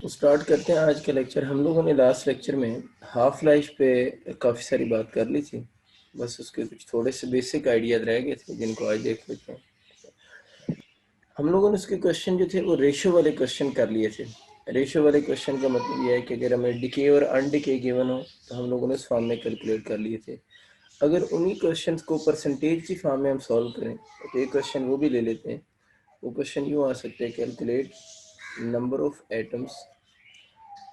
Start करते हैं आज का लेक्चर। हम लोगों ने लास्ट लेक्चर में हाफ लाइफ पे काफ़ी सारी बात कर ली थी। बस उसके कुछ थोड़े से बेसिक आइडियाज रह गए थे जिनको आज देख लेते हैं। हम लोगों ने उसके क्वेश्चन जो थे वो रेशो वाले क्वेश्चन कर लिए थे। रेशो वाले क्वेश्चन का मतलब यह है कि अगर हमें डिके और अनडिके गिवन हो तो हम लोगों ने उस फॉर्म में कैलकुलेट कर लिए थे। अगर उन्हीं क्वेश्चन को परसेंटेज की फॉर्म में हम सॉल्व करें तो एक क्वेश्चन वो भी ले लेते हैं। वो क्वेश्चन यूँ आ सकते हैं, calculate number of atoms.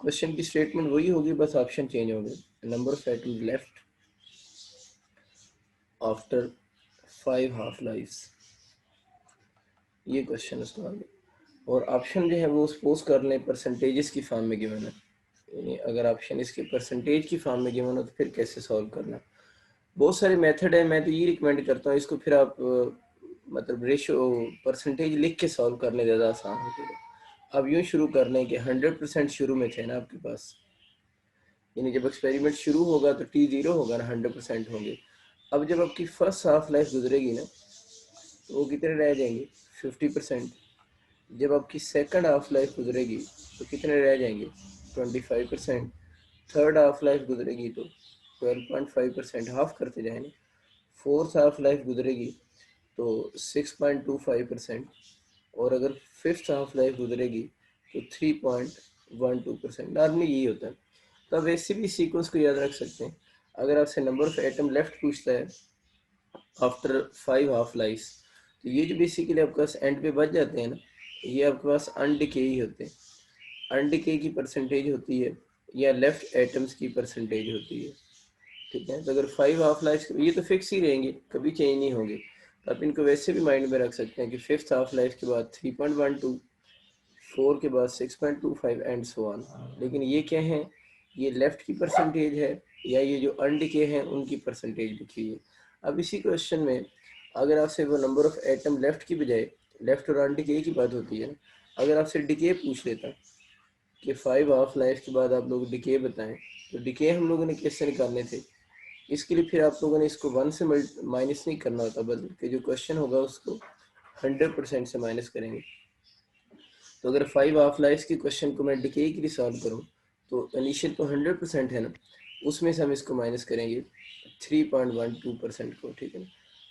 Question की स्टेटमेंट वही होगी, बस ऑप्शन चेंज होंगे। Number of atoms left after 5 half lifes, ये क्वेश्चन उसका आगे। और ऑप्शन जो है वो सपोज कर लें परसेंटेजेस की फॉर्म में गिवन है, यानी अगर ऑप्शन इसके परसेंटेज की फॉर्म में गिवन हो तो फिर कैसे सॉल्व करना। बहुत सारे मेथड है, मैं तो ये रिकमेंड करता हूँ इसको फिर आप मतलब रेशो परसेंटेज लिख के सॉल्व करने ज़्यादा आसान हो। अब यूँ शुरू कर लें कि 100% शुरू में थे ना आपके पास, यानी जब एक्सपेरिमेंट शुरू होगा तो टी 0 होगा ना, 100% होंगे। अब जब आपकी फर्स्ट हाफ लाइफ गुजरेगी ना तो वो कितने रह जाएंगे, 50%। जब आपकी सेकंड हाफ लाइफ गुजरेगी तो कितने रह जाएंगे, 25%। थर्ड हाफ लाइफ गुजरेगी तो 12.5%, हाफ करते जाएंगे। फोर्थ हाफ लाइफ गुजरेगी तो 6.25%। और अगर फिफ्थ हाफ लाइफ गुजरेगी तो 3.12%। नॉर्मली यही होता है। तो आप ऐसे भी सीक्वेंस को याद रख सकते हैं। अगर आपसे नंबर ऑफ एटम लेफ्ट पूछता है आफ्टर 5 हाफ लाइफ, तो ये जो बेसिकली आपके पास एंड पे बच जाते हैं ना, ये आपके पास अनडिके ही होते हैं। अनडिके की परसेंटेज होती है या लेफ्ट एटम्स की परसेंटेज होती है। ठीक है, तो अगर 5 हाफ लाइफ ये तो फिक्स ही रहेंगे, कभी चेंज नहीं होंगे। तो आप इनको वैसे भी माइंड में रख सकते हैं कि फिफ्थ हाफ लाइफ के बाद 3.12, 4 के बाद 6.25 एंड सो ऑन। लेकिन ये क्या है, ये लेफ्ट की परसेंटेज है या ये जो अनडिके हैं उनकी परसेंटेज लिखी हुई है। अब इसी क्वेश्चन में अगर आपसे वो नंबर ऑफ एटम लेफ्ट की बजाय, लेफ्ट और अनडिके की बात होती है ना, अगर आपसे डिके पूछ लेता कि 5 हाफ लाइफ के बाद आप लोग डिके बताएं, तो डिके हम लोगों ने कैसे निकालने थे। इसके लिए फिर आप लोगों ने इसको 1 से माइनस नहीं करना होता, बल्कि जो क्वेश्चन होगा उसको 100% से माइनस करेंगे। तो अगर 5 हाफ लाइफ के क्वेश्चन को मैं डिके के लिए सॉल्व करूं तो इनिशियल तो 100% है ना, उसमें से हम इसको माइनस करेंगे 3.12% को। ठीक है ना,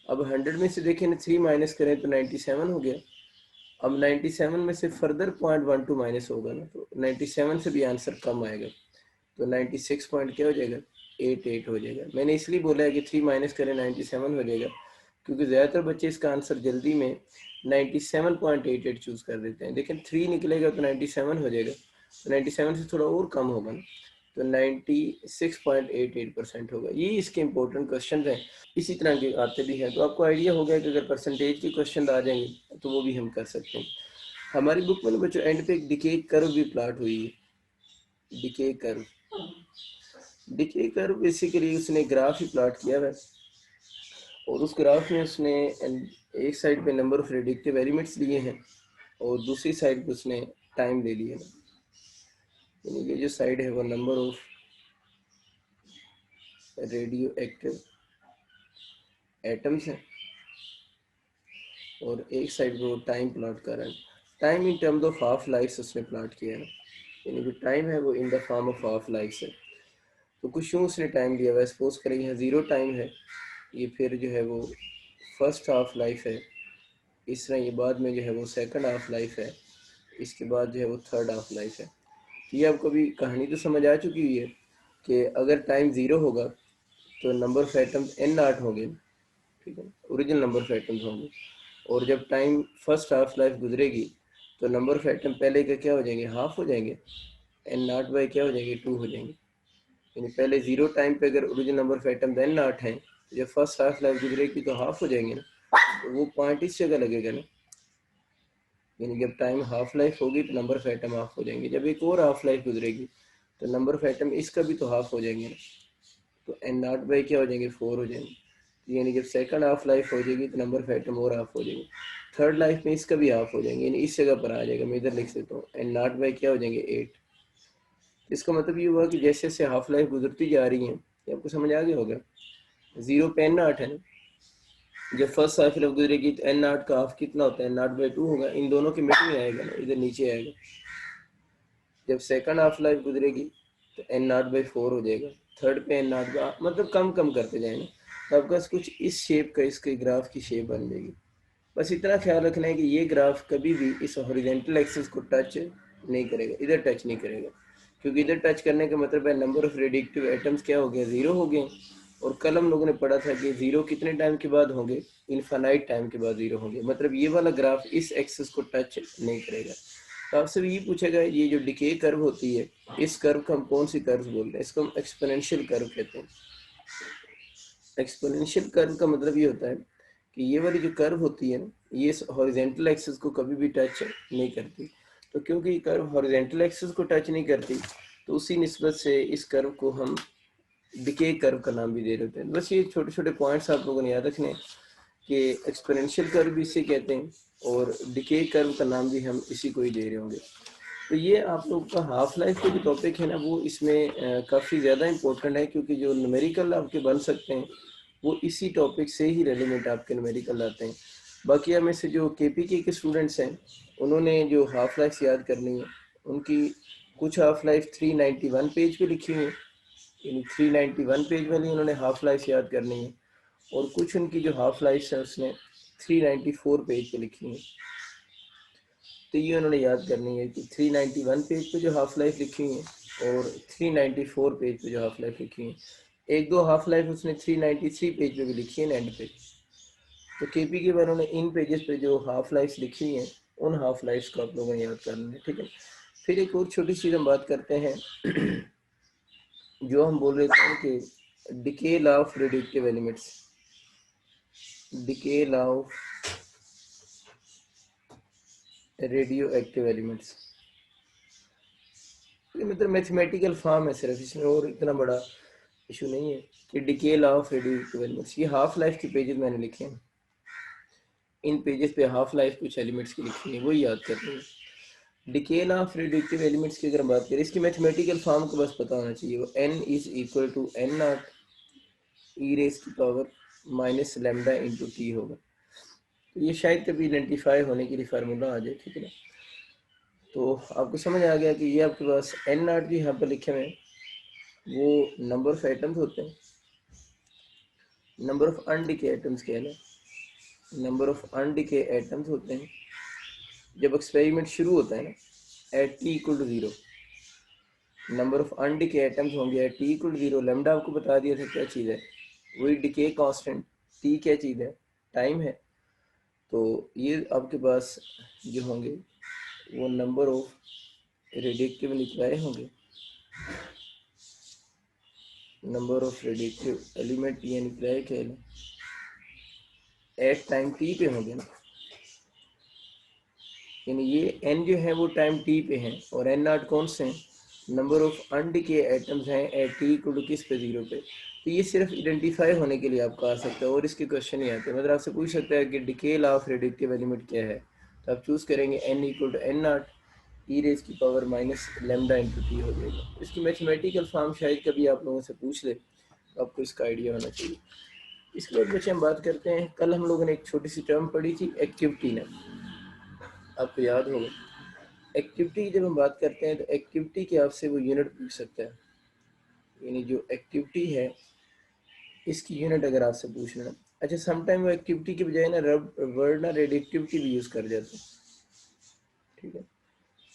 अब 100 में से देखें ना 3 माइनस करें तो 97 हो गया। अब 97 में से फर्दर 0.12 माइनस होगा ना, तो 97 से भी आंसर कम आएगा। तो 96 पॉइंट क्या हो जाएगा, 88 हो जाएगा। मैंने इसलिए बोला है कि 3 माइनस करें 97 हो जाएगा, क्योंकि ज़्यादातर बच्चे इसका आंसर जल्दी में 97.88 चूज़ कर देते हैं। लेकिन 3 निकलेगा तो 97 हो जाएगा, तो 97 से थोड़ा और कम होगा ना, तो 96.88% होगा। ये इसके इंपॉर्टेंट क्वेश्चन हैं, इसी तरह के आते भी हैं। तो आपको आइडिया हो गया कि अगर परसेंटेज के क्वेश्चन आ जाएंगे तो वो भी हम कर सकते हैं। हमारी बुक में बच्चों एंड पे एक डिके कर्व भी प्लॉट हुई है। Decay curve, decay curve basically उसने ग्राफ ही प्लॉट किया है, और उस ग्राफ में उसने एक साइड पे नंबर ऑफ प्रेडिक्टिव एलिमेंट्स लिए हैं और दूसरी साइड पे उसने टाइम ले लिया है। यानी ये जो साइड है वो number of radio active atoms है, और एक साइड पे वो टाइम प्लॉट कर रहा है। Time in terms of half life उसने प्लॉट किया है, यानी जो टाइम है वो in the form of half life है। तो कुछ यूँ उसने टाइम दिया हुआ है, सपोज करें यहाँ 0 टाइम है, ये फिर जो है वो फर्स्ट हाफ लाइफ है, इस तरह ये बाद में जो है वो सेकंड हाफ लाइफ है, इसके बाद जो है वो थर्ड हाफ लाइफ है। ये आपको भी कहानी तो समझ आ चुकी हुई है कि अगर टाइम 0 होगा तो number of atoms n not होंगे। ठीक है, ओरिजिनल नंबर ऑफ एटम्स होंगे। और जब टाइम फर्स्ट हाफ लाइफ गुजरेगी तो नंबर ऑफ एटम पहले का क्या हो जाएंगे, हाफ हो जाएंगे, n नॉट बाई क्या हो जाएंगे, 2 हो जाएंगे। यानी पहले 0 टाइम पे अगर original number of atom n not है, जब फर्स्ट हाफ लाइफ गुजरेगी तो हाफ हो जाएंगे ना, तो वो पॉइंट इस जगह लगेगा ना। यानी जब टाइम हाफ लाइफ होगी तो नंबर ऑफ एटम हाफ हो जाएंगे। जब एक और हाफ लाइफ गुजरेगी तो नंबर ऑफ एटम इसका भी तो हाफ हो जाएंगे ना, तो n नॉट बाई क्या हो जाएंगे, 4 हो जाएंगे। यानी जब सेकंड हाफ लाइफ हो जाएगी तो नंबर ऑफ एटम और हाफ हो जाएंगे। थर्ड लाइफ में इसका भी हाफ हो जाएंगे, यानी इस जगह पर आ जाएगा। मैं इधर लिख देता हूँ n नॉट बाई क्या हो जाएंगे, 8। इसका मतलब ये हुआ कि जैसे जैसे हाफ लाइफ गुजरती जा रही है, ये आपको समझ आ गया होगा। 0 पे n नॉट है ना, जब फर्स्ट हाफ लाइफ गुजरेगी तो n नॉट का हाफ कितना होता है, n नॉट बाई 2 होगा। इन दोनों के मिड में आएगा ना, इधर नीचे आएगा। जब सेकंड हाफ लाइफ गुजरेगी तो n0/4 हो जाएगा, थर्ड पे n0 का मतलब कम कम करते जाए ना, तो आपके पास कुछ इस शेप का इसके ग्राफ की शेप बन जाएगी। बस इतना ख्याल रखना है कि ये ग्राफ कभी भी इस हॉरिजेंटल एक्सिस को टच नहीं करेगा, इधर टच नहीं करेगा, क्योंकि इधर टच करने का मतलब है नंबर ऑफ रेडिएटिव एटम्स क्या हो गया, 0 हो गए। और कल हम लोगों ने पढ़ा था कि 0 कितने टाइम के बाद होंगे, इनफाइनाइट टाइम के बाद 0 होंगे, मतलब ये वाला ग्राफ इस एक्सिस को टच नहीं करेगा। तो आपसे भी ये पूछेगा, ये जो डिके कर्व होती है, इस कर्व को हम कौन सी कर्व बोलते हैं, इसको हम एक्सपोनेंशियल कर्व कहते हैं। एक्सपोनेंशियल कर्व का मतलब ये होता है कि ये वाली जो कर्व होती है ना, ये हॉरिजेंटल एक्सिस को कभी भी टच नहीं करती। तो क्योंकि ये कर्व हॉरिजेंटल एक्सिस को टच नहीं करती, तो उसी निस्बत से इस कर्व को हम डिके कर्व का नाम भी दे रहे होते हैं। बस ये छोटे छोटे पॉइंट्स आप लोगों ने याद रखने हैं कि एक्सपोनेंशियल कर्व भी इसे कहते हैं और डिके कर्व का नाम भी हम इसी को ही दे रहे होंगे। तो ये आप लोग का हाफ लाइफ का जो टॉपिक है ना, वो इसमें काफ़ी ज़्यादा इम्पोर्टेंट है, क्योंकि जो न्यूमेरिकल आपके बन सकते हैं वो इसी टॉपिक से ही रेलिवेंट आपके न्यूमेरिकल आते हैं। बाकी हमें से जो केपीके के स्टूडेंट्स हैं, उन्होंने जो हाफ लाइफ याद करनी है, उनकी कुछ हाफ लाइफ 391 पेज पे लिखी हुई है, यानी 391 पेज वाली उन्होंने हाफ लाइफ याद करनी है, और कुछ उनकी जो हाफ लाइफ है उसने 394 पेज पे लिखी है। तो ये उन्होंने याद करनी है कि 391 पेज पे जो हाफ लाइफ लिखी है और 394 पेज पे जो हाफ लाइफ लिखी है, एक दो हाफ लाइफ उसने 393 पेज पे भी लिखी है एंड पे। तो केपी के बारे में इन पेजेस पे जो हाफ लाइफ लिखी हैं, उन हाफ लाइफ को आप लोगों ने याद करना है, ठीक है। फिर एक और छोटी चीज़ हम बात करते हैं जो हम बोल रहे थे कि decay law of radiative elements, decay law of radio active elements, मतलब मैथमेटिकल फॉर्म है सिर्फ, इसमें और इतना बड़ा इशू नहीं है कि decay law of radio active elements. ये हाफ लाइफ के पेजेस मैंने लिखे हैं, इन पेजेस पे हाफ लाइफ कुछ एलिमेंट्स की लिखी है, वही याद करनी है। Decay law of radiative elements की अगर हम बात करें, इसकी मैथमेटिकल फॉर्म को बस पता होना चाहिए, वो n is equal to n naught e raise की power minus lambda into t होगा। तो ये शायद कभी आइडेंटिफाई होने के लिए फार्मूला आ जाए, ठीक है ना। तो आपको समझ आ गया कि ये आपके पास n नॉट भी यहाँ पर लिखे हुए हैं, वो नंबर ऑफ एटम्स होते हैं। नंबर ऑफ अनडिके एटम्स क्या है, नंबर ऑफ अनडिके एटम्स होते हैं जब एक्सपेरिमेंट शुरू होता है ना, at t equal to 0 number of undecayed atoms होंगे at t equal to 0। Lambda आपको बता दिया था क्या चीज़ है, वही डिके कांस्टेंट, टी क्या चीज़ है, टाइम है। तो ये आपके पास जो होंगे वो नंबर ऑफ रेडिएटिव न्यूक्लियाई होंगे, नंबर ऑफ रेडिएटिव एलिमेंट या न्यूक्लियाई कह लें, एट टाइम टी पे होंगे ना, यानी ये n जो है वो टाइम t पे हैं, और n नॉट कौन से हैं, नंबर ऑफ अनडिके एटम्स हैं एट t इक्वल टू किस पे 0 पे। तो ये सिर्फ आइडेंटिफाई होने के लिए आपका आ सकता है, और इसके क्वेश्चन नहीं आते। मतलब आपसे पूछ सकता है कि decay law of radioactive element क्या है, तो आप चूज़ करेंगे n equal to n naught e raise की power minus lambda into t हो जाएगा। इसकी मैथमेटिकल फॉर्म शायद कभी आप लोगों से पूछ ले, तो आपको इसका आइडिया होना चाहिए। इसके बाद बच्चे हम बात करते हैं, कल हम लोगों ने एक छोटी सी टर्म पढ़ी थी एक्टिविटी ने, आपको याद होगा। एक्टिविटी जब हम बात करते हैं तो एक्टिविटी के आपसे वो यूनिट पूछ सकता है, यानी जो एक्टिविटी है इसकी यूनिट अगर आपसे पूछना है। अच्छा, समटाइम वो एक्टिविटी की बजाय ना वर्ड ना रेडिएटिविटी भी यूज़ कर जाते हैं, ठीक है।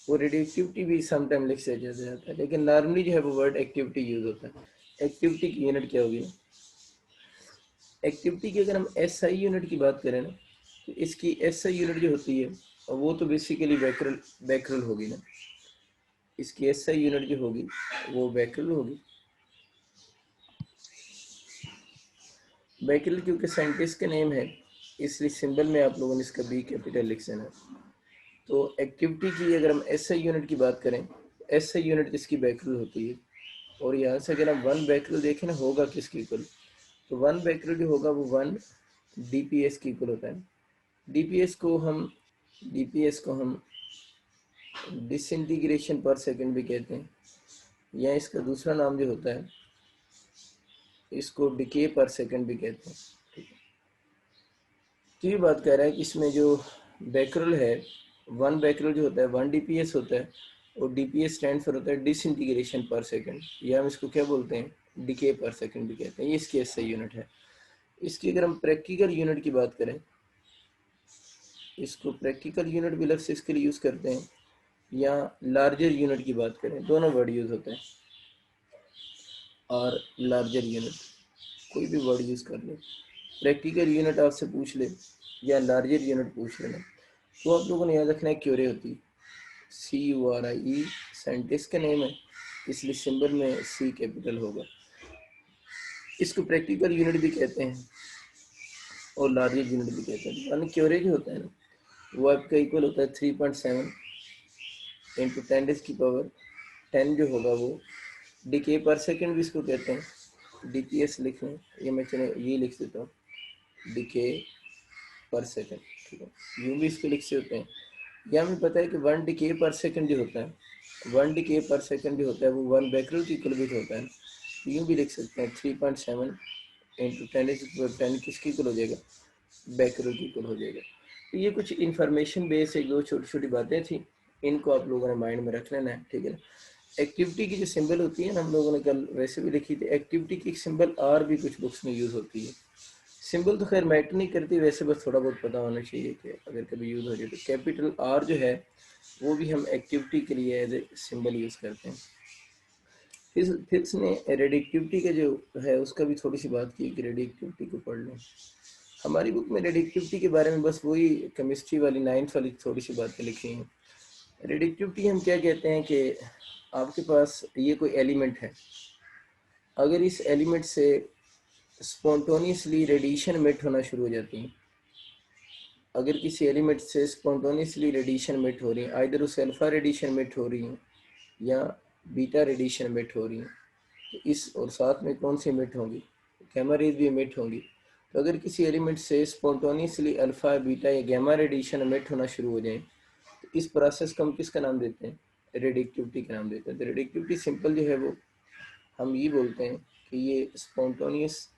वो रेडिएटिविटी भी समटाइम लिख से जाता है, लेकिन नॉर्मली जो है वो वर्ड एक्टिविटी यूज़ होता है। एक्टिविटी की यूनिट क्या होगी, एक्टिविटी की अगर हम एस आई यूनिट की बात करें ना, तो इसकी एस आई यूनिट जो होती है वो तो बेसिकली बैकरल होगी ना, इसकी एस आई यूनिट जो होगी वो बैकरल होगी। बैकरल क्योंकि साइंटिस्ट का नेम है, इसलिए सिंबल में आप लोगों ने इसका बी कैपिटल लिख देना। तो एक्टिविटी की अगर हम एस आई यूनिट की बात करें, एस आई यूनिट जिसकी बैकरल होती है, और यहाँ से अगर हम वन बैकरल देखें ना, होगा किसकी इक्वल, तो वन बैकरल जो होगा वो वन डी पी एस की इक्वल होता है। डी पी एस को हम डिसइंटीग्रेशन पर सेकंड भी कहते हैं, या इसका दूसरा नाम जो होता है इसको डिके पर सेकंड भी कहते हैं, ठीक है। तो ये बात कह रहा है कि इसमें जो बैकरल है, वन बैकरल जो होता है 1 dps होता है, और डीपीएस स्टैंड फॉर होता है डिसइंटीग्रेशन पर सेकंड, या हम इसको क्या बोलते हैं, डिके पर सेकंड भी कहते हैं। ये इसकी एसआई यूनिट है। इसकी अगर हम प्रैक्टिकल यूनिट की बात करें, इसको प्रैक्टिकल यूनिट भी अलग से इसके लिए यूज़ करते हैं, या लार्जर यूनिट की बात करें, दोनों वर्ड यूज़ होते हैं। और लार्जर यूनिट, कोई भी वर्ड यूज़ कर ले, प्रैक्टिकल यूनिट आपसे पूछ ले या लार्जर यूनिट पूछ लेना, तो आप लोगों ने याद रखना है क्यूरे होती है, CURIE साइंटिस्ट का नेम है, इसलिए सिंबल में C कैपिटल होगा। इसको प्रैक्टिकल यूनिट भी कहते हैं और लार्जर यूनिट भी कहते हैं। यानी क्यूरे जो होता है ना, वो आपका इक्वल होता है 3.7 इंटू 10⁻10 जो होगा वो डिके पर सेकंड भी इसको कहते हैं। डीपीएस लिख लें, ये मैं चले ये लिख देता हूँ, डिके पर सेकंड, ठीक है। यूँ भी इसको लिख सकते हैं, या हमें पता है कि 1 डिके पर सेकंड जो होता है, 1 डिके पर सेकंड जो होता है वो 1 बैकरोल के इक्वल भी होता है। तो यूँ भी लिख सकते हैं 3.7 इंटू 10⁻10 किसकी इक्वल हो जाएगा, बैकरोल की इक्वल हो जाएगा। तो ये कुछ इन्फॉर्मेशन बेस एक दो छोटी छोटी बातें थी, इनको आप लोगों ने माइंड में रख लेना है, ठीक है ना। एक्टिविटी की जो सिंबल होती है ना, हम लोगों ने कल वैसे भी लिखी थी, एक्टिविटी की एक सिंबल आर भी कुछ बुक्स में यूज़ होती है। सिंबल तो खैर मैटर नहीं करती, वैसे बस थोड़ा बहुत पता होना चाहिए कि अगर कभी यूज़ हो जाए तो कैपिटल आर जो है वो भी हम एक्टिविटी के लिए एज ए सिंबल यूज़ करते हैं। फिर इसने रेडिएक्टिविटी का जो है उसका भी थोड़ी सी बात की कि रेडिएक्टिविटी को पढ़ लें। हमारी बुक में रेडिएक्टिविटी के बारे में बस वही केमिस्ट्री वाली 9th वाली थोड़ी सी बातें लिखी हैं। रेडिएक्टिविटी हम क्या कहते हैं कि आपके पास ये कोई एलिमेंट है, अगर इस एलिमेंट से स्पॉन्टेनियसली रेडिएशन इमिट होना शुरू हो जाती है, अगर किसी एलिमेंट से स्पॉन्टेनियसली रेडिएशन इमिट हो रही है, आइदर उसे अल्फा रेडिएशन इमिट हो रही है या बीटा रेडिएशन इमिट हो रही है, तो इस और साथ में कौन सी इमिट होंगी, गैमा रेज भी इमिट होंगी। तो अगर किसी एलिमेंट से स्पॉन्टेनियसली अल्फा बीटा या गैमा रेडिएशन इमिट होना शुरू हो जाए, तो इस प्रोसेस को हम किसका नाम देते हैं, रेडिएक्टिविटी का नाम देते हैं। तो रेडिएक्टिविटी सिंपल जो है वो हम ये बोलते हैं कि ये स्पॉन्टेनियस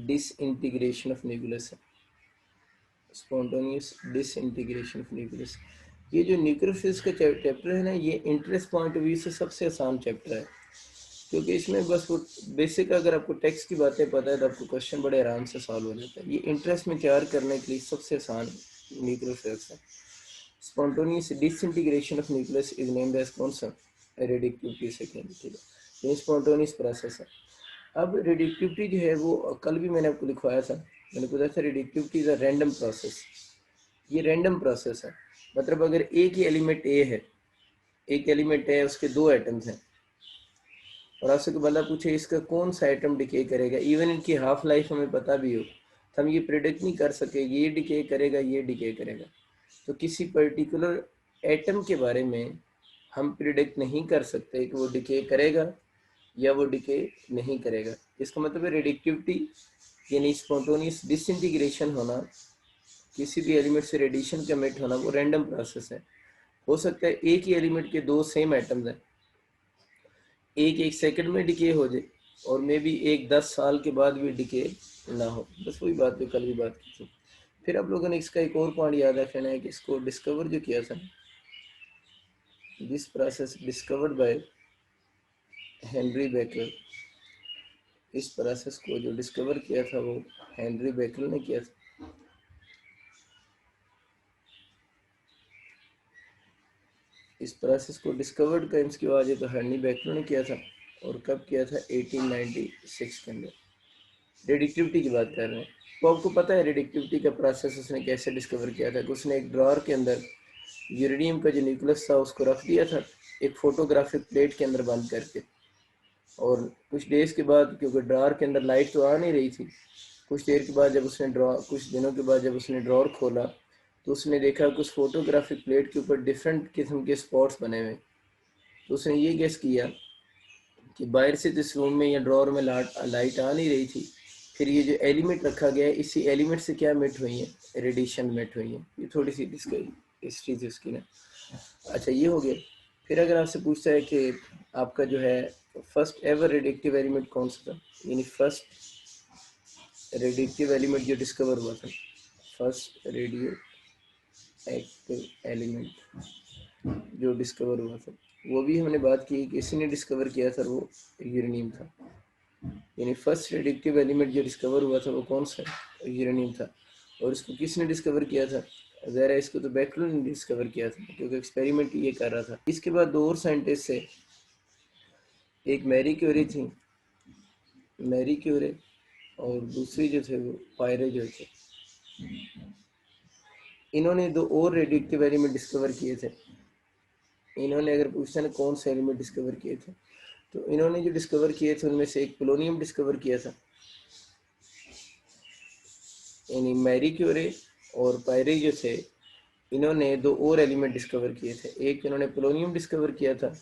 डिसइंटीग्रेशन ऑफ न्यूक्लियस है, स्पॉन्टेनियस डिसइंटीग्रेशन ऑफ न्यूक्लियस। ये जो न्यूक्लियर फिजिक्स का चैप्टर है ना, ये इंटरेस्ट पॉइंट ऑफ व्यू से सबसे आसान चैप्टर है, क्योंकि इसमें बस वो बेसिक अगर आपको टेक्स्ट की बातें पता है तो आपको क्वेश्चन बड़े आराम से सॉल्व हो जाता है। ये इंटरेस्ट में तैयार करने के लिए सबसे आसान न्यूक्लियर फिजिक्स है। Spontaneous disintegration of nucleus is named as कौन सा, रेडिएक्टिविटी सेकेंड, ठीक है। ये स्पॉन्टेनियस प्रोसेस है। अब रेडिएक्टिविटी जो है वो कल भी मैंने आपको लिखवाया था, मैंने बताया था रेडिएक्टिविटी इज अ रैंडम प्रोसेस। ये रैंडम प्रोसेस है, मतलब अगर एक ही एलिमेंट ए है, एक एलिमेंट है उसके दो एटम्स हैं, और आपसे कोई बंदा पूछे इसका कौन सा एटम डिके करेगा, इवन इनकी हाफ लाइफ हमें पता भी हो, तो हम ये प्रिडिक्ट नहीं कर सके ये डिके करेगा ये डिके करेगा। तो किसी पर्टिकुलर एटम के बारे में हम प्रिडिक्ट नहीं कर सकते कि वो डिके करेगा या वो डिके नहीं करेगा। इसका मतलब है रेडिएक्टिविटी यानी स्पॉन्टेनियस डिसइंटीग्रेशन होना, किसी भी एलिमेंट से रेडिएशन का इमिट होना, वो रैंडम प्रोसेस है। हो सकता है एक ही एलिमेंट के दो सेम एटम्स हैं, एक एक सेकंड में डिके हो जाए और मे बी एक 10 साल के बाद भी डिके ना हो। बस वही बात जो कल भी बात की थी। फिर आप लोगों ने इसका एक और पॉइंट याद रखना है कि इसको डिस्कवर जो किया था, this process discovered by Henry baker, इस प्रोसेस को जो डिस्कवर किया था वो हेनरी बेकर ने किया था। इस प्रोसेस को डिस्कवर्ड का इसकी वजह तो हेनरी बेकर ने किया था, और कब किया था, 1896 के अंदर। रेडिएक्टिविटी की बात कर रहे हैं, तो आपको पता है रेडिएक्टिविटी का प्रोसेस उसने कैसे डिस्कवर किया था कि उसने एक ड्रॉअर के अंदर यूरेनियम का जो न्यूक्लियस था उसको रख दिया था एक फोटोग्राफिक प्लेट के अंदर बंद करके, और कुछ डेज के बाद, क्योंकि ड्रॉअर के अंदर लाइट तो आ नहीं रही थी, कुछ देर के बाद जब उसने कुछ दिनों के बाद जब उसने ड्रॉअर खोला तो उसने देखा कि उस फोटोग्राफिक प्लेट के ऊपर डिफरेंट किस्म के स्पॉट्स बने हुए। तो उसने ये गेस किया कि बाहर से तो इस रूम में या ड्रॉअर में लाइट आ नहीं रही थी, फिर ये जो एलिमेंट रखा गया है इसी एलिमेंट से क्या मिट हुई है, रेडिएशन मिट हुई है। ये थोड़ी सी हिस्ट्री थी उसकी ना। अच्छा ये हो गया। फिर अगर आपसे पूछता है कि आपका जो है फर्स्ट एवर रेडिएक्टिव एलिमेंट कौन सा था, यानी फर्स्ट रेडिएक्टिव एलिमेंट जो डिस्कवर हुआ था, फर्स्ट रेडियो एक्टिव एलिमेंट, जो डिस्कवर हुआ था, वो भी हमने बात की कि किसी ने डिस्कवर किया था, वो यूरेनियम था। यानी फर्स्ट रेडिएक्टिव एलिमेंट जो डिस्कवर हुआ था वो कौन सा? यूरेनियम था। और इसको किसने डिस्कवर किया था? ज़रा इसको तो बेकलर ने डिस्कवर किया था, क्योंकि एक्सपेरिमेंट ये कर रहा था। इसके बाद दो और साइंटिस्ट थे, एक मैरी क्यूरी थी, मैरी क्यूरी, और दूसरी जो थे वो पायरे जो थे। इन्होंने दो और रेडिएक्टिव एलिमेंट डिस्कवर किए थे। इन्होंने अगर पूछते ना कौन से एलिमेंट डिस्कवर किए थे, तो इन्होंने जो डिस्कवर किए थे उनमें से एक पोलोनियम डिस्कवर किया था। यानी मैरी क्यूरी और पायरे जो थे, इन्होंने दो और एलिमेंट डिस्कवर किए थे। एक इन्होंने पोलोनियम डिस्कवर किया था,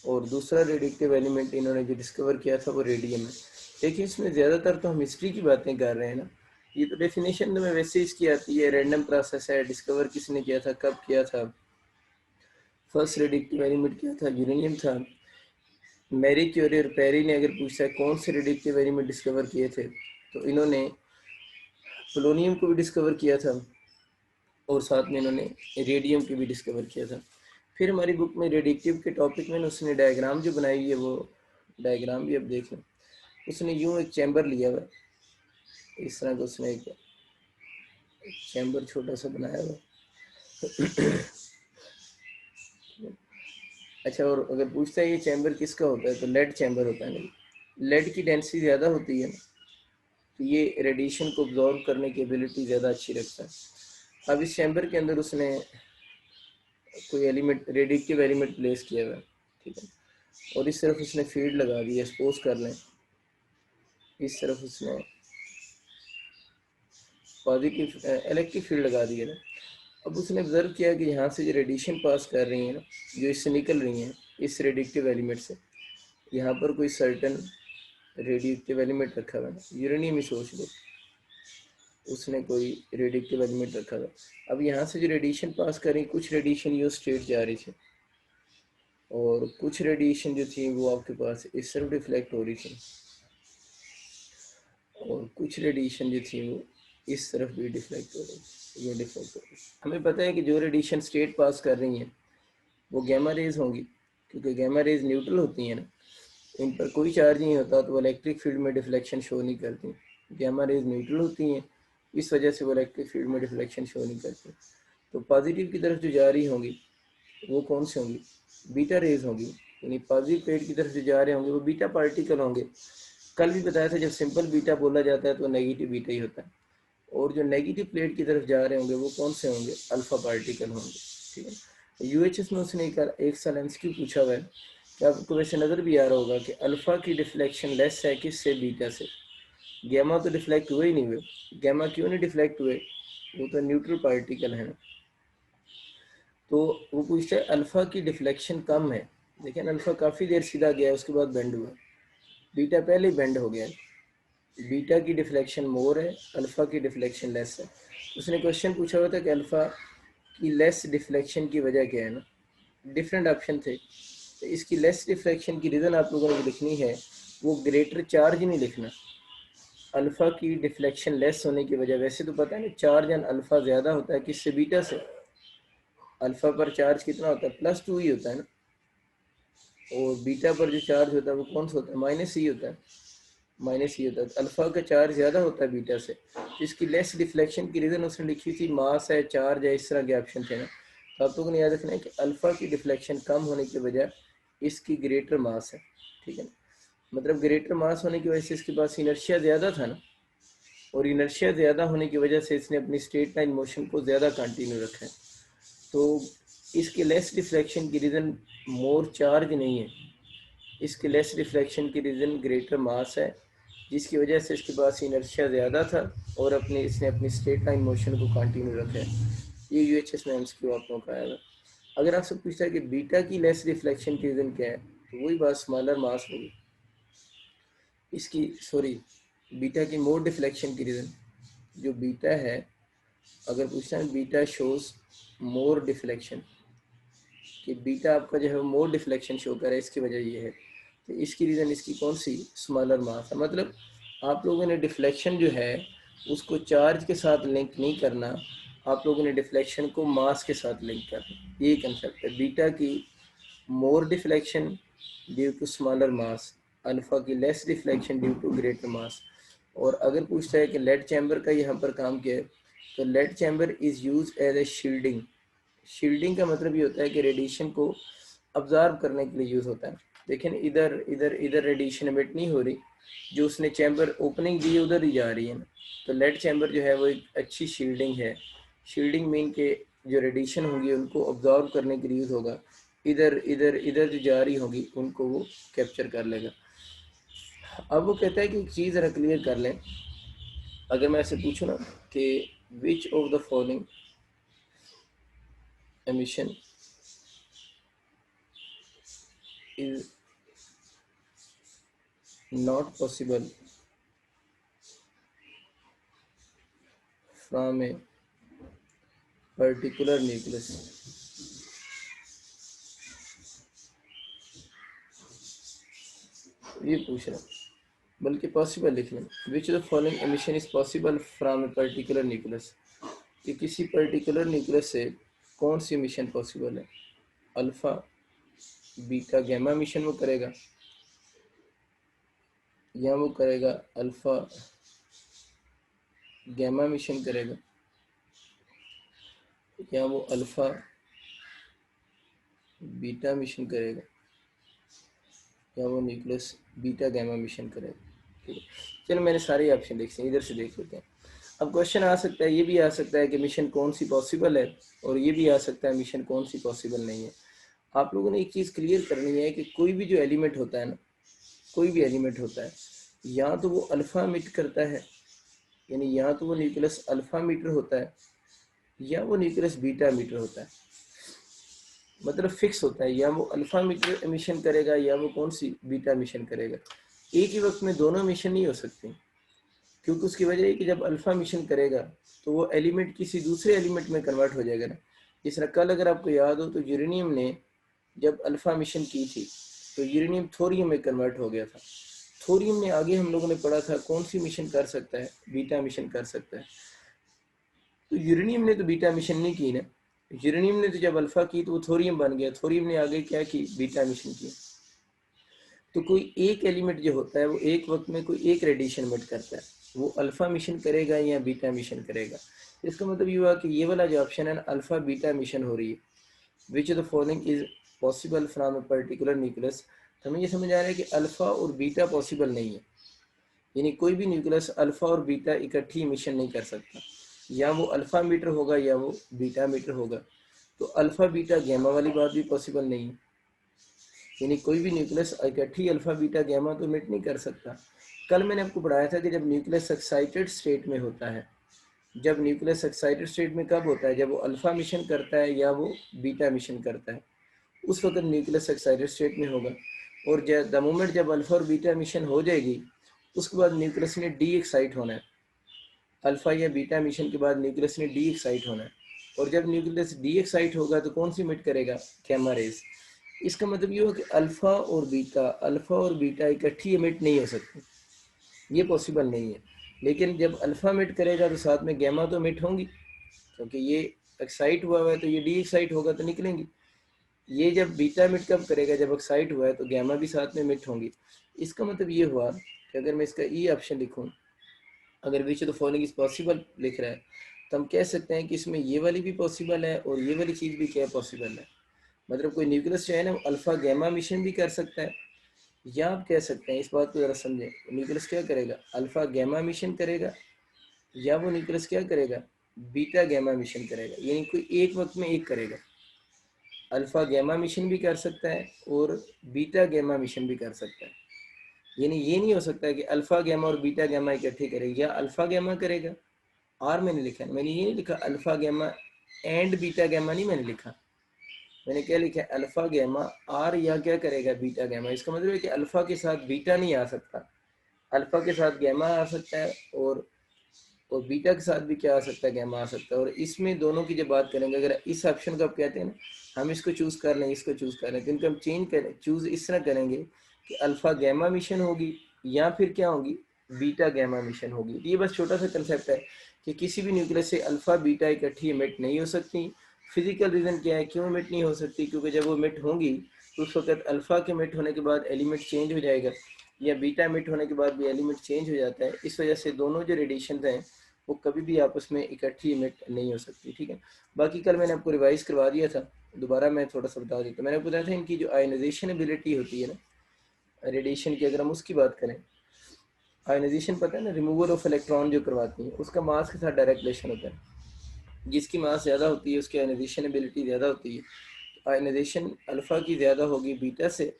और दूसरा रेडिएक्टिव एलिमेंट इन्होंने जो डिस्कवर किया था वो रेडियम है। देखिए इसमें ज़्यादातर तो हम हिस्ट्री की बातें कर रहे हैं ना, ये तो डेफिनेशन में वैसे ही इसकी आती है, रैंडम प्रोसेस है, डिस्कवर किसने किया था, कब किया था। फर्स्ट रेडिएक्टिव एलिमेंट क्या था? यूरेनियम था। मैरी क्यूरी और पेरी ने अगर पूछा कौन से रेडिएक्टिव एलिमेंट डिस्कवर किए थे, तो इन्होंने पोलोनियम को भी डिस्कवर किया था, और साथ में इन्होंने रेडियम की भी डिस्कवर किया था। फिर हमारी बुक में रेडिएक्टिव के टॉपिक में उसने डायग्राम जो बनाई है, वो डायग्राम भी अब देख लें। उसने यूं एक चैम्बर लिया हुआ, इस तरह का उसने एक चैम्बर छोटा सा बनाया हुआ। अच्छा, और अगर पूछता है ये चैम्बर किसका होता है, तो लेड चैम्बर होता है। नहीं, लेड की डेंसिटी ज़्यादा होती है, तो ये रेडिएशन को ऑब्जॉर्व करने की एबिलिटी ज़्यादा अच्छी रखता है। अब इस चैम्बर के अंदर उसने कोई एलिमेंट, रेडिएक्टिव एलिमेंट प्लेस किया हुआ है, ठीक है, और इस तरफ उसने फील्ड लगा दी है। सपोज कर लें इस तरफ उसने पॉजिटिव इलेक्ट्रिक फील्ड लगा दी है ना। अब उसने ऑब्जर्व किया कि यहाँ से जो रेडिएशन पास कर रही है ना, जो इससे निकल रही हैं इस रेडिएक्टिव एलिमेंट से, यहाँ पर कोई सर्टन रेडिएक्टिव एलिमेंट रखा हुआ है ना, यूरेनियम ही सोच लो, उसने कोई रेडिएक्टिव एलिमेंट रखा था। अब यहाँ से जो रेडिएशन पास कर रही, कुछ रेडिएशन ये स्ट्रेट जा रही थी, और कुछ रेडिएशन जो थी वो आपके पास इस तरफ रिफ्लेक्ट हो रही थी, और कुछ रेडिएशन जो थी वो इस तरफ भी डिफ्लेक्ट हो रही थी, ये डिफ्लेक्ट हो रही थी। हमें पता है कि जो रेडिएशन स्ट्रेट पास कर रही हैं वो गैमा रेज होंगी, क्योंकि गैमा रेज न्यूट्रल होती हैं ना, इन पर कोई चार्ज नहीं होता, तो वो इलेक्ट्रिक फील्ड में डिफ्लेक्शन शो नहीं करती। गैमा रेज न्यूट्रल होती हैं, इस वजह से वो इलेक्ट्रिक फील्ड में डिफ्लेक्शन शो नहीं करती। तो पॉजिटिव की तरफ जो जा रही होंगी वो कौन से होंगी? बीटा रेज होंगी, यानी पॉजिटिव प्लेट की तरफ जो जा रहे होंगे वो बीटा पार्टिकल होंगे। कल भी बताया था, जब सिंपल बीटा बोला जाता है तो नेगेटिव बीटा ही होता है, और जो नेगेटिव प्लेट की तरफ जा रहे होंगे वो कौन से होंगे? अल्फा पार्टिकल होंगे, ठीक है। यूएचएस में उसने एक साल एमसीक्यू पूछा हुआ है कि आपको वैसे नज़र भी आ रहा होगा कि अल्फा की डिफ्लेक्शन लेस है किससे? बीटा से। गैमा तो डिफ्लेक्ट हुए ही नहीं हुए। गैमा क्यों नहीं डिफ्लेक्ट हुए? वो तो न्यूट्रल पार्टिकल है ना। तो वो पूछता है अल्फा की डिफ्लेक्शन कम है, लेकिन अल्फा काफ़ी देर सीधा गया उसके बाद बेंड हुआ, बीटा पहले ही बेंड हो गया है। बीटा की डिफ्लेक्शन मोर है, अल्फा की डिफ्लेक्शन लेस है। उसने क्वेश्चन पूछा हुआ था कि अल्फा की लेस डिफ्लेक्शन की वजह क्या है ना, डिफरेंट ऑप्शन थे। तो इसकी लेस डिफ्लेक्शन की रीज़न आप लोगों ने लिखनी है, वो ग्रेटर चार्ज नहीं लिखना। अल्फ़ा की डिफ्लेक्शन लेस होने की वजह, वैसे तो पता है ना चार्ज एंड अल्फ़ा ज़्यादा होता है किससे? बीटा से। अल्फ़ा पर चार्ज कितना होता है? +2 ही होता है ना, और बीटा पर जो चार्ज होता है वो कौन सा होता है? -e होता है, -e होता है। तो अल्फ़ा का चार्ज ज़्यादा होता है बीटा से, तो इसकी लेस डिफ्लेक्शन की रीज़न उसने लिखी थी मास है, चार्ज है, इस तरह के ऑप्शन थे ना। तो आप लोगों ने याद रखना है कि अल्फ़ा की डिफ्लेक्शन कम होने की वजह इसकी ग्रेटर मास है, ठीक है ना। मतलब ग्रेटर मास होने की वजह से इसके पास इनर्शिया ज़्यादा था ना, और इनर्शिया ज़्यादा होने की वजह से इसने अपनी स्ट्रेट लाइन मोशन को ज़्यादा कंटिन्यू रखा है। तो इसके लेस डिफ्लेक्शन की रीज़न मोर चार्ज नहीं है, इसके लेस डिफ्लेक्शन की रीज़न ग्रेटर मास है, जिसकी वजह से इसके पास इनर्शिया ज़्यादा था, और इसने अपनी स्ट्रेट लाइन मोशन को कंटिन्यू रखा है। ये यूएचएस में एमसीक्यू आप लोगों का आएगा। अगर आपसे पूछता है कि बीटा की लेस डिफ्लेक्शन की रीज़न क्या है, तो वही बात स्मॉलर मास होगी इसकी, सॉरी, बीटा की मोर डिफ्लेक्शन की रीज़न जो बीटा है, अगर पूछता है बीटा शोज मोर डिफ्लेक्शन, कि बीटा आपका जो है वो मोर डिफ्लेक्शन शो कर रहा है, इसकी वजह ये है, तो इसकी रीज़न इसकी कौन सी? स्मॉलर मास है। मतलब आप लोगों ने डिफ्लेक्शन जो है उसको चार्ज के साथ लिंक नहीं करना, आप लोगों ने डिफ्लेक्शन को मास के साथ लिंक कर, ये कंसेप्ट है। बीटा की more deflection due to smaller mass, alpha की less deflection due to greater mass. और अगर पूछता है कि लेड चैम्बर का यहाँ पर काम क्या है, तो lead chamber is use as a shielding. Shielding का मतलब ये होता है कि रेडिएशन को ऑब्जर्व करने के लिए यूज़ होता है। लेकिन इधर इधर इधर रेडिएशन एमिट नहीं हो रही, जो उसने चैम्बर ओपनिंग दी है उधर ही जा रही है ना। तो लेड चैम्बर जो है वो एक अच्छी शील्डिंग है। शील्डिंग मीन के जो रेडिएशन होंगी उनको ऑब्जर्व करने के लिए यूज़ होगा, इधर इधर इधर जो जा रही होगी उनको वो कैप्चर कर लेगा। अब वो कहता है कि एक चीज़ ज़रा क्लियर कर लें, अगर मैं ऐसे पूछूँ ना कि which of the following emission is not possible from a particular nucleus, ये पूछ रहा हूँ, बल्कि पॉसिबल लिख लें। Which of the following emission is possible from a particular nucleus, कि किसी पर्टिकुलर न्यूक्लियस से कौन सी एमिशन पॉसिबल है। अल्फा बीटा गैमा एमिशन वो करेगा, या वो करेगा अल्फा गैमा एमिशन करेगा, या वो अल्फा बीटा एमिशन करेगा, या वो न्यूक्लियस बीटा गैमा एमिशन करेगा। ठीक है, चलो मैंने सारे ऑप्शन लिखे हैं, इधर से देख लेते हैं। अब क्वेश्चन आ सकता है, ये भी आ सकता है कि मिशन कौन सी पॉसिबल है, और ये भी आ सकता है मिशन कौन सी पॉसिबल नहीं है। आप लोगों ने एक चीज़ क्लियर करनी है कि कोई भी जो एलिमेंट होता है ना, कोई भी एलिमेंट होता है, या तो वो अल्फ़ा मीट करता है, यानी या तो वो न्यूक्लियस अल्फ़ा मीटर होता है, या वो न्यूक्लियस बीटा मीटर होता है। मतलब फिक्स होता है, या वो अल्फ़ा मीटर एमिशन करेगा या वो कौन सी बीटा एमिशन करेगा। एक ही वक्त में दोनों एमिशन नहीं हो सकती, क्योंकि उसकी वजह है कि जब अल्फ़ा मिशन करेगा तो वो एलिमेंट किसी दूसरे एलिमेंट में कन्वर्ट हो जाएगा ना। जिस तरह कल अगर आपको याद हो तो यूरेनियम ने जब अल्फ़ा मिशन की थी तो यूरेनियम थोरियम में कन्वर्ट हो गया था। थोरियम ने आगे हम लोगों ने पढ़ा था कौन सी मिशन कर सकता है, बीटा मिशन कर सकता है। तो यूरेनियम ने तो बीटा मिशन नहीं की ना, यूरेनियम ने तो जब अल्फ़ा की तो वो थोरियम बन गया, थोरियम ने आगे क्या की, बीटा मिशन की। तो कोई एक एलिमेंट जो होता है वो एक वक्त में कोई एक रेडिएशन एमिट करता है, वो अल्फा मिशन करेगा या बीटा मिशन करेगा। इसका मतलब ये हुआ कि ये वाला जो ऑप्शन है ना, अल्फा बीटा मिशन हो रही है। Which of the following is possible from a particular nucleus. तो हमें ये समझ आ रहा है कि अल्फा और बीटा पॉसिबल नहीं है, यानी कोई भी न्यूक्लियस अल्फा और बीटा इकट्ठी मिशन नहीं कर सकता, या वो अल्फा मीटर होगा या वो बीटा मीटर होगा। तो अल्फा बीटा गैमा वाली बात भी पॉसिबल नहीं है, यानी कोई भी न्यूक्लियस इकट्ठी अल्फा बीटा गैमा तो मिट नहीं कर सकता। कल मैंने आपको पढ़ाया था कि जब न्यूक्लियस एक्साइटेड स्टेट में होता है, जब न्यूक्लियस एक्साइटेड स्टेट में कब होता है, जब वो अल्फा मिशन करता है या वो बीटा मिशन करता है, उस वक्त न्यूक्लियस एक्साइटेड स्टेट में होगा। और द मोमेंट जब अल्फा और बीटा मिशन हो जाएगी उसके बाद न्यूक्लियस ने डी एक्साइट होना है। अल्फा या बीटा मिशन के बाद न्यूक्लियस ने डी एक्साइट होना है, और जब न्यूक्लियस डी एक्साइट होगा तो कौन सी मिट करेगा, गैमा रेज। इसका मतलब ये हुआ कि अल्फा और बीटा इकट्ठी एमिट नहीं हो सकती, ये पॉसिबल नहीं है। लेकिन जब अल्फा एमिट करेगा तो साथ में गैमा तो एमिट होंगी, क्योंकि ये एक्साइट हुआ है तो ये डी एक्साइट होगा तो निकलेंगी। ये जब बीटा एमिट कब करेगा, जब एक्साइट हुआ है तो गैमा भी साथ में एमिट होंगी। इसका मतलब ये हुआ कि अगर मैं इसका ई ऑप्शन लिखूँ, अगर which of the following is possible लिख रहा है, तो हम कह सकते हैं कि इसमें ये वाली भी पॉसिबल है और ये वाली चीज़ भी क्या पॉसिबल है। मतलब कोई न्यूक्लियस जो है ना अल्फा गैमा मिशन भी कर सकता है, या आप कह सकते हैं, इस बात को ज़रा समझें, न्यूक्लियस क्या करेगा, अल्फा गैमा मिशन करेगा, या वो न्यूक्लियस क्या करेगा, बीटा गैमा मिशन करेगा। यानी कोई एक वक्त में एक करेगा, अल्फा गैमा मिशन भी कर सकता है और बीटा गैमा मिशन भी कर सकता है। यानी ये नहीं हो सकता है कि अल्फा गैमा और बीटा गैमा इकट्ठे करेगा, या अल्फा गैमा करेगा, आर मैंने लिखा है, मैंने ये नहीं लिखा alpha gamma and beta gamma, नहीं मैंने लिखा, मैंने क्या लिखा है, अल्फा गैमा आर या क्या करेगा, बीटा गैमा। इसका मतलब है कि अल्फा के साथ बीटा नहीं आ सकता, अल्फा के साथ गैमा आ सकता है, और बीटा के साथ भी क्या आ सकता है, गैमा आ सकता है। और इसमें दोनों की जब बात करेंगे, अगर इस ऑप्शन को आप कहते हैं ना, हम इसको चूज़ कर लें, इसको चूज़ कर लें, तो इनको हम चेंज करें, चूज़ इस तरह करेंगे कि अल्फा गैमा मिशन होगी, या फिर क्या होगी, बीटा गैमा मिशन होगी। ये बस छोटा सा कंसेप्ट है कि किसी भी न्यूक्लियस से अल्फा बीटा इकट्ठी इमिट नहीं हो सकती। फिजिकल रीज़न क्या है क्यों इमिट नहीं हो सकती, क्योंकि जब वो इमिट होंगी तो उस वक्त अल्फा के इमिट होने के बाद एलिमेंट चेंज हो जाएगा, या बीटा इमिट होने के बाद भी एलिमेंट चेंज हो जाता है। इस वजह से दोनों जो रेडिएशन हैं वो कभी भी आपस में इकट्ठी इमिट नहीं हो सकती, ठीक है। बाकी कल मैंने आपको रिवाइज करवा दिया था, दोबारा मैं थोड़ा सा बता देता हूँ। मैंने बताया था इनकी जो आयनाइजेशन एबिलिटी होती है ना रेडिएशन की, अगर हम उसकी बात करें, आयनाइजेशन पता है ना, रिमूवल ऑफ इलेक्ट्रॉन जो करवाती है, उसका मास के साथ डायरेक्ट रिलेशन होता है। जिसकी मास ज़्यादा होती है उसकी आयनाइजेशन एबिलिटी ज़्यादा होती है। आयनाइजेशन अल्फ़ा की ज़्यादा होगी बीटा से,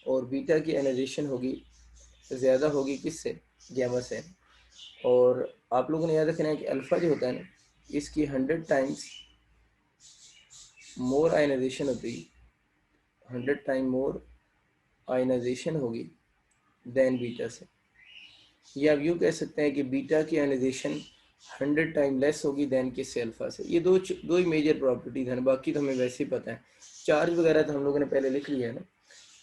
और बीटा की आयनाइजेशन होगी ज़्यादा होगी किससे, गैमा से। और आप लोगों ने याद रखना है कि अल्फ़ा जो होता है ना, इसकी 100 टाइम्स मोर आयनाइजेशन होती है, 100 टाइम मोर आयनाइजेशन होगी देन बीटा से। या आप यूँ कह सकते हैं कि बीटा की आयनाइजेशन 100 टाइम लेस होगी देन किससे, अल्फ़ा से। ये दो ही मेजर प्रॉपर्टीज हैं, बाकी तो हमें वैसे ही पता है। चार्ज वगैरह तो हम लोगों ने पहले लिख लिया है ना।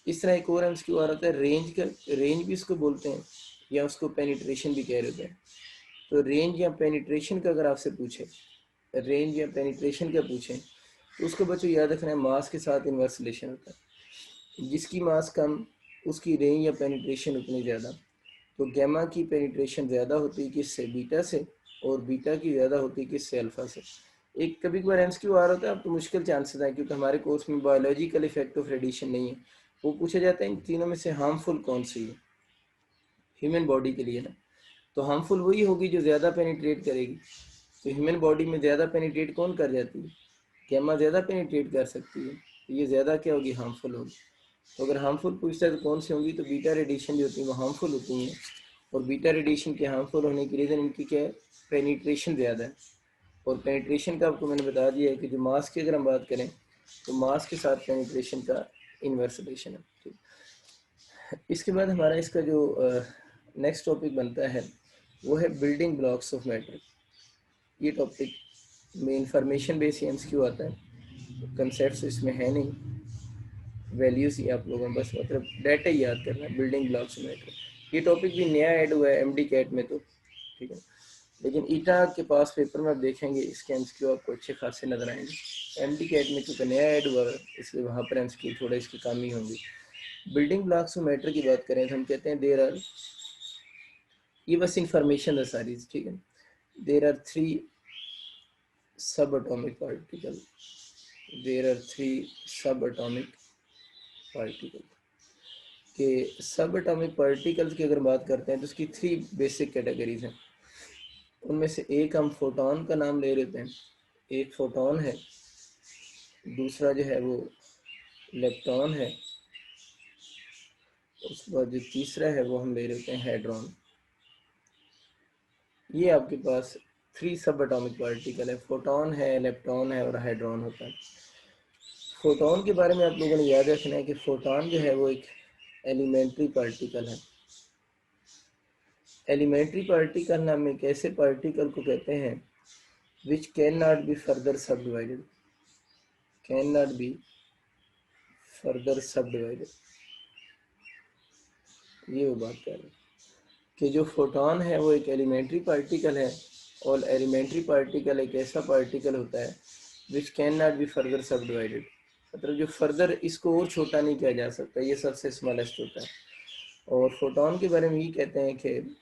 इस तरह एक और एमसीक्यू आ रहा था, रेंज का, रेंज भी इसको बोलते हैं या उसको पेनिट्रेशन भी कह रहे हैं। तो रेंज या पेनिट्रेशन का अगर आपसे पूछे, रेंज या पेनिट्रेशन का पूछें, तो उसको बच्चों याद रखना है मास के साथ इन्वर्स रिलेशन होता है। जिसकी मास कम उसकी रेंज या पेनिट्रेशन उतनी ज़्यादा। तो गैमा की पेनिट्रेशन ज़्यादा होती है किससे, बीटा से, और बीटा की ज़्यादा होती है किससे, अल्फ़ा से। एक कभी कभार एमसीक्यू आ रहा होता है, अब तो मुश्किल चांसेस हैं क्योंकि हमारे कोर्स में बायोलॉजिकल इफेक्ट ऑफ रेडिएशन नहीं है। वो पूछा जाता है इन तीनों में से हार्मफुल कौन सी है ह्यूमन बॉडी के लिए ना। तो हार्मफुल वही होगी जो ज़्यादा पेनिट्रेट करेगी। तो ह्यूमन बॉडी में ज़्यादा पेनिट्रेट कौन कर जाती है, गैमा ज़्यादा पेनिट्रेट कर सकती है, तो ये ज़्यादा क्या होगी, हार्मफुल होगी। तो अगर हार्मफुल पूछता है तो कौन सी होंगी, तो बीटा रेडिएशन जो होती है वो हार्मफुल होती हैं। और बीटा रेडिएशन के हार्मफुल होने की रीज़न इनकी क्या है, पेनिट्रेशन ज़्यादा है। और पेनिट्रेशन का आपको मैंने बता दिया है कि जो मास की अगर हम बात करें तो मास के साथ पेनिट्रेशन का इन्वर्स रिलेशन है, ठीक। इसके बाद हमारा इसका जो नेक्स्ट टॉपिक बनता है वो है बिल्डिंग ब्लॉक्स ऑफ मैटर। ये टॉपिक में इंफॉर्मेशन बेस एमसीक्यू आता है, कंसेप्ट इसमें है नहीं, वैल्यूज़ ही आप लोगों में बस मतलब डाटा ही याद करना है, बिल्डिंग ब्लॉक्स ऑफ मैटर। ये टॉपिक भी नया ऐड हुआ है एमडी कैट में, तो ठीक है। लेकिन ईटा के पास पेपर में आप देखेंगे इसके एमसीक्यू आपको अच्छे खासे नजर आएंगे। एमडी कैट में क्योंकि नया ऐड हुआ है इसलिए वहाँ पर एमसीक्यू थोड़ा इसकी कमी होंगी। बिल्डिंग ब्लॉक्स ऑफ मैटर की बात करें तो हम कहते हैं देर आर, ये बस इंफॉर्मेशन है सारी, ठीक है। देर आर 3 सब एटॉमिक पार्टिकल, देर आर 3 सब एटॉमिक पार्टिकल के सब एटॉमिक पार्टिकल्स की अगर बात करते हैं तो उसकी 3 बेसिक कैटेगरीज हैं। उनमें से एक हम फोटोन का नाम ले लेते हैं, एक फोटोन है, दूसरा जो है वो इलेक्ट्रॉन है, उसके बाद जो तीसरा है वो हम ले लेते हैं हेड्रॉन। ये आपके पास 3 सब एटॉमिक पार्टिकल है, फोटोन है, इलेक्ट्रॉन है और हेड्रॉन होता है। फोटोन के बारे में आप लोगों ने याद रखना है कि फोटोन जो है वो एक एलिमेंट्री पार्टिकल है। एलिमेंट्री पार्टिकल नाम एक ऐसे पार्टिकल को कहते हैं which can not be further subdivided, can not be further subdivided. ये वो बात कर रहे हैं कि जो फोटोन है वो एक एलिमेंट्री पार्टिकल है, और एलिमेंट्री पार्टिकल एक ऐसा पार्टिकल होता है विच कैन नॉट बी फर्दर सब डिवाइडेड, मतलब जो फर्दर इसको और छोटा नहीं किया जा सकता, ये सबसे स्मॉलेस्ट होता है। और फोटोन के बारे में ये कहते हैं कि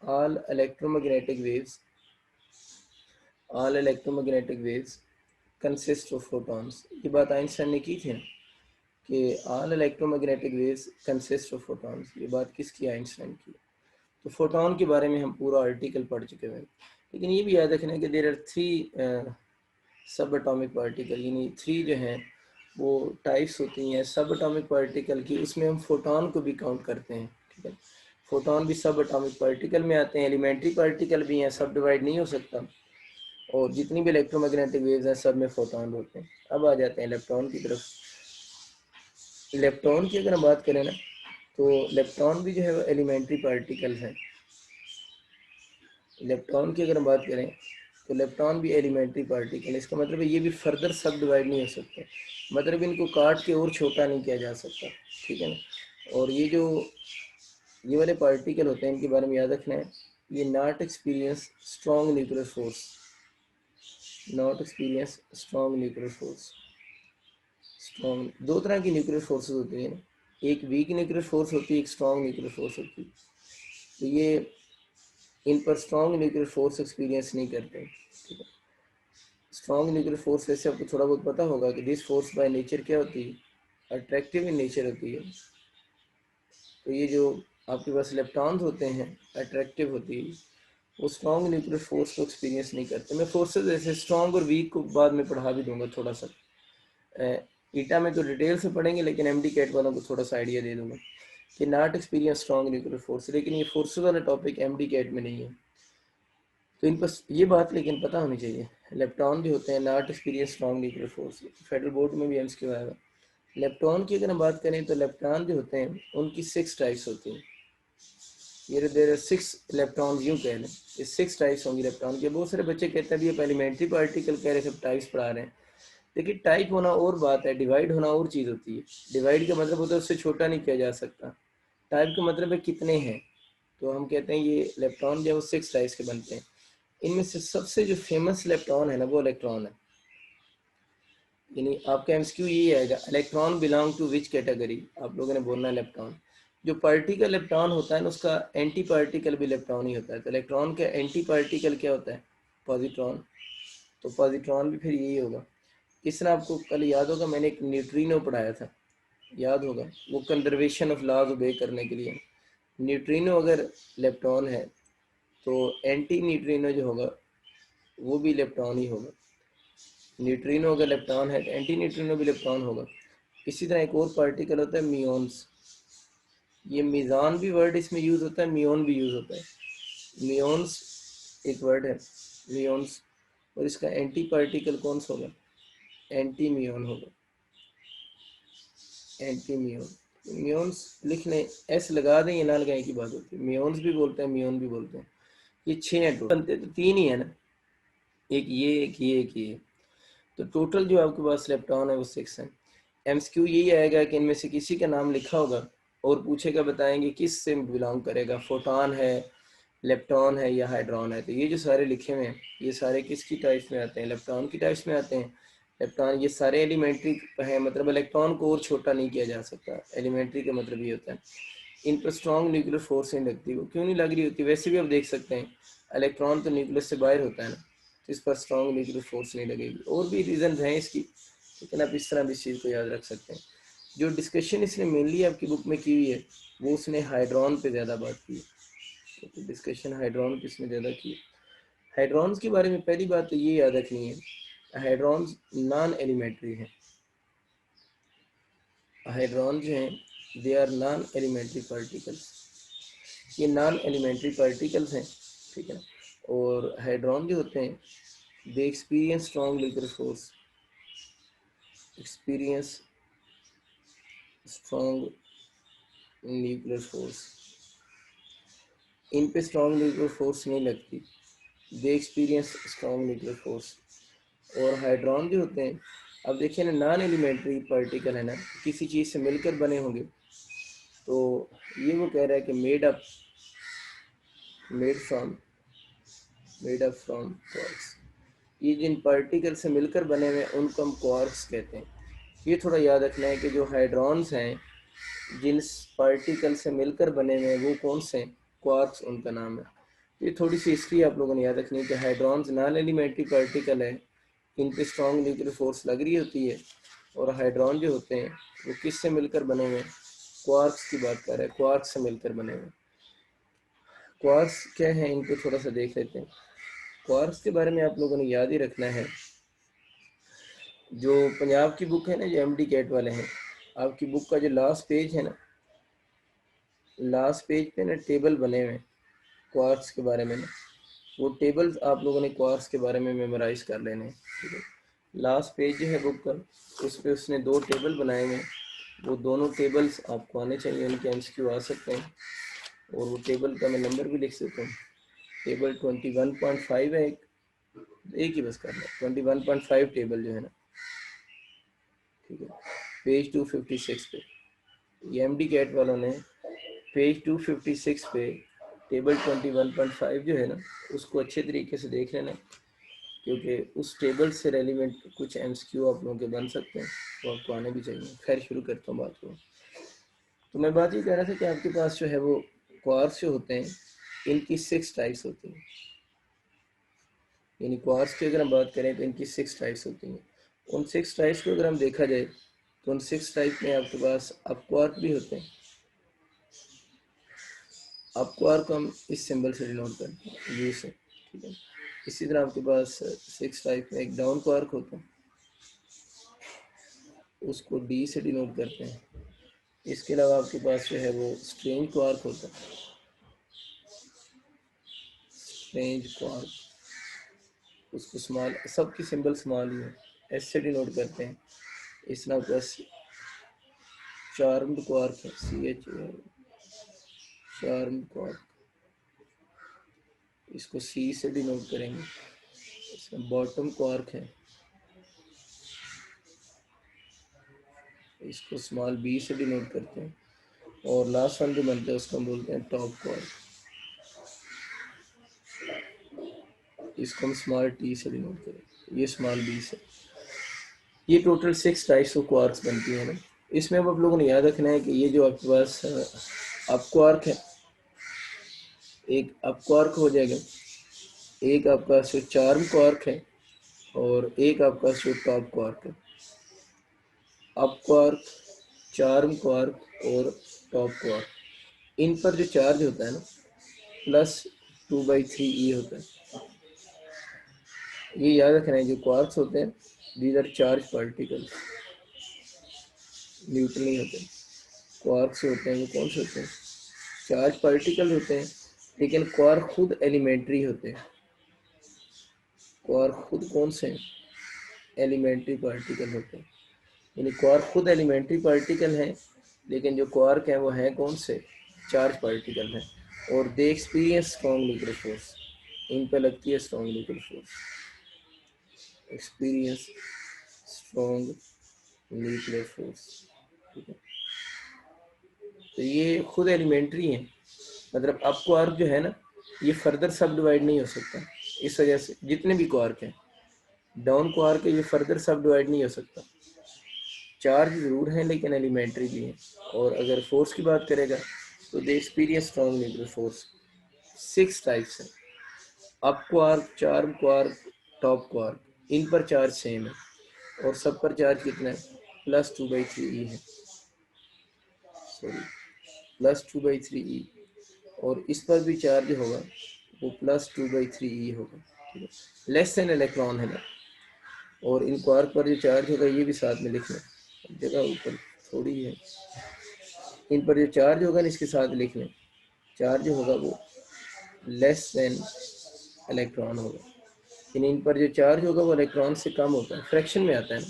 all electromagnetic waves, all electromagnetic waves consist of photons. ये बात आइंस्टाइन ने की थी ना कि all electromagnetic waves consist of photons, ये बात किसकी, आइंस्टाइन की। तो फोटोन के बारे में हम पूरा आर्टिकल पढ़ चुके हैं। लेकिन ये भी याद रखना है कि देयर आर 3 सब एटॉमिक पार्टिकल, यानी 3 जो हैं वो टाइप्स होती हैं सब एटॉमिक पार्टिकल की, उसमें हम फोटोन को भी काउंट करते हैं, ठीक है। फोटोन भी सब एटॉमिक पार्टिकल में आते हैं, एलिमेंट्री पार्टिकल भी हैं, सब डिवाइड नहीं हो सकता। और जितनी भी इलेक्ट्रोमैग्नेटिक वेव्स हैं सब में फोटोन होते हैं। अब आ जाते हैं इलेक्ट्रॉन की तरफ। इलेक्ट्रॉन की अगर हम बात करें ना तो इलेक्ट्रॉन भी जो है वो एलिमेंट्री पार्टिकल हैं। इलेक्ट्रॉन की अगर हम बात करें तो इलेक्ट्रॉन भी एलिमेंट्री पार्टिकल है। इसका मतलब है ये भी फर्दर सब डिवाइड नहीं हो सकते, मतलब इनको काट के और छोटा नहीं किया जा सकता, ठीक है ना। और ये जो ये वाले पार्टिकल होते हैं, इनके बारे में याद रखना है। ये not experience strong nuclear force, not experience strong nuclear force. Strong, दो तरह की न्यूक्लियर फोर्सेस होती हैं, एक वीक न्यूक्लियर फोर्स होती है, एक स्ट्रॉन्ग न्यूक्लियर फोर्स होती है। तो ये इन पर स्ट्रॉन्ग न्यूक्लियर फोर्स एक्सपीरियंस नहीं करते, ठीक है। स्ट्रॉन्ग न्यूक्लियर फोर्स वैसे आपको थोड़ा बहुत पता होगा कि दिस फोर्स बाय नेचर क्या होती है, अट्रैक्टिव इन नेचर होती है। तो ये जो आपके पास इलेक्ट्रॉन्स होते हैं अट्रैक्टिव होती है, वो स्ट्रॉन्ग न्यूक्लियर फोर्स को एक्सपीरियंस नहीं करते। मैं फोर्सेस ऐसे स्ट्रॉन्ग और वीक को बाद में पढ़ा भी दूंगा थोड़ा सा, ईटा में तो डिटेल से पढ़ेंगे, लेकिन एमडी कैट वालों को थोड़ा सा आइडिया दे दूंगा कि not experience strong nuclear force. लेकिन ये फोर्सेस वाला टॉपिक एमडी कैट में नहीं है, तो इन पर ये बात लेकिन पता होनी चाहिए। इलेक्ट्रॉन जो होते हैं not experience strong nuclear force, federal board में भी एमसीक्यू आएगा। इलेक्ट्रॉन की अगर हम बात करें तो इलेक्ट्रॉन जो होते हैं उनकी 6 टाइप्स होती हैं। ये देर 6 इलेक्ट्रॉन, यूँ कह लें ये 6 टाइप्स होंगी इलेक्ट्रॉन के। बहुत सारे बच्चे कहते हैं भी आप एलिमेंट्री पार्टिकल कह रहे सब टाइप्स पढ़ा रहे हैं। देखिए टाइप होना और बात है, डिवाइड होना और चीज़ होती है। डिवाइड का मतलब होता है उससे छोटा नहीं किया जा सकता, टाइप का मतलब है कितने हैं। तो हम कहते हैं ये इलेक्ट्रॉन जो है वो 6 टाइप्स के बनते हैं। इनमें से सबसे जो फेमस इलेक्ट्रॉन है ना वो इलेक्ट्रॉन है। यानी आपका एमसीक्यू यही आएगा, electron belong to which category, आप लोगों ने बोलना इलेक्ट्रॉन। जो पार्टिकल इलेक्ट्रॉन होता है ना उसका एंटी पार्टिकल भी इलेक्ट्रॉन ही होता है। तो इलेक्ट्रॉन का एंटी पार्टिकल क्या होता है, पॉजिट्रॉन। तो पॉजिट्रॉन भी फिर यही होगा। इस तरह आपको कल याद होगा मैंने एक न्यूट्रिनो पढ़ाया था, याद होगा, वो कंजर्वेशन ऑफ लॉज ओबे करने के लिए। न्यूट्रिनो अगर इलेक्ट्रॉन है तो एंटी न्यूट्रिनो जो होगा वो भी इलेक्ट्रॉन ही होगा। न्यूट्रिनो अगर इलेक्ट्रॉन है तो एंटी न्यूट्रिनो भी इलेक्ट्रॉन होगा। इसी तरह एक और पार्टिकल होता है मियोन्स। ये मीज़ान भी वर्ड इसमें यूज़ होता है, मियोन भी यूज़ होता है। मियोन्स एक वर्ड है, मियोन्स, और इसका एंटी पार्टिकल कौन सा होगा, एंटी मियोन होगा, एंटी मियोन। मियोन्स लिख लें, एस लगा दें या ना लगाएं की बात होती है। मियोन्स भी बोलते हैं, मियोन भी बोलते हैं। ये 6 हैं टोटल, बनते तो 3 ही है ना, एक ये एक ये एक ये। तो टोटल जो आपके पास इलेक्ट्रॉन है वो 6 है। एमसीक्यू यही आएगा कि इनमें से किसी का नाम लिखा होगा और पूछेगा बताएंगे किस से बिलोंग करेगा, फोटॉन है, इलेक्ट्रॉन है या हाइड्रॉन है। तो ये जो सारे लिखे हुए हैं ये सारे किसकी टाइप्स में आते हैं, इलेक्ट्रॉन की टाइप्स में आते हैं। इलेक्ट्रॉन ये सारे एलिमेंट्री है, मतलब इलेक्ट्रॉन को और छोटा नहीं किया जा सकता, एलिमेंट्री का मतलब ये होता है। इन पर स्ट्रॉन्ग न्यूक्लियर फोर्स नहीं लगती। वो क्यों नहीं लग रही होती, वैसे भी आप देख सकते हैं इलेक्ट्रॉन तो न्यूक्लियस से बाहर होता है ना, तो इस पर स्ट्रॉन्ग न्यूक्लियर फोर्स नहीं लगेगी। और भी रीज़न हैं इसकी, लेकिन आप इस तरह भी इस चीज़ को याद रख सकते हैं। जो डिस्कशन इसने मेनली आपकी बुक में की हुई है वो उसने हाइड्रॉन पे ज़्यादा बात की है। तो डिस्कशन हाइड्रॉन पे इसने ज़्यादा की है। हाइड्रॉन्स के बारे में पहली बात तो ये याद रखनी है, हाइड्रॉन्स नॉन एलिमेंट्री हैं। हाइड्रॉन जो हैं they are non elementary particles, ये नॉन एलिमेंट्री पार्टिकल्स हैं, ठीक है ना। और हाइड्रॉन जो होते हैं they experience strong nuclear force, experience strong nuclear force. इन पे स्ट्रॉन्ग न्यूक्लियर फोर्स नहीं लगती, they experience strong nuclear force. और हाइड्रॉन जो होते हैं, अब देखिए ना, नॉन एलिमेंट्री पार्टिकल है ना, किसी चीज़ से मिलकर बने होंगे। तो ये वो कह रहा है कि made up, made from, made up from quarks. ये जिन पार्टिकल से मिलकर बने हुए हैं उनको हम क्वार्क्स कहते हैं। ये थोड़ा याद रखना है कि जो हाइड्रॉन्स हैं जिन पार्टिकल से मिलकर बने हुए हैं वो कौन से हैं, क्वार्क्स उनका नाम है। ये थोड़ी सी हिस्ट्री आप लोगों ने याद रखनी है कि हाइड्रॉन्स नॉन एलिमेंट्री पार्टिकल है, इन पे स्ट्रॉन्ग न्यूक्लियर फोर्स लग रही होती है। और हाइड्रॉन जो होते हैं वो किस से मिलकर बने हुए हैं, क्वार्क्स की बात कर रहे हैं, क्वार्क्स से मिलकर बने हुए हैं। क्वार्क्स क्या है इनको थोड़ा सा देख लेते हैं। क्वार्क्स के बारे में आप लोगों ने याद ही रखना है, जो पंजाब की बुक है ना, जो एमडी कैट वाले हैं, आपकी बुक का जो लास्ट पेज है ना, लास्ट पेज पे ना टेबल बने हुए हैं क्वार्क्स के बारे में ना, वो टेबल्स आप लोगों ने क्वार्क्स के बारे में मेमोराइज कर लेने हैं, ठीक है। लास्ट पेज जो है बुक का, उस पर उसने 2 टेबल बनाए हुए हैं, वो दोनों टेबल्स आपको आने चाहिए, उनके एमसीक्यू आ सकते हैं। और वो टेबल का मैं नंबर भी लिख सकता हूँ, टेबल 21.5 है, एक ही बस करना है, 21.5 टेबल जो है ना, ठीक है, पेज 256 पे। ये एमडी कैट वालों ने पेज 256 पे टेबल 21.5 जो है ना, उसको अच्छे तरीके से देख लेना, क्योंकि उस टेबल से रेलिवेंट कुछ एमसीक्यू आप लोगों के बन सकते हैं, वो आपको आने भी चाहिए। खैर शुरू करता हूँ बात को। तो मैं बात ये कह रहा था कि आपके पास जो है वो क्वार्क्स जो होते हैं, इनकी 6 टाइप्स होती हैं। यानी क्वार्क्स की अगर हम बात करें तो इनकी 6 टाइप्स होती हैं। उन 6 टाइप्स को अगर हम देखा जाए तो उन 6 टाइप में आपके पास अप क्वार्क भी होते हैं। अप क्वार्क को हम इस सिंबल से डिनोट करते हैं, यू से, ठीक है। इसी तरह आपके पास 6 टाइप में एक डाउन क्वार्क होता है, उसको डी से डिनोट करते हैं। इसके अलावा आपके पास जो है वो स्ट्रेंज क्वार्क होता है, स्ट्रेंज क्वार्क, उसको स्मॉल, सबकी सिंबल स्मॉल ही है, एस से डिनोट करते हैं। इस तरह प्लस चार्म्ड क्वार्क है, सी एच चार्म्ड क्वार्क, इसको सी से डिनोट करेंगे। इसमें बॉटम क्वार्क है, इसको स्मॉल बी से डिनोट करते हैं। और लास्ट वन जो बनता है उसको हम बोलते हैं टॉप क्वार्क, इसको हम स्मॉल टी से डिनोट करें, ये स्मॉल बी से। ये टोटल 6 टाइप्स ऑफ क्वार्क्स बनती है ना। इसमें अब आप लोगों ने याद रखना है कि ये जो आपके पास अप क्वार्क है, एक अप क्वार्क हो जाएगा, एक आपका जो चार्म क्वार्क है, और एक आपका जो टॉप क्वार्क है। अप क्वार्क, चार्म क्वार्क और टॉप क्वार्क, इन पर जो चार्ज होता है ना, प्लस 2/3 होता है। ये याद रखना है, जो क्वार्क्स होते हैं these are charge particles, neutral नहीं होते। क्वार्क्स होते हैं वो कौन से होते हैं, चार्ज पार्टिकल होते हैं, लेकिन क्वार्क खुद एलिमेंट्री होते हैं। क्वार्क खुद कौन से हैं, एलिमेंट्री पार्टिकल होते हैं। यानी क्वार्क खुद एलिमेंट्री पार्टिकल हैं, लेकिन जो क्वार्क हैं वो हैं कौन से, चार्ज पार्टिकल हैं। और दे एक्सपीरियंस स्ट्रॉन्ग न्यूक्लियर फोर्स, इन पे लगती है strong nuclear force, experience strong nuclear force, ठीक है। तो ये खुद एलिमेंट्री हैं, मतलब अब क्वार्क जो है ना, ये फर्दर सब डिवाइड नहीं हो सकता। इस वजह से जितने भी क्वार्क हैं, डाउन क्वार्क है, ये फर्दर सब डिवाइड नहीं हो सकता। चार्ज जरूर हैं लेकिन एलिमेंट्री भी हैं। और अगर फोर्स की बात करेगा तो they experience strong nuclear force. 6 types हैं, up quark, charm quark, top quark, इन पर चार्ज सेम है, और सब पर चार्ज कितना है, +2/3 है, सॉरी +2/3, और इस पर भी चार्ज होगा वो +2/3 होगा, ठीक है। लेस देन इलेक्ट्रॉन है ना। और इन क्वार्क पर जो चार्ज होगा ये भी साथ में लिखना, जगह ऊपर थोड़ी है, इन पर जो चार्ज होगा ना इसके साथ लिख लें, चार्ज होगा वो लेस देन इलेक्ट्रॉन होगा। इन पर जो चार्ज होगा वो इलेक्ट्रॉन से कम होता है, फ्रैक्शन में आता है ना।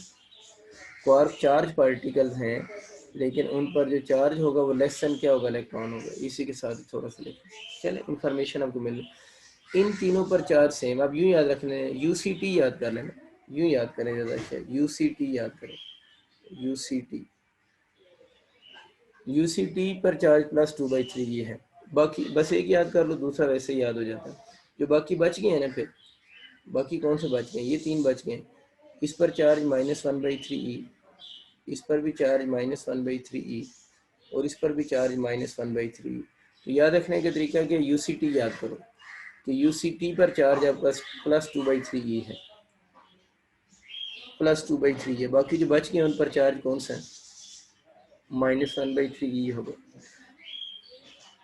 क्वार्क चार्ज पार्टिकल्स हैं, लेकिन उन पर जो चार्ज होगा वो लेस देन क्या होगा, इलेक्ट्रॉन होगा। इसी के साथ थोड़ा सा लिखें, चले इन्फॉर्मेशन आपको मिल। इन तीनों पर चार्ज सेम, अब यूँ याद रखने, यूसीटी याद कर लेना, यूँ याद करें ज़्यादा अच्छा, यूसीटी याद करें, यूसीटी, यूसीटी पर चार्ज +2/3 ये है। बाकी बस एक याद कर लो, दूसरा वैसे ही याद हो जाता है। जो बाकी बच गए हैं ना, फिर बाकी कौन से बच गए, ये 3 बच गए। इस पर चार्ज -1/3E, इस पर भी चार्ज -1/3E, और इस पर भी चार्ज -1/3E। तो याद रखने का तरीका कि यूसीटी याद करो कि यूसीटी पर चार्ज आपका +2/3E है, +2/3 है। बाकी जो बच गए उन पर चार्ज कौन सा है, -1/3E होगा।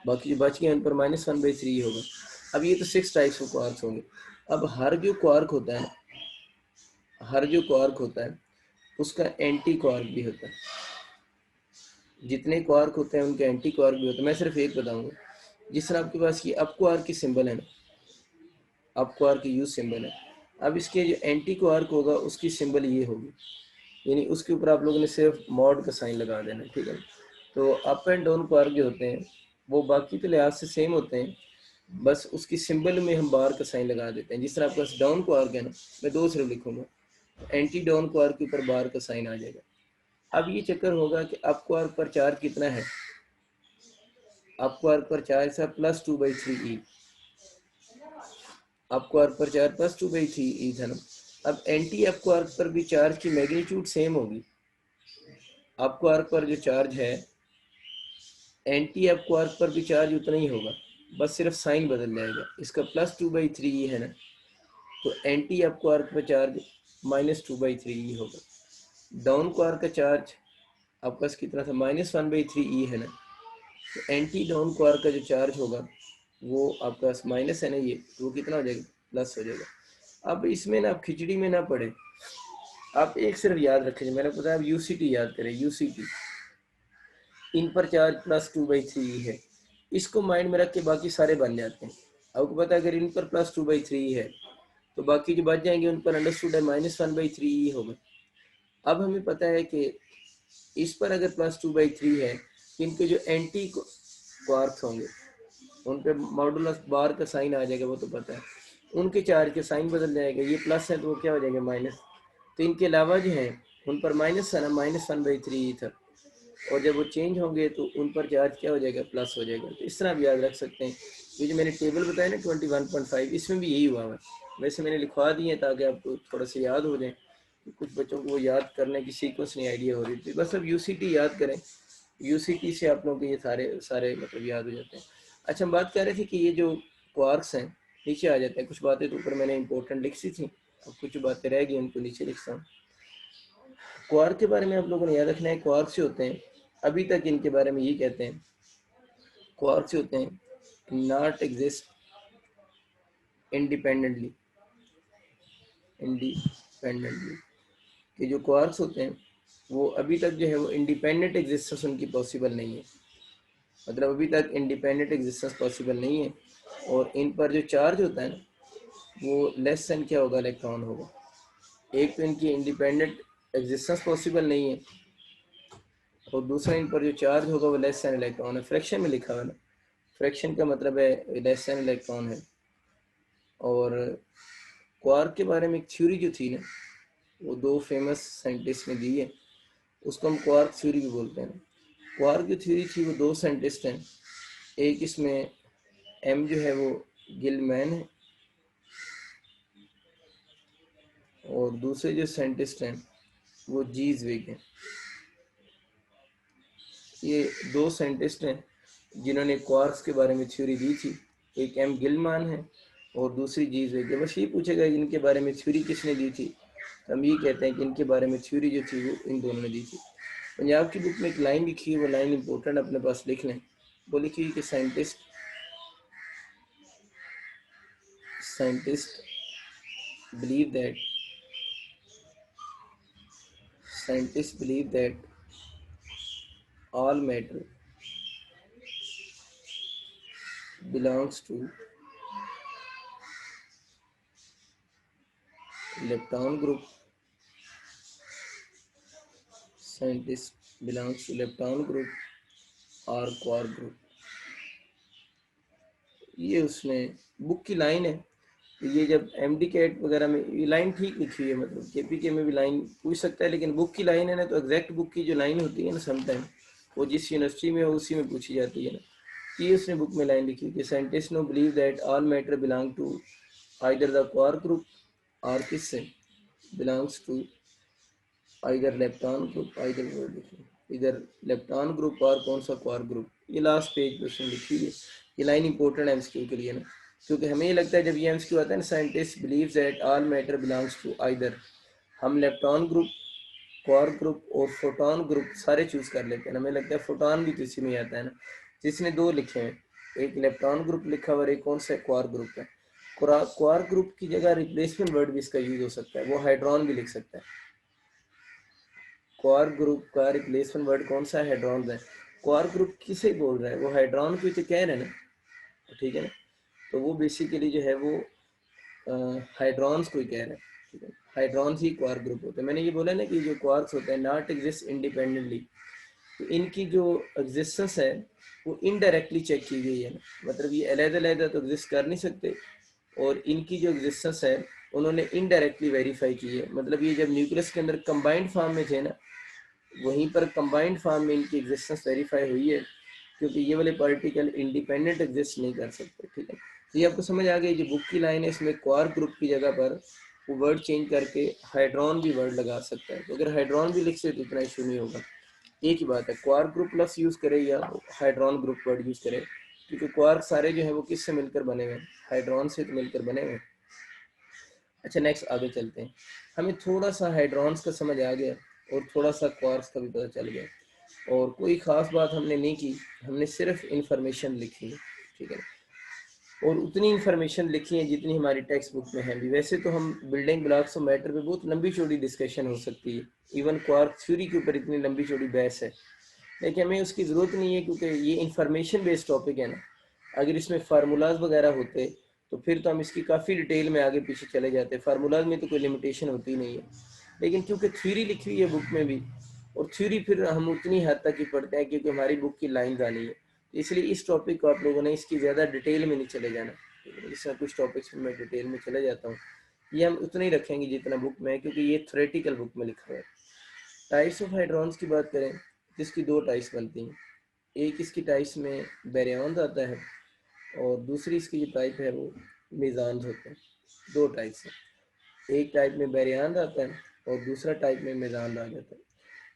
बाकी जो बच गए उन पर -1/3 होगा। अब ये तो 6 टाइप्स ऑफ क्वार्क्स होंगे। अब हर जो क्वार्क होता है, हर जो क्वार्क होता है उसका एंटी क्वार्क भी होता है। जितने क्वार्क होते हैं उनके एंटी क्वार्क भी होते हैं। मैं सिर्फ एक बताऊंगा, जिस तरह आपके पास ये अप क्वार्क की सिंबल है ना, अप क्वार्क की यूज सिंबल है, अब इसके जो एंटी क्वार्क होगा उसकी सिंबल ये होगी, यानी उसके ऊपर आप लोगों ने सिर्फ मॉड का साइन लगा देना, ठीक है। तो अप एंड डाउन क्वार्क जो होते हैं वो बाकी तो लिहाज से सेम होते हैं, बस उसकी सिंबल में हम बार का साइन लगा देते हैं। जिस तरह आपके पास डाउन क्वार्क है ना, मैं 2 सिर्फ लिखूंगा, एंटी डाउन क्वार्क के ऊपर बार का साइन आ जाएगा। अब ये चक्कर होगा कि अप क्वार्क पर चार्ज कितना है, आपको अर्क पर चार्ज था +2/3e, आपको अर्क पर चार्ज +2/3e था ना। अब एंटी आपको अर्क पर भी चार्ज की मैग्नीट्यूड सेम होगी। आपको अर्क पर जो चार्ज है, एंटी आपको अर्क पर भी चार्ज उतना ही होगा, बस सिर्फ साइन बदल जाएगा। इसका +2/3e है ना, तो एंटी आपको अर्क पर चार्ज -2/3e होगा। डाउन क्वार्क का चार्ज आपका कितना था, -1/3e है ना, तो एंटी डाउन क्वार्क का जो चार्ज होगा वो आपका माइनस है ना, ये तो वो कितना हो जाएगा, प्लस हो जाएगा। अब इसमें ना आप खिचड़ी में ना पड़े, आप एक सिर्फ याद रखें, मैंने बताया आप यूसीटी याद करें। यूसीटी इन पर चार्ज +2/3 है, इसको माइंड में रख के बाकी सारे बन जाते हैं। आपको पता है अगर इन पर +2/3 है तो बाकी जो बच जाएंगे उन पर अंडरस्टूड है -1/3 होगा। अब हमें पता है कि इस पर अगर +2/3 है, इनके जो एंटी क्वार्क्स होंगे उन पे मॉडुलस बार का साइन आ जाएगा, वो तो पता है। उनके चार्ज के साइन बदल जाएगा, ये प्लस है तो वो क्या हो जाएगा माइनस। तो इनके अलावा जो है उन पर माइनस था ना, -1/3 था, और जब वो चेंज होंगे तो उन पर चार्ज क्या हो जाएगा, प्लस हो जाएगा। तो इस तरह आप याद रख सकते हैं। ये जो मैंने टेबल बताया ना 21.5, इसमें भी यही हुआ है। वैसे मैंने लिखवा दिए हैं ताकि आपको थोड़ा सा याद हो जाए। कुछ बच्चों को वो याद करने की सीक्वेंस नहीं आइडिया हो रही थी, बस अब यूसीटी याद करें, यूसीटी से आप लोगों के ये सारे सारे मतलब याद हो जाते हैं। अच्छा, हम बात कर रहे थे कि ये जो क्वार्क्स हैं नीचे आ जाते हैं, कुछ बातें तो ऊपर मैंने इंपॉर्टेंट लिखी थी, अब कुछ बातें रह गई उनको नीचे लिखता हूँ। क्वार्क के बारे में आप लोगों ने याद रखना है, क्वार्क से होते हैं, अभी तक इनके बारे में यही कहते हैं, क्वार्क से होते हैं नॉट एग्जिस्ट इंडिपेंडेंटली। कि जो क्वार्क्स होते हैं वो अभी तक जो है वो इंडिपेंडेंट एग्जिस्टेंस उनकी पॉसिबल नहीं है, मतलब अभी तक इंडिपेंडेंट एग्जिस्टेंस पॉसिबल नहीं है। और इन पर जो चार्ज होता है ना वो लेस देन क्या होगा, इलेक्ट्रॉन होगा। एक तो इनकी इंडिपेंडेंट एग्जिस्टेंस पॉसिबल नहीं है, और दूसरा इन पर जो चार्ज होगा वो लेस देन इलेक्ट्रॉन है। फ्रैक्शन में लिखा हुआ है ना, फ्रैक्शन का मतलब है लेस देन इलेक्ट्रॉन है। और क्वार्क के बारे में एक थ्योरी जो थी ना, वो दो फेमस साइंटिस्ट ने दी है, उसको हम क्वार्क थ्योरी भी बोलते हैं। क्वार्क जो थ्योरी थी वो दो साइंटिस्ट हैं, एक इसमें एम जो है वो गिलमैन है, और दूसरे जो साइंटिस्ट हैं वो जी ज़्विग हैं। ये दो साइंटिस्ट हैं जिन्होंने क्वार्क्स के बारे में थ्योरी दी थी, एक एम गिलमान है और दूसरी जी ज़्विग है। बस ये पूछेगा इनके बारे में थ्योरी किसने दी थी, तो हम ये कहते हैं कि इनके बारे में थ्योरी जो थी वो इन दोनों ने दी थी। पंजाब की बुक में एक लाइन लिखी है, वो लाइन इंपॉर्टेंट अपने पास लिख लें। वो लिखी है कि scientist believe that scientists believe that all matter belongs to lepton group. Scientists belongs to lepton group और क्वार्क ग्रुप। ये उसने बुक की लाइन है। तो ये जब एमडी कैट वगैरह में ये लाइन ठीक लिखी हुई है, मतलब केपीके में भी लाइन पूछ सकता है, लेकिन बुक की लाइन है ना, तो एग्जैक्ट बुक की जो लाइन होती है ना समटाइम वो जिस यूनिवर्सिटी में हो उसी में पूछी जाती है ना। ये उसने बुक में लाइन लिखी कि scientist no believe that all matter belong to either the quark group और किससे belongs to either lepton group, इधर लेप्टॉन ग्रुप और कौन सा क्वार्क ग्रुप। ये लास्ट पेज पे उसने लिखी है। ये लाइन इंपॉर्टेंट है एमसीक्यू के लिए ना, क्योंकि हमें ये लगता है जब ये एमसीक्यू आता है ना, scientist believe that all matter belongs to either, हम लेप्टॉन ग्रुप, क्वार्क ग्रुप और फोटोन ग्रुप सारे चूज कर लेते हैं। हमें लगता है फोटोन भी तो इसी में आता है ना, जिसने दो लिखे हैं, एक लेप्टॉन ग्रुप लिखा हुआ और एक कौन सा क्वार्क ग्रुप है। क्वार्क ग्रुप की जगह रिप्लेसमेंट वर्ड भी इसका यूज हो सकता है, वो हाइड्रॉन भी लिख सकता है। क्वार्क ग्रुप का रिप्लेसमेंट वर्ड कौन सा है, हाइड्रॉन है। क्वार्क ग्रुप किसे बोल रहा है, वो हाइड्रॉन को तो कह रहे हैं ना, ठीक है ना। तो वो बेसिकली जो है वो हाइड्रॉन्स को ही कह रहे हैं, ठीक है। हाइड्रॉन्स ही क्वार्क ग्रुप होते हैं। मैंने ये बोला ना कि जो क्वार्क्स होते हैं नॉट एग्जिस्ट इंडिपेंडेंटली, तो इनकी जो एग्जिस्टेंस है वो इनडायरेक्टली चेक की गई है ना, मतलब ये अलग-अलग तो एग्जिस्ट कर नहीं सकते, और इनकी जो एग्जिस्टेंस है उन्होंने इनडायरेक्टली वेरीफाई की है। मतलब ये जब न्यूक्लियस के अंदर कंबाइंड फॉर्म में थे ना, वहीं पर कंबाइंड फॉर्म में इनकी एग्जिस्टेंस वेरीफाई हुई है, क्योंकि ये वाले पार्टिकल इंडिपेंडेंट एग्जिस्ट नहीं कर सकते। ठीक है, तो ये आपको समझ आ गई। जो बुक की लाइन है इसमें क्वार्क ग्रुप की जगह पर वो वर्ड चेंज करके हाइड्रॉन भी वर्ड लगा सकता है। तो अगर हाइड्रॉन भी लिख से तो इतना इशू नहीं होगा। एक ही बात है, क्वार्क ग्रुप प्लस यूज करे या हाइड्रॉन ग्रुप वर्ड यूज करे, क्योंकि क्वार्क सारे जो है वो किससे मिलकर बने हुए हैं, हाइड्रॉन से तो मिलकर बने हुए हैं। अच्छा नेक्स्ट आगे चलते हैं। हमें थोड़ा सा हाइड्रॉन्स का समझ आ गया और थोड़ा सा क्वार्क्स का भी पता चल गया, और कोई ख़ास बात हमने नहीं की, हमने सिर्फ इंफॉर्मेशन लिखी है। ठीक है, और उतनी इंफॉर्मेशन लिखी है जितनी हमारी टेक्स्ट बुक में है भी। वैसे तो हम बिल्डिंग ब्लॉक्स ऑफ मैटर पे बहुत लंबी चौड़ी डिस्कशन हो सकती है, इवन क्वार्क थ्योरी के ऊपर इतनी लंबी चौड़ी बहस है, लेकिन हमें उसकी ज़रूरत नहीं है क्योंकि ये इंफॉर्मेशन बेस्ड टॉपिक है ना। अगर इसमें फार्मूलाज वगैरह होते तो फिर तो हम इसकी काफ़ी डिटेल में आगे पीछे चले जाते। फार्मूलाज में तो कोई लिमिटेशन होती नहीं है, लेकिन क्योंकि थ्योरी लिखी हुई है बुक में भी, और थ्योरी फिर हम उतनी हद तक ही पढ़ते हैं क्योंकि हमारी बुक की लाइन आनी है, तो इसलिए इस टॉपिक को आप लोगों ने इसकी ज़्यादा डिटेल में नहीं चले जाना। इसमें कुछ टॉपिक्स में मैं डिटेल में चले जाता हूँ, ये हम उतना ही रखेंगे जितना बुक में है, क्योंकि ये थ्योरेटिकल बुक में लिखा हुआ है। टाइप्स ऑफ हाइड्रॉन्स की बात करें, जिसकी दो टाइप्स बनती हैं। एक इसकी टाइप्स में बैरियॉन्स आता है, और दूसरी इसकी जो टाइप है वो मेजान्स होते हैं। दो टाइप्स हैं, एक टाइप में बैरियॉन्स आता है और दूसरा टाइप में मेजान आ जाता है।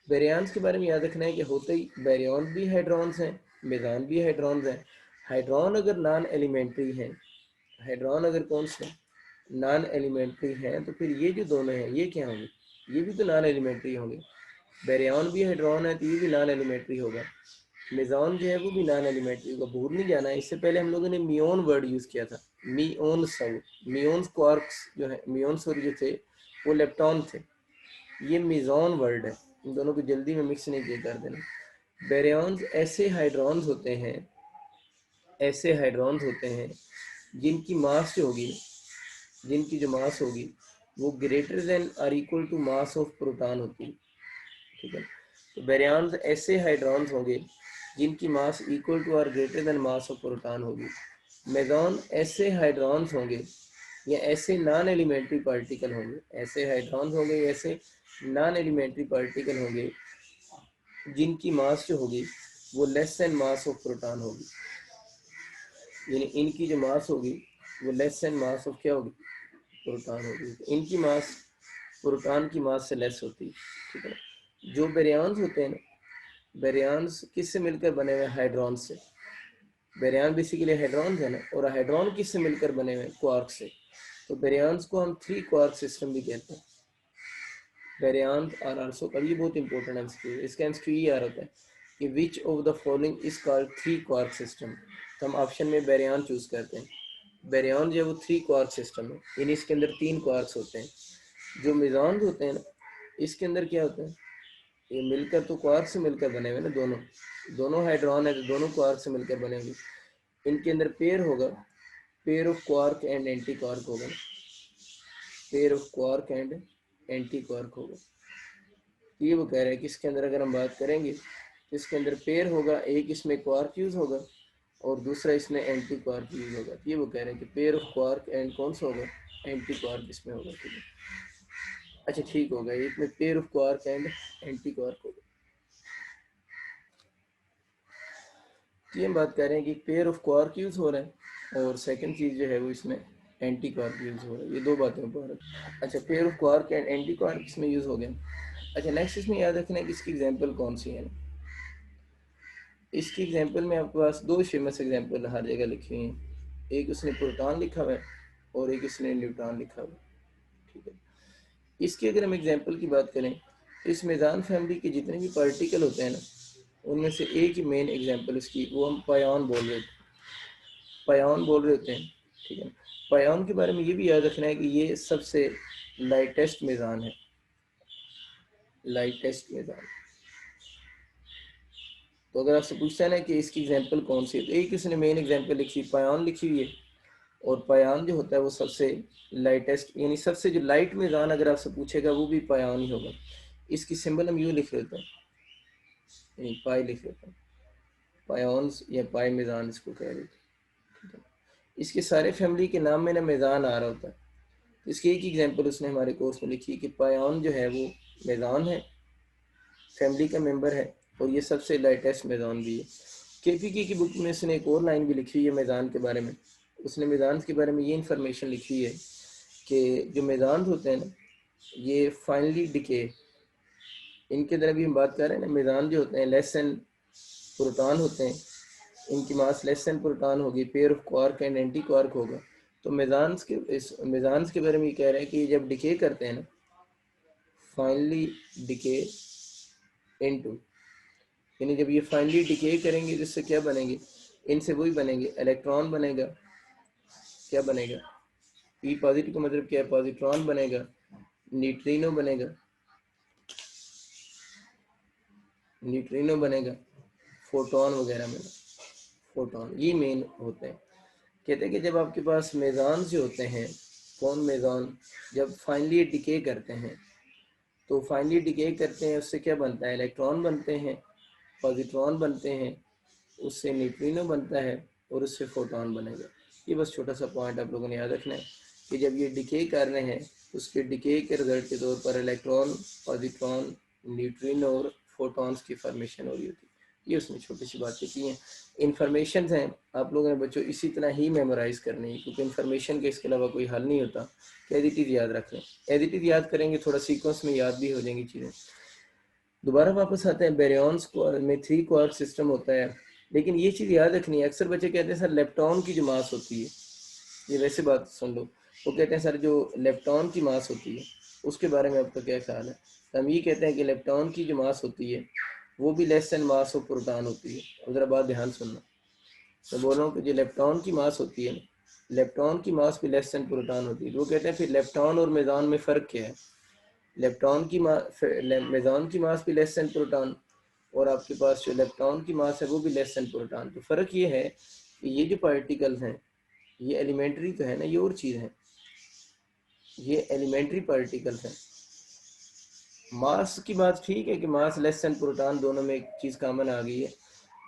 बैरियॉन्स के बारे में याद रखना है कि होते ही बैरियॉन भी हाइड्रॉन्स हैं, मेजान भी हाइड्रॉन्स हैं। हाइड्रॉन अगर नॉन एलिमेंट्री हैं, हाइड्रॉन अगर कौन से नॉन एलिमेंट्री हैं, तो फिर ये जो दोनों हैं ये क्या होंगे, ये भी तो नॉन एलिमेंट्री होंगे। बैरियॉन भी हाइड्रॉन है तो ये भी नॉन एलिमेंट्री होगा। मेजॉन जो है वो भी नॉन एलिमेंट्री होगा, भूल नहीं जाना है। इससे पहले हम लोगों ने मियोन वर्ड यूज किया था, मियोन सब, मियोन क्वार्क्स जो है, मियोन सॉरी जो थे वो लेप्टॉन थे। ये मेजॉन वर्ड है, इन दोनों को जल्दी में मिक्स नहीं किया कर देना। बैरियॉन्स ऐसे हाइड्रॉन्स होते हैं, ऐसे हाइड्रॉन्स होते हैं जिनकी मास जो होगी, जिनकी जो मास होगी वो ग्रेटर देन और equal to mass of proton होती है। ठीक है, तो बैरियॉन्स ऐसे हाइड्रॉन्स होंगे जिनकी मास इक्वल टू और greater than mass of proton होगी। मेजॉन ऐसे हाइड्रॉन्स होंगे या ऐसे नॉन एलिमेंट्री पार्टिकल होंगे, ऐसे हाइड्रॉन्स होंगे या ऐसे नॉन एलिमेंट्री पार्टिकल होंगे जिनकी मास जो होगी वो less than mass of proton होगी। यानी इनकी जो मास होगी वो लेस देन मास ऑफ क्या होगी, प्रोटॉन होगी। तो इनकी मास प्रोटॉन की मास से लेस होती है। ठीक है, जो बैरियॉन्स होते हैं ना, बैरियॉन्स किससे मिलकर बने हुए, हाइड्रॉन से। बैरियॉन बेसिकली हाइड्रॉन है ना, और हाइड्रॉन किससे मिलकर बने हुए, क्वार्क से। तो बैरियॉन्स को हम थ्री क्वार्क सिस्टम भी कहते हैं। बैरियॉन्स आर आल्सो, अब ये बहुत इंपॉर्टेंट एमसीक्यू, इसका एमसीक्यू ये आ रहा है कि which of the following is called three quark system. तो हम ऑप्शन में बैरियॉन चूज करते हैं। बैरियॉन जो है वो थ्री क्वार्क सिस्टम है, यानी इसके अंदर तीन क्वार्क्स होते हैं। जो मेजॉन्स होते हैं ना, इसके अंदर क्या होता है, ये मिलकर तो क्वार्क से मिलकर बने हुए ना, दोनों दोनों हाइड्रॉन है तो दोनों क्वार्क से मिलकर बनेंगे। इनके अंदर पेयर होगा, pair of quark and antiquark होगा, pair of quark and antiquark होगा। ये वो कह रहे हैं कि इसके अंदर अगर हम बात करेंगे तो इसके अंदर पेयर होगा, एक इसमें क्वार्क यूज होगा और दूसरा इसमें एंटी क्वार्क यूज होगा। ये वो कह रहे हैं कि पेयर ऑफ क्वार्क एंड कौन सा होगा, एंटी क्वार्क इसमें होगा। ठीक है, अच्छा ठीक होगा, एक में pair of quark and antiquark होगा। तो ये हम बात कर रहे हैं कि पेयर ऑफ क्वार्क यूज हो रहा है और सेकंड चीज जो है वो इसमें एंटी क्वार्क यूज हो रहा है। ये दो बातें ऊपर। अच्छा, pair of quark and anti quark इसमें यूज हो गया। अच्छा नेक्स्ट इसमें याद रखना है कि इसकी एग्जांपल कौन सी है। इसकी एग्जांपल में आपके पास दो फेमस एग्जांपल हर जगह लिखी हुई हैं, एक उसने प्रोटॉन लिखा हुआ है और एक इसने न्यूट्रॉन लिखा हुआ है। ठीक है, इसकी अगर हम एग्जांपल की बात करें तो इस मेजान फैमिली के जितने भी पार्टिकल होते हैं ना, उनमें से एक ही मेन एग्जांपल उसकी, वो हम पायॉन बोल रहे थे, पायॉन बोल रहे होते हैं। ठीक है, पायॉन के बारे में ये भी याद रखना है कि ये सबसे लाइटेस्ट मेजान है, लाइटेस्ट मेजान। तो अगर आपसे पूछता है ना कि इसकी एग्जांपल कौन सी है, तो एक इसने मेन एग्जांपल लिखी, पायॉन लिखी हुई है, और पायॉन जो होता है वो सबसे लाइटेस्ट, यानी सबसे जो लाइट मेजान अगर आपसे पूछेगा वो भी पायॉन ही होगा। इसकी सिंबल हम यूँ लिख लेते हैं, यानी पाई लिख लेते हैं, पायॉन्स या पाई मेजान इसको कह रहे थे। इसके सारे फैमिली के नाम में ना मेजान आ रहा होता है। तो इसकी एक एग्जांपल उसने हमारे कोर्स में लिखी कि पायॉन जो है वो मेजान है, फैमिली का मेंबर है, और ये सबसे लाइटेस्ट मेजान भी है। केपीके की बुक में उसने एक और लाइन भी लिखी हुई है मैदान के बारे में। उसने मैदान के बारे में ये इंफॉर्मेशन लिखी हुई है कि जो मैदान होते हैं ना, ये फाइनली डिके, इनके अंदर अभी हम बात कर रहे हैं ना, मैदान जो होते हैं लेस एन प्रोटॉन होते हैं, इनकी मास लेस एन प्रोटॉन होगी, pair of quark and antiquark होगा। तो मैदान के बारे में ये कह रहे हैं कि जब डिके करते हैं ना, फाइनली डिके इनटू, यानी जब ये फाइनली डिके करेंगे तो इससे क्या बनेंगे, इनसे वही बनेंगे, इलेक्ट्रॉन बनेगा, क्या बनेगा, ई पॉजिटिव का मतलब क्या है, पॉजिट्रॉन बनेगा, न्यूट्रिनो बनेगा, न्यूट्रिनो बनेगा, फोटोन वगैरह में, फोटोन ये मेन होते हैं। कहते हैं कि जब आपके पास मेज़ान जो होते हैं, कौन मेज़ान, जब फाइनली डिके करते हैं, तो फाइनली डिके करते हैं उससे क्या बनता है, इलेक्ट्रॉन बनते हैं, पॉजिट्रॉन बनते हैं, उससे न्यूट्रिनो बनता है और उससे फोटोन बनेगा। ये बस छोटा सा पॉइंट आप लोगों ने याद रखना है कि जब ये डिके कर रहे हैं उसके डिके के रिजल्ट के तौर पर इलेक्ट्रॉन, पॉजिट्रॉन, न्यूट्रिनो और फोटॉन्स की फॉर्मेशन हो रही होती है। ये उसने छोटी सी बातें की हैं, इन्फॉर्मेशन हैं, आप लोगों ने बच्चों इसी तरह ही मेमोराइज करनी है, क्योंकि इन्फॉर्मेशन के इसके अलावा कोई हल नहीं होता। एज इट इज़ याद रख लें, एज इट इज़ याद करेंगे थोड़ा सीक्वेंस में याद भी हो जाएंगी चीज़ें। दोबारा वापस आते हैं, बेरियॉन्स में 3 क्वार्क सिस्टम होता है, लेकिन ये चीज़ याद रखनी है, अक्सर बच्चे कहते हैं सर लेप्टॉन की जो मास होती है, ये वैसे बात सुन लो, वो कहते हैं सर जो लेप्टॉन की मास होती है उसके बारे में आपका क्या ख्याल है। तो हम ये कहते हैं कि लेप्टॉन की जो मास होती है वो भी less than mass of proton होती है। और ज़रा बात ध्यान सुनना, मैं बोल रहा हूँ कि जो लेप्टॉन की मास होती है, लेप्टॉन की मास भी लेस देन प्रोटॉन होती है। तो वो कहते हैं फिर लेप्टॉन और मेज़ॉन में फ़र्क क्या है, लेप्टॉन की मेज़ॉन की मास भी लेस देन प्रोटॉन, और आपके पास जो इलेक्ट्रॉन की मास है वो भी लेस देन प्रोटॉन। तो फ़र्क ये है कि ये जो पार्टिकल्स हैं ये एलिमेंट्री तो है ना, ये और चीज़ है, ये एलिमेंट्री पार्टिकल्स हैं। मास की बात ठीक है कि मास लेस देन प्रोटॉन, दोनों में एक चीज़ कॉमन आ गई है,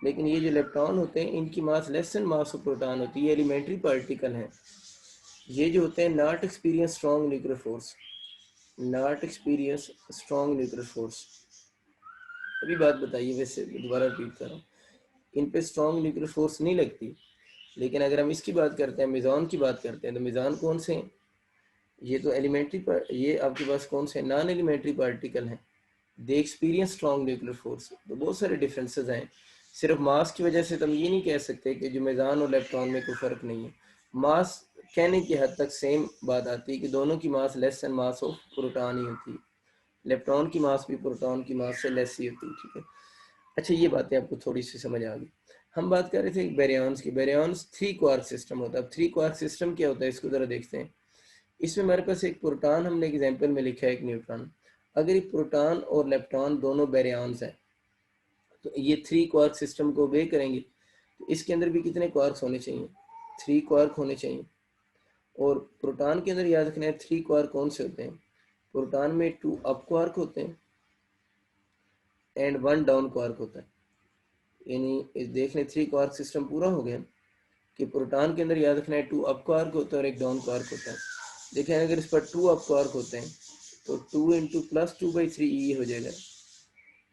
लेकिन ये जो इलेक्ट्रॉन होते हैं इनकी mass less than mass of proton होती है, ये एलिमेंट्री पार्टिकल हैं। ये जो होते हैं not experience strong nuclear force, not experience strong nuclear force. अभी बात बताइए, वैसे दोबारा रिपीट कर रहा हूँ, इन पे स्ट्रॉन्ग न्यूक्लियर फोर्स नहीं लगती, लेकिन अगर हम इसकी बात करते हैं, मेज़ॉन की बात करते हैं, तो मेज़ॉन कौन से हैं, ये तो एलिमेंट्री पर, ये आपके पास कौन से नॉन एलिमेंट्री पार्टिकल हैं, they experience strong nuclear force. तो बहुत सारे डिफरेंसेस हैं, सिर्फ मास की वजह से तुम ये नहीं कह सकते कि जो मेज़ॉन और इलेक्ट्रॉन में कोई फ़र्क नहीं है। मास कहने की हद तक सेम बात आती है कि दोनों की mass less than mass of proton ही होती है, इलेक्ट्रॉन की मास भी प्रोटॉन की मास से लेस ही होती है, ठीक है। अच्छा, ये बातें आपको थोड़ी सी समझ आ गई। हम बात कर रहे थे बेरियॉन्स की, बेरियॉन्स 3 क्वार्क सिस्टम होता है। अब 3 क्वार्क सिस्टम क्या होता है इसको ज़रा देखते हैं। इसमें हमारे पास एक प्रोटॉन, हमने एग्जाम्पल में लिखा है एक न्यूट्रॉन। अगर ये प्रोटॉन और इलेक्ट्रॉन दोनों बेरियॉन्स हैं तो ये 3 क्वार्क सिस्टम को ओबे करेंगे, तो इसके अंदर भी कितने क्वार्क्स होने चाहिए, 3 क्वार्क होने चाहिए। और प्रोटॉन के अंदर याद रखना है 3 क्वार्क कौन से होते हैं, प्रोटॉन में 2 अप क्वार्क होते हैं एंड 1 डाउन क्वार्क होता है। यानी देख लें 3 क्वार्क सिस्टम पूरा हो गया कि प्रोटॉन के अंदर याद रखना है 2 अप क्वार्क होता है और एक डाउन क्वार्क होता है। देखें अगर इस पर 2 अप क्वार्क होते हैं तो 2 इंटू प्लस 2/3 हो जाएगा,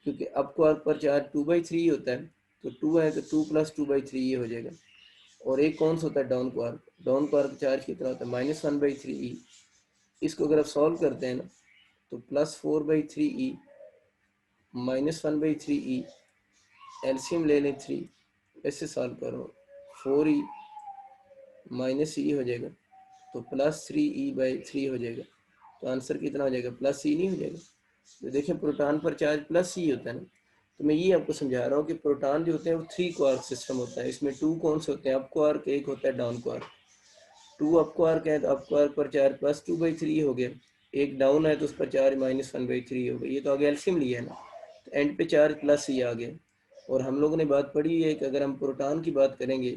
क्योंकि अप क्वार्क पर चार्ज 2/3 होता है, तो 2 है तो 2 प्लस 2/3 हो जाएगा। और एक कौन सा होता है down quark, down quark charge कितना होता है -1/3। इसको अगर आप सॉल्व करते हैं ना तो +4/3 -1/3, एलसीएम ले लें 3, ऐसे सॉल्व करो 4e -e हो जाएगा, तो +3e/3 हो जाएगा। तो आंसर कितना हो जाएगा, +e नहीं हो जाएगा। तो देखें प्रोटॉन पर चार्ज +e होता है ना, तो मैं ये आपको समझा रहा हूँ कि प्रोटॉन जो होते हैं वो 3 क्वार्क सिस्टम होता है। इसमें 2 कौन से होते हैं, अप क्वार्क, एक होता है डाउन क्वार्क। 2 अप क्वार्क है तो अप क्वार्क पर चार्ज +2/3 हो गया, एक डाउन है तो उस पर चार्ज -1/3 हो गया। ये तो आगे एलसीएम लिया है ना, तो एंड पे चार्ज +e आ गया। और हम लोगों ने बात पढ़ी है कि अगर हम प्रोटॉन की बात करेंगे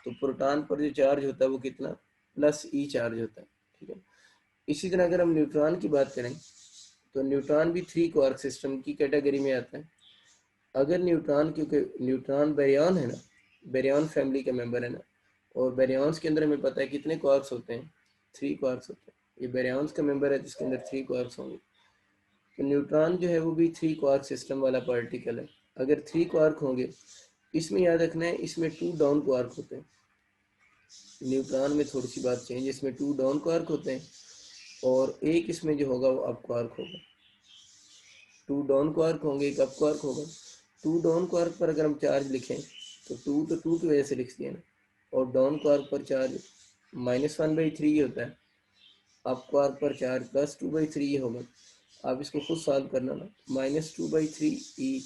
तो प्रोटॉन पर जो चार्ज होता है वो कितना, +e चार्ज होता है, ठीक है। इसी तरह अगर हम न्यूट्रॉन की बात करें तो न्यूट्रॉन भी 3 क्वार्क सिस्टम की कैटेगरी में आता है। अगर न्यूट्रॉन, क्योंकि न्यूट्रॉन बेरियॉन है ना, बेरियॉन फैमिली का मेंबर है ना, और बेरियॉन्स के अंदर हमें पता है कितने क्वार्क्स होते हैं, 3 क्वार्क्स होते हैं। ये बेरियॉन्स का मेंबर है जिसके अंदर 3 क्वार्क्स होंगे। तो न्यूट्रॉन जो है वो भी 3 क्वार्क सिस्टम वाला पार्टिकल है। अगर 3 क्वार्क होंगे इसमें याद रखना है, इसमें 2 डाउन क्वार्क होते हैं। न्यूट्रॉन में थोड़ी सी बात चेंज, इसमें 2 डाउन क्वार्क होते हैं और एक इसमें जो होगा वो अप क्वार्क होगा। 2 डाउन क्वार्क होंगे, एक अप क्वार्क होगा। 2 डाउन क्वार्क पर अगर हम चार्ज लिखें तो 2 तो 2 की वजह से लिख दिया ना, और डाउन क्वार्क पर चार्ज -1/3 होता है, अप क्वार्क पर चार्ज +2/3 होगा। आप इसको खुद सॉल्व करना ना, -2/3e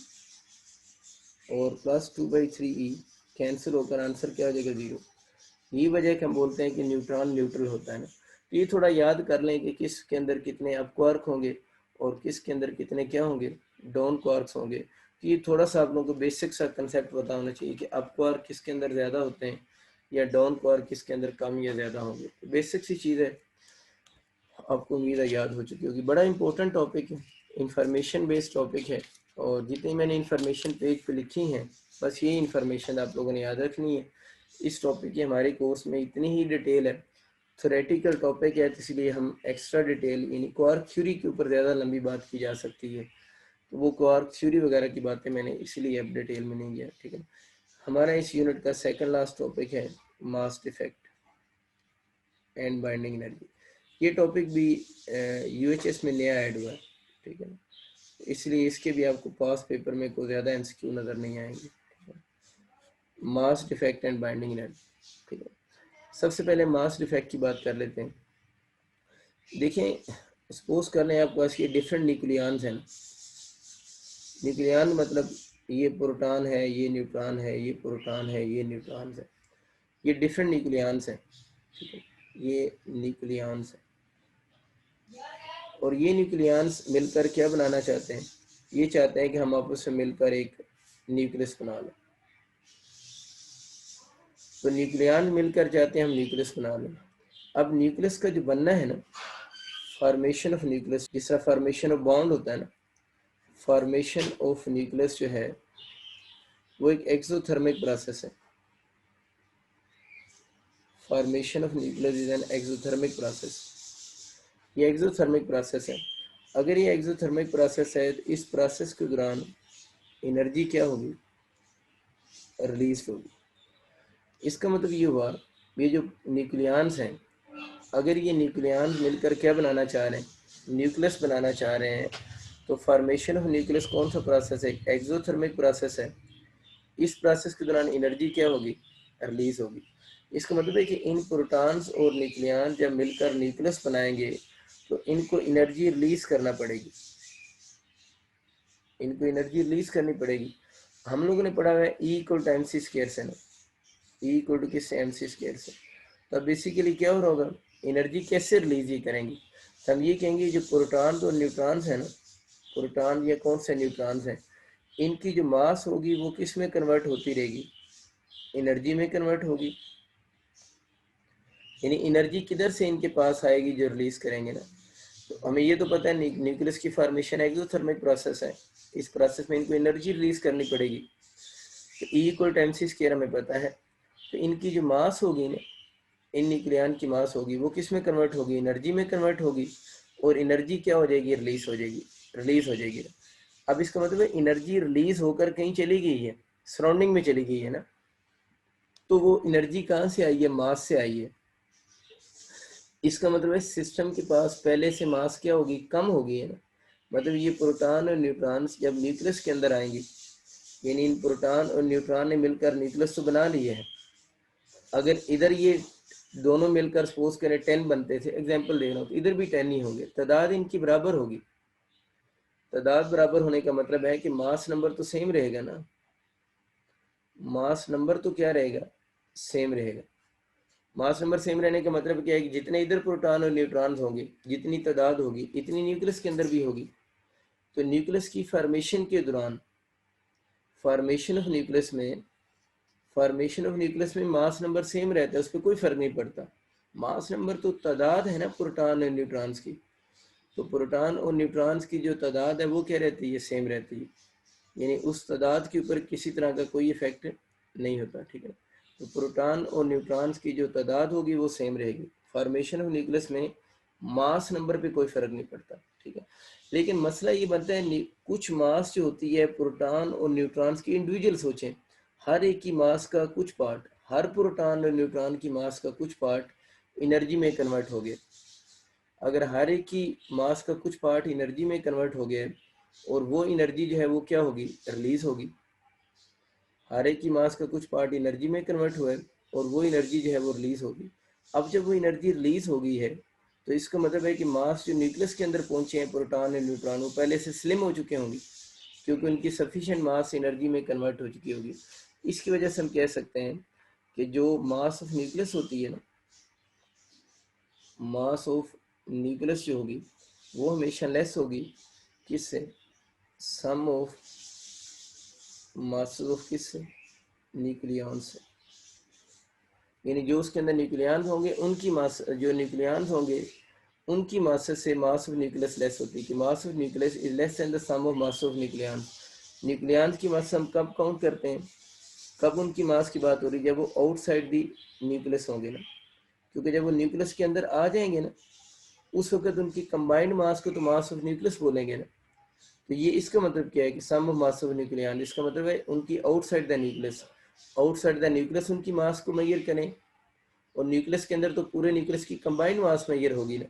और +2/3e कैंसिल होकर आंसर क्या हो जाएगा, 0। यही वजह है कि हम बोलते हैं कि न्यूट्रॉन न्यूट्रल होता है ना। तो ये थोड़ा याद कर लें कि किस के अंदर कितने अप क्वार्क होंगे और किस के अंदर कितने क्या होंगे, डाउन क्वार्क्स होंगे। तो ये थोड़ा सा आप लोगों को बेसिक सा कंसेप्ट पता होना चाहिए कि अप क्वार्क किसके अंदर ज़्यादा होते हैं या डाउन क्वार्क किसके अंदर कम या ज़्यादा होंगे। तो बेसिक सी चीज़ है, आपको उम्मीद है याद हो चुकी होगी। बड़ा इंपॉर्टेंट टॉपिक है, इंफॉर्मेशन बेस्ड टॉपिक है, और जितनी मैंने इंफॉर्मेशन पेज पे लिखी हैं बस ये इंफॉर्मेशन आप लोगों ने याद रखनी है। इस टॉपिक की हमारे कोर्स में इतनी ही डिटेल है, थ्योरेटिकल टॉपिक है, तो इसलिए हम एक्स्ट्रा डिटेल यानी क्वार्क थ्योरी के ऊपर ज़्यादा लंबी बात की जा सकती है, तो वो क्वार्क थ्योरी वगैरह की बातें मैंने इसीलिए अब डिटेल में नहीं गया। ठीक है, हमारा इस यूनिट का सेकंड लास्ट टॉपिक है mass defect and binding energy. ये टॉपिक भी यूएचएस में नया ऐड हुआ है। ठीक है ना, इसलिए इसके भी आपको पास पेपर में कोई ज़्यादा एमसीक्यू नज़र नहीं आएंगे। Mass defect and binding energy. ठीक है, सबसे पहले मास डिफेक्ट की बात कर लेते हैं। देखें, सपोज कर लें आपके पास ये डिफरेंट न्यूक्लियॉन्स हैं। न्यूक्लियॉन मतलब ये प्रोटॉन है, ये न्यूट्रॉन है, ये प्रोटॉन है, ये न्यूट्रॉन्स है, ये डिफरेंट न्यूक्लियॉन्स हैं। ठीक है, ये न्यूक्लियॉन्स है और ये न्यूक्लियॉन्स मिलकर क्या बनाना चाहते हैं, ये चाहते हैं कि हम आपस में मिलकर एक न्यूक्लियस बना लें। तो न्यूक्लियॉन मिलकर चाहते हैं हम न्यूक्लियस बना लें। अब न्यूक्लियस का जो बनना है ना, फॉर्मेशन ऑफ न्यूक्लियस, जिस तरह फॉर्मेशन ऑफ बॉन्ड होता है ना, फॉर्मेशन ऑफ न्यूक्लियस जो है वो एक एक्सोथर्मिक प्रोसेस है। Formation of nucleus is an exothermic process. ये एक्सोथर्मिक प्रोसेस है। अगर ये एक्सोथर्मिक प्रोसेस है तो इस प्रोसेस के दौरान एनर्जी क्या होगी, रिलीज होगी। इसका मतलब ये हुआ, ये जो न्यूक्लियॉन्स हैं, अगर ये न्यूक्लियॉन्स मिलकर क्या बनाना चाह रहे हैं, न्यूक्लियस बनाना चाह रहे हैं, तो फॉर्मेशन ऑफ न्यूक्लियस कौन सा प्रोसेस है, एक्सोथर्मिक प्रोसेस है। इस प्रोसेस के दौरान एनर्जी क्या होगी, रिलीज होगी। इसका मतलब है कि इन प्रोटॉन्स और न्यूक्लियॉन जब मिलकर न्यूक्लियस बनाएंगे तो इनको एनर्जी रिलीज करना पड़ेगी, इनको एनर्जी रिलीज करनी पड़ेगी। हम लोगों ने पढ़ा हुआ है E equal to MC square से ना, E इक्वल टू किससे, MC स्क्वायर से। तो बेसिकली क्या हो रहा होगा, एनर्जी कैसे रिलीज ही करेंगे, तो हम ये कहेंगे जो प्रोटॉन और न्यूट्रॉन्स है ना, प्रोटॉन या कौन से न्यूट्रॉन्स हैं, इनकी जो मास होगी वो किस में कन्वर्ट होती रहेगी, एनर्जी में कन्वर्ट होगी। यानी एनर्जी किधर से इनके पास आएगी जो रिलीज करेंगे ना। तो हमें ये तो पता है न्यूक्लियस की फॉर्मेशन एक्सोथर्मिक प्रोसेस है, इस प्रोसेस में इनको एनर्जी रिलीज करनी पड़ेगी। तो E equal to MC square हमें पता है। तो इनकी जो मास होगी ना, इन न्यूक्लियॉन की मास होगी वो किस में कन्वर्ट होगी, एनर्जी में कन्वर्ट होगी, और एनर्जी क्या हो जाएगी, रिलीज हो जाएगी, रिलीज हो जाएगी। अब इसका मतलब है एनर्जी रिलीज होकर कहीं चली गई है, सराउंडिंग में चली गई है ना, तो वो एनर्जी कहाँ से आई है, मास से आई है। इसका मतलब है सिस्टम के पास पहले से मास क्या होगी, कम होगी है ना। मतलब ये प्रोटॉन और न्यूट्रॉन्स जब न्यूक्लियस के अंदर आएंगे, यानी इन प्रोटॉन और न्यूट्रॉन ने मिलकर न्यूक्लियस तो बना लिए है। अगर इधर ये दोनों मिलकर सपोज करें 10 बनते थे, एग्जांपल दे रहा हूँ, तो इधर भी 10 ही होंगे, तादाद इनकी बराबर होगी। तादाद बराबर होने का मतलब है कि मास नंबर तो सेम रहेगा ना, मास नंबर तो क्या रहेगा, सेम रहेगा। मास नंबर सेम रहने का मतलब क्या है कि जितने इधर प्रोटॉन और न्यूट्रॉन्स होंगे, जितनी तादाद होगी इतनी न्यूक्लियस के अंदर भी होगी। तो न्यूक्लियस की फॉर्मेशन के दौरान, फॉर्मेशन ऑफ न्यूक्लियस में, फॉर्मेशन ऑफ न्यूक्लियस में मास नंबर सेम रहता है, उस पर कोई फर्क नहीं पड़ता। मास नंबर तो तादाद है ना प्रोटॉन और न्यूट्रॉन्स की, तो प्रोटॉन और न्यूट्रॉन्स की जो तादाद है वो क्या रहती है, सेम रहती है। यानी उस तादाद के ऊपर किसी तरह का कोई इफेक्ट नहीं होता। ठीक है, तो प्रोटॉन और न्यूट्रॉन्स की जो तादाद होगी वो सेम रहेगी। फॉर्मेशन ऑफ न्यूक्लियस में मास नंबर पे कोई फर्क नहीं पड़ता। ठीक है, लेकिन मसला ये बनता है कुछ मास जो होती है प्रोटॉन और न्यूट्रॉन्स की इंडिविजुअल सोचें, हर एक की मास का कुछ पार्ट, हर प्रोटॉन और न्यूट्रॉन की मास का कुछ पार्ट एनर्जी में कन्वर्ट हो गया। अगर हर एक की मास का कुछ पार्ट एनर्जी में कन्वर्ट हो गया और वो एनर्जी जो है वो क्या होगी, रिलीज होगी। हर एक की मास का कुछ पार्ट एनर्जी में कन्वर्ट हुआ है और वो एनर्जी जो है वो रिलीज होगी। अब जब वो एनर्जी रिलीज हो गई है तो इसका मतलब है कि मास जो न्यूक्लियस के अंदर पहुंचे हैं प्रोटॉन और न्यूट्रॉन, वो पहले से स्लिम हो चुके होंगे क्योंकि उनकी सफिशिएंट मास एनर्जी में कन्वर्ट हो चुकी होगी। इसकी वजह से हम कह सकते हैं कि जो मास ऑफ न्यूक्लियस होती है ना, मास ऑफ न्यूक्लियस जो होगी वो हमेशा लेस होगी किससे, सम ऑफ मास ऑफ किससे, न्यूक्लियन से। यानी जो उसके अंदर न्यूक्लियन होंगे उनकी मास, जो न्यूक्लियन होंगे उनकी मास से मास ऑफ न्यूक्लियस लेस होती है कि mass of nucleus is less than the sum of mass of nucleon. Nucleon की मास हम कब काउंट करते हैं, कब उनकी मास की बात हो रही है, जब वो आउटसाइड दी न्यूक्लियस होंगे ना, क्योंकि जब वो न्यूक्लियस के अंदर आ जाएंगे ना उस वक्त उनकी कंबाइंड मास को तो मास ऑफ न्यूक्लियस बोलेंगे ना। तो ये इसका मतलब क्या है कि sum of mass of nucleon, इसका मतलब है उनकी outside the nucleus, outside the nucleus उनकी मास को मेजर करें और न्यूक्लियस के अंदर तो पूरे न्यूक्लियस की कंबाइंड मास मेजर होगी ना।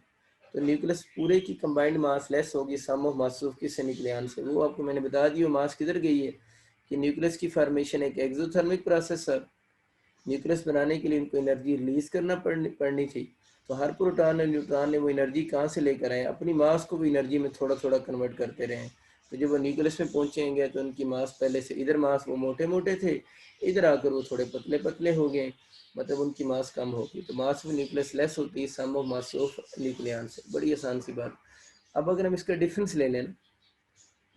तो न्यूक्लियस पूरे की कंबाइंड मास लेस होगी सम ऑफ मास ऑफ किससे, न्यूक्लियन से। वो आपको मैंने बता दी वो मास किधर गई है कि न्यूक्लियस की फॉर्मेशन एक एक्सोथर्मिक प्रोसेस है। न्यूक्लियस बनाने के लिए इनको एनर्जी रिलीज करना पड़नी चाहिए। तो हर प्रोटॉन और न्यूट्रॉन ने वो एनर्जी कहाँ से लेकर आए, अपनी मास को भी एनर्जी में थोड़ा थोड़ा कन्वर्ट करते रहे। तो जब वो न्यूक्लियस में पहुंचेंगे तो उनकी मास पहले से, इधर मास वो मोटे मोटे थे, इधर आकर वो थोड़े पतले पतले हो गए, मतलब उनकी मास कम होगी। तो मास ऑफ न्यूक्लियस लेस होती है सम ऑफ मास ऑफ न्यूक्लियन से। बड़ी आसान सी बात। अब अगर हम इसका डिफरेंस ले लें,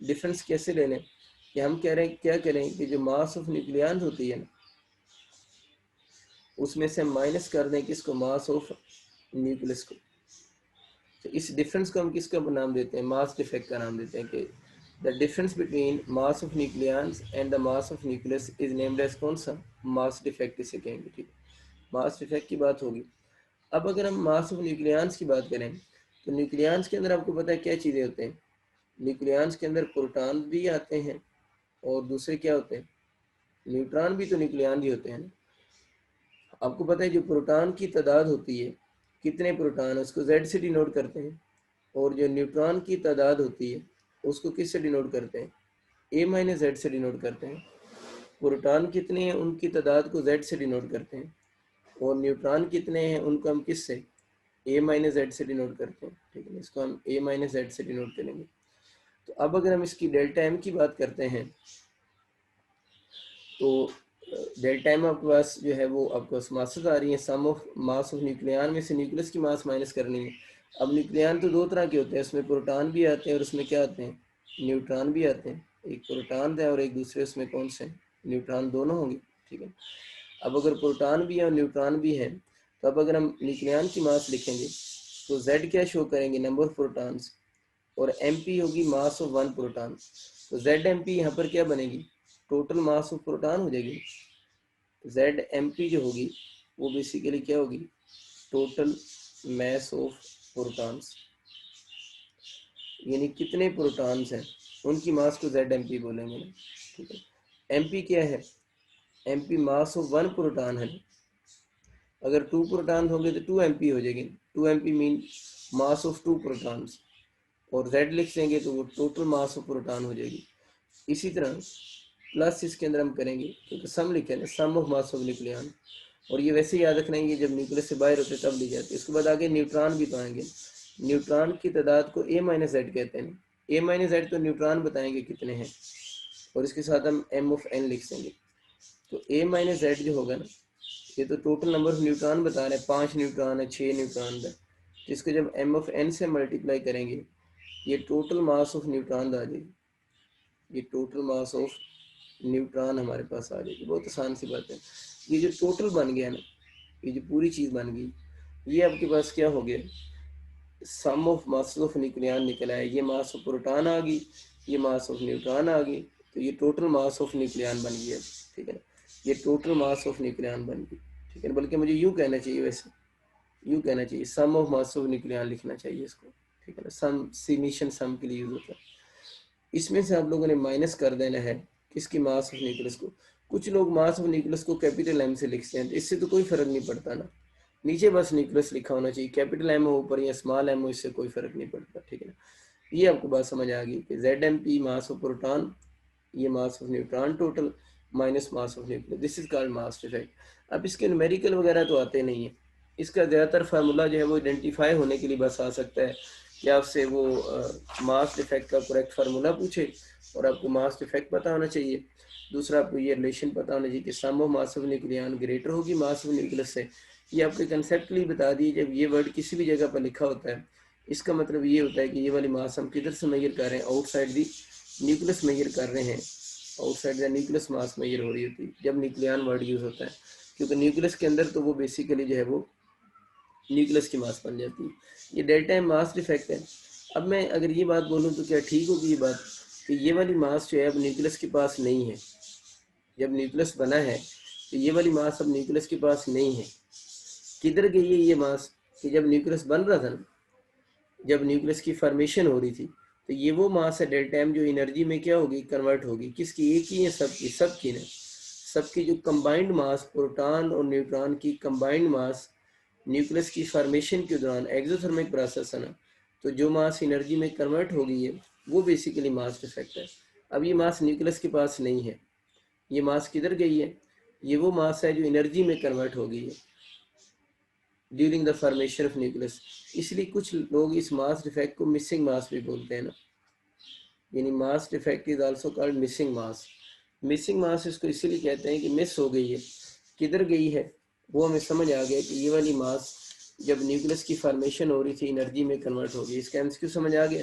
डिफरेंस कैसे ले लें कि हम कह रहे हैं क्या करें कि जो मास ऑफ न्यूक्लियन होती है ना उसमें से माइनस कर दें किसको, मास ऑफ न्यूक्लियस को। तो इस डिफरेंस को हम किसका नाम देते हैं, मास डिफेक्ट का नाम देते हैं कि the difference between mass of nucleons and the mass of nucleus is named as कौन सा, मास डिफेक्ट इसे कहेंगे। ठीक, मास डिफेक्ट की बात होगी। अब अगर हम मास ऑफ न्यूक्लियंस की बात करें तो न्यूक्लियंस के अंदर आपको पता है क्या चीज़ें होते हैं, न्यूक्लियंस के अंदर प्रोटॉन भी आते हैं और दूसरे क्या होते हैं, न्यूट्रॉन भी तो न्यूक्लियन ही होते हैं ना। आपको पता है जो प्रोटॉन की तादाद होती है, कितने प्रोटॉन उसको Z से डिनोट करते हैं, और जो न्यूट्रॉन की तादाद होती है उसको किस से डिनोट करते हैं, A माइनस Z से डिनोट करते हैं। प्रोटॉन कितने हैं उनकी तादाद को Z से डिनोट करते हैं और न्यूट्रॉन कितने हैं उनको हम किस से, A माइनस Z से डिनोट करते हैं। ठीक है, इसको हम A माइनस Z से डिनोट करेंगे। तो अब अगर हम इसकी डेल्टा M की बात करते हैं तो डेल्टा एम आपके पास जो है वो आपको मासेस आ रही है, सम ऑफ मास ऑफ न्यूक्लियन में से न्यूक्लियस की मास माइनस करनी है। अब न्यूक्लियन तो दो तरह के होते हैं, उसमें प्रोटॉन भी आते हैं और उसमें क्या आते हैं, न्यूट्रॉन भी आते हैं। एक प्रोटॉन है और एक दूसरे उसमें कौन से, न्यूट्रॉन, दोनों होंगे। ठीक है, अब अगर प्रोटॉन भी है और न्यूट्रॉन भी है तो अब अगर हम न्यूक्लियन की मास लिखेंगे तो Z क्या शो करेंगे, नंबर ऑफ प्रोटॉन्स, और MP होगी मास ऑफ वन प्रोटॉन। तो ZMP यहाँ पर क्या बनेगी, टोटल मास ऑफ प्रोटॉन हो जाएगी। ZMP जो होगी वो बेसिकली क्या होगी, टोटल मास ऑफ प्रोटॉन्स, यानी कितने प्रोटॉन्स हैं उनकी मास को ZMP बोलेंगे ना। ठीक है, MP क्या है, MP mass of one proton है। अगर 2 प्रोटॉन होंगे तो 2MP हो जाएगी, 2MP mean mass of 2 protons, और Z लिख देंगे तो वो टोटल मास ऑफ प्रोटॉन हो जाएगी। इसी तरह प्लस इसके अंदर हम करेंगे क्योंकि सम लिखे ना, सम ऑफ मास ऑफ न्यूक्लियन, और ये वैसे याद रखना है जब न्यूक्लियस से बाहर होते तब ली जाती है। इसके बाद आगे न्यूट्रॉन भी तो आएंगे, न्यूट्रॉन की तादाद को A माइनस Z कहते हैं। A माइनस Z तो न्यूट्रॉन बताएंगे कितने हैं, और इसके साथ हम M ऑफ N लिख देंगे। तो A माइनस Z जो होगा ना, ये तो टोटल नंबर ऑफ न्यूट्रॉन बता रहे हैं, 5 न्यूट्रॉन है, 6 न्यूट्रॉन है, तो इसको जब M ऑफ N से मल्टीप्लाई करेंगे ये टोटल मास ऑफ न्यूट्रॉन आ जाएगी, ये टोटल मास ऑफ न्यूट्रॉन हमारे पास आ जाएगी। बहुत आसान सी बात है। ये जो टोटल बन गया ना, ये जो पूरी चीज़ बन गई, ये आपके पास क्या हो गया, सम ऑफ मास ऑफ न्यूक्लियन निकल आया। ये मास ऑफ प्रोटॉन आ गई, ये मास ऑफ न्यूट्रॉन आ गई, तो ये टोटल मास ऑफ न्यूक्लियन बन गया। ठीक है ना, ये टोटल मास ऑफ न्यूक्लियन बन गई। ठीक है ना, बल्कि मुझे यूँ कहना चाहिए, वैसे यूँ कहना चाहिए, सम ऑफ मास ऑफ न्यूक्लियन लिखना चाहिए इसको। ठीक है ना, सम सिमिशन सम के लिए यूज होता है। इसमें से आप लोगों ने माइनस कर देना है किसकी, मास ऑफ न्यूक्लियस को। कुछ लोग मास ऑफ न्यूक्लियस को कैपिटल एम से लिखते हैं, तो इससे तो कोई फर्क नहीं पड़ता ना, नीचे बस न्यूक्लियस लिखा होना चाहिए, कैपिटल एम हो ऊपर या स्मॉल एम हो, इससे कोई फर्क नहीं पड़ता, ठीक है ना। ये आपको बात समझ आ गई कि Z M P mass of proton, ये mass of neutron total minus mass of nucleus, this is called mass defect. अब इसके न्यूमेरिकल वगैरह तो आते नहीं है, इसका ज़्यादातर फार्मूला जो है वो आइडेंटिफाई होने के लिए बस आ सकता है कि आपसे वो मास डिफेक्ट का करेक्ट फार्मूला पूछे और आपको मास डिफेक्ट पता होना चाहिए। दूसरा आपको ये रिलेशन पता होना चाहिए कि sum of mass of nucleon greater होगी मास ऑफ न्यूक्लियस से। ये आपके कंसेप्टली बता दिए, जब ये वर्ड किसी भी जगह पर लिखा होता है इसका मतलब ये होता है कि ये वाली मास हम किधर से मेजर कर रहे हैं, आउटसाइड दी न्यूक्लियस मेजर कर रहे हैं, outside the nucleus mass measure हो रही होती है जब न्यूक्लियन वर्ड यूज होता है, क्योंकि न्यूक्लियस के अंदर तो वो बेसिकली जो है वो न्यूक्लियस की मास बन जाती है। ये डेल्टा एम मास डिफेक्ट है। अब मैं अगर ये बात बोलूँ तो क्या ठीक होगी ये बात कि ये वाली मास जो है अब न्यूक्लियस के पास नहीं है, जब न्यूक्लियस बना है तो ये वाली मास अब न्यूक्लियस के पास नहीं है, किधर गई है ये मास कि जब न्यूक्लियस बन रहा था ना, जब न्यूक्लियस की फॉर्मेशन हो रही थी, तो ये वो मास है डेल्टा एम जो एनर्जी में क्या होगी कन्वर्ट होगी, किसकी, एक ही है सबकी, सबकी ना, सबकी जो कंबाइंड मास प्रोटॉन और न्यूट्रॉन की कंबाइंड मास न्यूक्लियस की फॉर्मेशन के दौरान एक्सोथर्मिक प्रोसेस है ना, तो जो मास एनर्जी में कन्वर्ट हो गई है वो बेसिकली मास डिफेक्ट है। अब ये मास न्यूक्लियस के पास नहीं है, ये मास किधर गई है, ये वो मास है जो एनर्जी में कन्वर्ट हो गई है during the formation of nucleus. इसलिए कुछ लोग इस मास डिफेक्ट को मिसिंग मास भी बोलते हैं ना, यानी mass defect is also called missing mass. Missing mass इसको इसीलिए कहते हैं कि मिस हो गई है, किधर गई है, वो हमें समझ आ गया कि ये वाली मास जब न्यूक्लियस की फॉर्मेशन हो रही थी एनर्जी में कन्वर्ट हो गई। इसका एमसीक्यू समझ आ गया,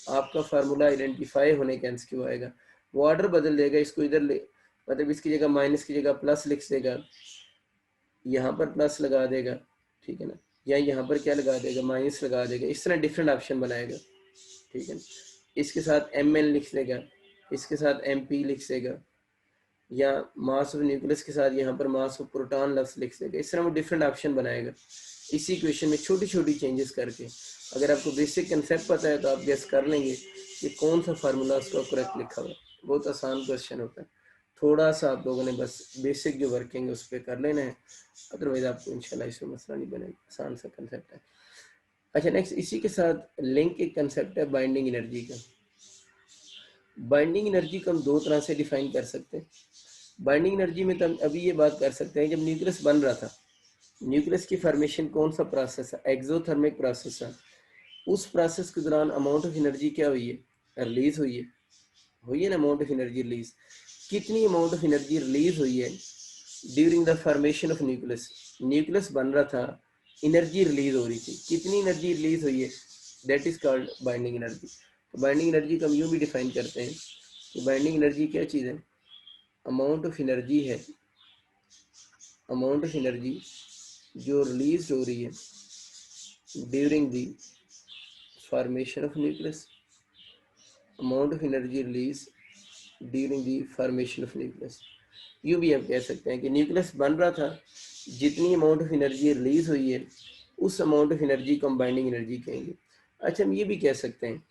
आपका फार्मूला आइडेंटिफाई होने का एमसीक्यू आएगा, वो ऑर्डर बदल देगा, इसको इधर ले, मतलब इसकी जगह माइनस की जगह प्लस लिख देगा, यहाँ पर प्लस लगा देगा, ठीक है ना, या यहाँ पर क्या लगा देगा, माइनस लगा देगा, इस तरह डिफरेंट ऑप्शन बनाएगा, ठीक है ना। इसके साथ एम एन लिख देगा, इसके साथ एम पी लिख देगा, या मास ऑफ न्यूक्लियस के साथ यहाँ पर मास ऑफ प्रोटॉन लफ्स लिख देगा, इस तरह वो डिफरेंट ऑप्शन बनाएगा इसी इक्वेशन में छोटी छोटी चेंजेस करके। अगर आपको बेसिक कंसेप्ट पता है तो आप गेस कर लेंगे कि कौन सा फार्मूला उसका करेक्ट लिखा हुआ है। बहुत आसान क्वेश्चन होता है, थोड़ा सा आप लोगों ने बस बेसिक जो वर्किंग है उस पर कर लेना है, अदरवाइज आपको इंशाल्लाह इसमें मसला नहीं बनेगा, आसान सा कंसेप्ट है। अच्छा नेक्स्ट, इसी के साथ लिंक एक कंसेप्ट है बाइंडिंग एनर्जी का। बाइंडिंग एनर्जी को हम दो तरह से डिफाइन कर सकते हैं। बाइंडिंग एनर्जी में तो हम अभी ये बात कर सकते हैं, जब न्यूक्लियस बन रहा था, न्यूक्लियस की फॉर्मेशन कौन सा प्रोसेस है, एक्सोथर्मिक प्रोसेस है, उस प्रोसेस के दौरान अमाउंट ऑफ एनर्जी क्या हुई है, रिलीज हुई है ना, अमाउंट ऑफ एनर्जी रिलीज, कितनी अमाउंट ऑफ एनर्जी रिलीज हुई है during the formation of nucleus. Nucleus बन रहा था, एनर्जी रिलीज हो रही थी, कितनी एनर्जी रिलीज हुई है, that is called binding energy. तो बाइंडिंग एनर्जी को हम यूँ भी डिफाइन करते हैं कि बाइंडिंग एनर्जी क्या चीज़ है, अमाउंट ऑफ एनर्जी है, अमाउंट ऑफ एनर्जी जो रिलीज हो रही है during the formation of nucleus, amount of energy release during the formation of nucleus. यूँ भी आप कह सकते हैं कि न्यूक्लियस बन रहा था, जितनी अमाउंट ऑफ एनर्जी रिलीज हुई है उस अमाउंट ऑफ एनर्जी को हम बाइंडिंग एनर्जी कहेंगे। अच्छा, हम ये भी कह सकते हैं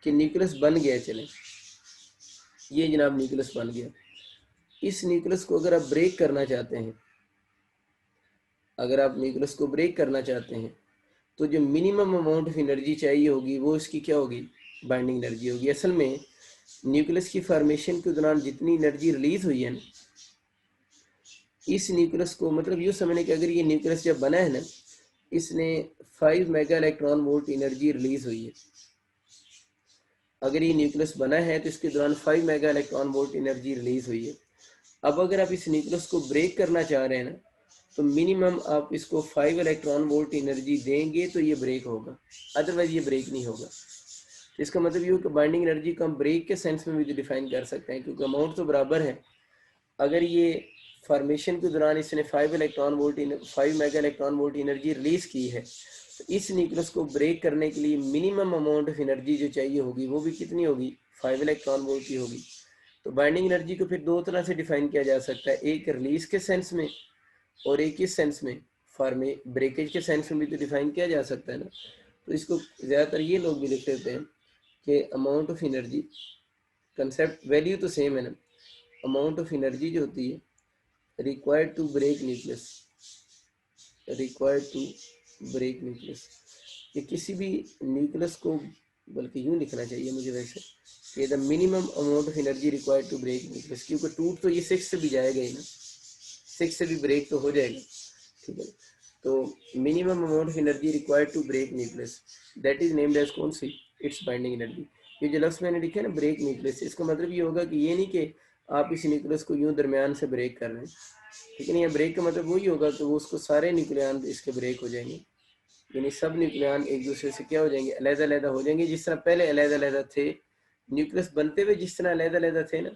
कि न्यूक्लियस बन गया, चले ये जनाब न्यूक्लियस बन गया, इस न्यूक्लियस को अगर आप ब्रेक करना चाहते हैं, अगर आप न्यूक्लियस को ब्रेक करना चाहते हैं तो जो मिनिमम अमाउंट ऑफ एनर्जी चाहिए होगी वो इसकी क्या होगी, बाइंडिंग एनर्जी होगी। असल में न्यूक्लियस की फॉर्मेशन के दौरान जितनी एनर्जी रिलीज हुई है ना, इस न्यूक्लियस को मतलब यूँ समझने कि अगर ये न्यूक्लियस जब बना है ना, इसने 5 mega electron volt energy release हुई है। अगर ये न्यूक्लियस बना है तो इसके दौरान 5 mega electron volt energy release हुई है। अब अगर आप इस न्यूक्लियस को ब्रेक करना चाह रहे हैं ना, तो मिनिमम आप इसको 5 इलेक्ट्रॉन वोल्ट एनर्जी देंगे तो ये ब्रेक होगा, अदरवाइज ये ब्रेक नहीं होगा। इसका मतलब ये कि बाइंडिंग एनर्जी को हम ब्रेक के सेंस में भी डिफाइन कर सकते हैं, क्योंकि अमाउंट तो बराबर है। अगर ये फॉर्मेशन के दौरान इसने 5 mega electron volt energy release की है, तो इस न्यूक्लियस को ब्रेक करने के लिए मिनिमम अमाउंट ऑफ एनर्जी जो चाहिए होगी वो भी कितनी होगी, 5 इलेक्ट्रॉन वोल्ट की होगी। तो बाइंडिंग एनर्जी को फिर दो तरह से डिफाइन किया जा सकता है, एक रिलीज के सेंस में और एक इस सेंस में, ब्रेकेज के सेंस में भी तो डिफाइन किया जा सकता है ना। तो इसको ज़्यादातर ये लोग भी लिख देते हैं कि amount of energy, concept value तो सेम है ना, अमाउंट ऑफ एनर्जी जो होती है required to break nucleus, required to break nucleus, कि किसी भी न्यूक्लियस को, बल्कि यूं लिखना चाहिए मुझे वैसे, कि the minimum amount of energy required to break nucleus, क्योंकि टूट तो ये 6 से भी जाएगा ही ना, 6 से भी ब्रेक तो हो जाएगा, ठीक है। तो minimum amount of energy required to break nucleus that is named as कौन सी, इट्स बाइंडिंग एनर्जी। ये जो लफ्ज मैंने लिखा है ना ब्रेक न्यूक्लियस, इसका मतलब ये होगा कि ये नहीं कि आप इस न्यूक्लियस को यूं दरमियान से ब्रेक कर रहे हैं, ठीक है ना। ब्रेक का मतलब वही होगा कि वो उसको सारे न्यूक्लियन इसके ब्रेक हो जाएंगे, यानी सब न्यूक्लियन एक दूसरे से क्या हो जाएंगे, अलग-अलग हो जाएंगे, जिस तरह पहले अलग-अलग थे न्यूक्लियस बनते हुए, जिस तरह अलग-अलग थे ना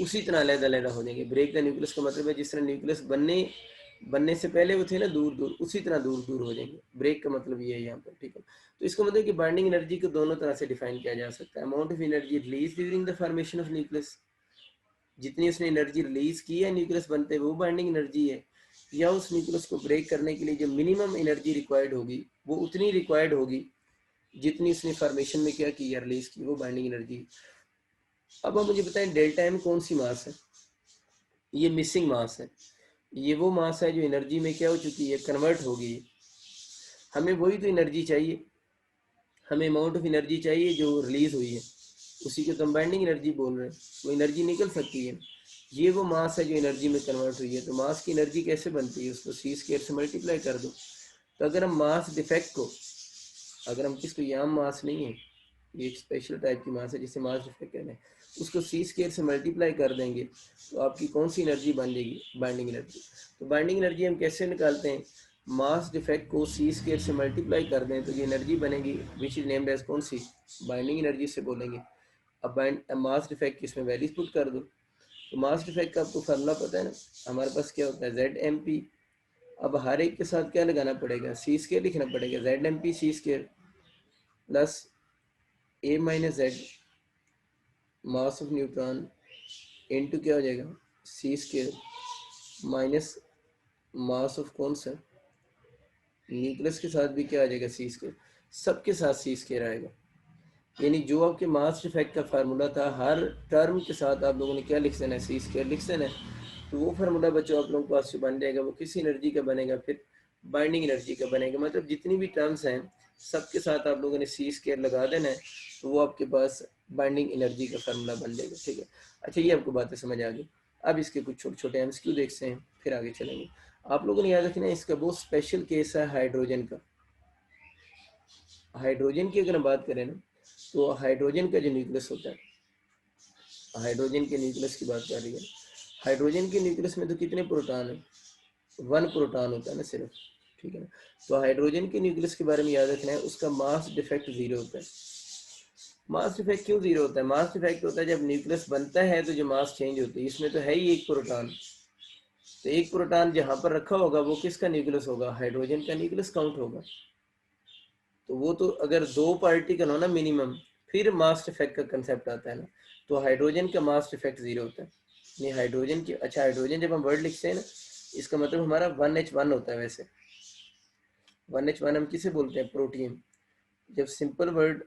उसी तरह अलग-अलग हो जाएंगे। ब्रेक द न्यूक्लियस का मतलब है जिस तरह न्यूक्लियस बनने से पहले वो थे ना दूर दूर, उसी तरह दूर दूर हो जाएंगे। ब्रेक का मतलब ये है यहाँ पर, ठीक है। तो इसका मतलब कि बाइंडिंग एनर्जी को दोनों तरह से डिफाइन किया जा सकता है। Amount of energy release during the formation of nucleus, जितनी उसने एनर्जी रिलीज की है न्यूक्लियस बनते हुए वो बाइंडिंग एनर्जी है, या उस न्यूक्लियस को ब्रेक करने के लिए जो मिनिमम एनर्जी रिक्वायर्ड होगी वो उतनी रिक्वायर्ड होगी जितनी उसने फॉर्मेशन में क्या की, रिलीज की, वो बाइंडिंग एनर्जी। अब आप मुझे बताएं डेल्टा एम कौन सी मास है, ये मिसिंग मास है, ये वो मास है जो एनर्जी में क्या हो चुकी है, कन्वर्ट हो गई है। हमें वही तो एनर्जी चाहिए, हमें अमाउंट ऑफ एनर्जी चाहिए जो रिलीज हुई है, उसी को तो हम बाइंडिंग एनर्जी बोल रहे हैं। वो एनर्जी निकल सकती है, ये वो मास है जो एनर्जी में कन्वर्ट हुई है। तो मास की एनर्जी कैसे बनती है, उसको सी स्क्वायर से मल्टीप्लाई कर दो। तो अगर हम मास डिफेक्ट को, अगर हम किसको, ये आम मास नहीं है, ये एक स्पेशल टाइप की मास है जिसे मास डिफेक्ट कहते हैं, उसको सी स्क्वायर से मल्टीप्लाई कर देंगे तो आपकी कौन सी एनर्जी बन जाएगी, बाइंडिंग एनर्जी। तो बाइंडिंग एनर्जी हम कैसे निकालते हैं, मास डिफेक्ट को सी स्क्वायर से मल्टीप्लाई कर दें तो ये एनर्जी बनेगी विच इज नेम्ड एज कौन सी, बाइंडिंग एनर्जी से बोलेंगे। अब मास डिफेक्ट की इसमें वैल्यूज पुट कर दो। तो मास डिफेक्ट का आपको फार्मूला पता है ना, हमारे पास क्या होता है जेड एम पी। अब हर एक के साथ क्या लगाना पड़ेगा, सी स्क्वायर लिखना पड़ेगा, Z M P C square plus A minus Z mass of neutron into क्या हो जाएगा, C square minus mass of कौन सा, न्यूक्लियस के साथ भी क्या आ जाएगा, सी स्क्वायर, सबके साथ सी स्क्वायर आएगा। यानी जो आपके मास डिफेक्ट का फार्मूला था, हर टर्म के साथ आप लोगों ने क्या लिख देना है, सी स्क्वायर लिख देना है। तो वो फार्मूला बच्चों आप लोगों के पास जो बन जाएगा वो किस एनर्जी का बनेगा, फिर बाइंडिंग एनर्जी का बनेगा। मतलब जितनी भी टर्म्स हैं सबके साथ आप लोगों ने सी स्क्वायर लगा देना है, तो वो आपके पास बाइंडिंग एनर्जी का फार्मूला बन जाएगा, ठीक है। अच्छा, ये आपको बातें समझ आ गई। अब इसके कुछ छोटे छोटे एमसीक्यू देखते हैं, फिर आगे चलेंगे। आप लोगों ने याद रखना है इसका बहुत स्पेशल केस है हाइड्रोजन का। हाइड्रोजन की अगर हम बात करें ना, तो हाइड्रोजन का जो न्यूक्लियस होता है, हाइड्रोजन के न्यूक्लियस की बात कर रही है, हाइड्रोजन के न्यूक्लियस में तो कितने प्रोटॉन है, 1 प्रोटॉन होता है ना सिर्फ, ठीक है ना। तो हाइड्रोजन के न्यूक्लियस के बारे में याद रखना है, उसका मास डिफेक्ट 0 होता है। मास डिफेक्ट क्यों 0 होता है, मास डिफेक्ट होता है जब न्यूक्लियस बनता है तो जो मास चेंज होती है, इसमें तो है ही 1 प्रोटॉन, तो 1 प्रोटॉन जहां पर रखा होगा वो किसका न्यूक्लियस होगा, हाइड्रोजन का न्यूक्लियस काउंट होगा। तो वो तो अगर 2 पार्टिकल हो ना मिनिमम, फिर मास डिफेक्ट का कंसेप्ट आता है ना। तो हाइड्रोजन का मास डिफेक्ट 0 होता है, नहीं हाइड्रोजन की। अच्छा, हाइड्रोजन जब हम वर्ड लिखते हैं ना, इसका मतलब हमारा 1H1 होता है। वैसे 1H1 हम किसे बोलते हैं, प्रोटीन। जब सिंपल वर्ड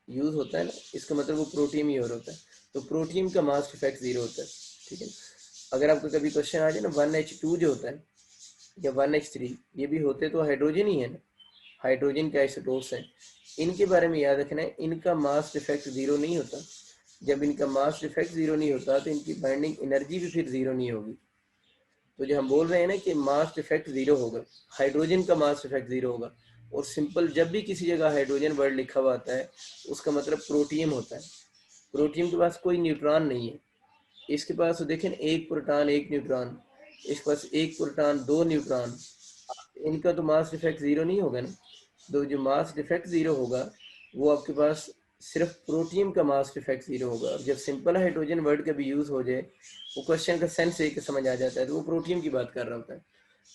यूज होता है ना, इसका मतलब वो प्रोटीन ही और होता है। तो प्रोटीन का मास डिफेक्ट 0 होता है, ठीक है। अगर आपको कभी क्वेश्चन आ जाए ना 1H2 जो होता है या 1H3, ये भी होते तो हाइड्रोजन ही है ना, हाइड्रोजन के आइसोटोप्स हैं, इनके बारे में याद रखना है, इनका मास डिफेक्ट 0 नहीं होता। जब इनका मास डिफेक्ट 0 नहीं होता तो इनकी बाइंडिंग एनर्जी भी फिर 0 नहीं होगी। तो जो हम बोल रहे हैं ना कि मास डिफेक्ट 0 होगा, हाइड्रोजन का मास डिफेक्ट 0 होगा। और सिंपल जब भी किसी जगह हाइड्रोजन वर्ड लिखा हुआ आता है, उसका मतलब प्रोटियम होता है। प्रोटियम के पास कोई न्यूट्रॉन नहीं है, इसके पास तो देखें 1 प्रोटॉन 1 न्यूट्रॉन, इसके पास 1 प्रोटॉन 2 न्यूट्रॉन, इनका तो मास डिफेक्ट 0 नहीं होगा ना। तो जो मास डिफेक्ट 0 होगा वो आपके पास सिर्फ प्रोटियम का मास डिफेक्ट 0 होगा। जब सिंपल हाइड्रोजन वर्ड का भी यूज हो जाए, वो क्वेश्चन का सेंस एक समझ आ जाता है, तो वो प्रोटियम की बात कर रहा होता है।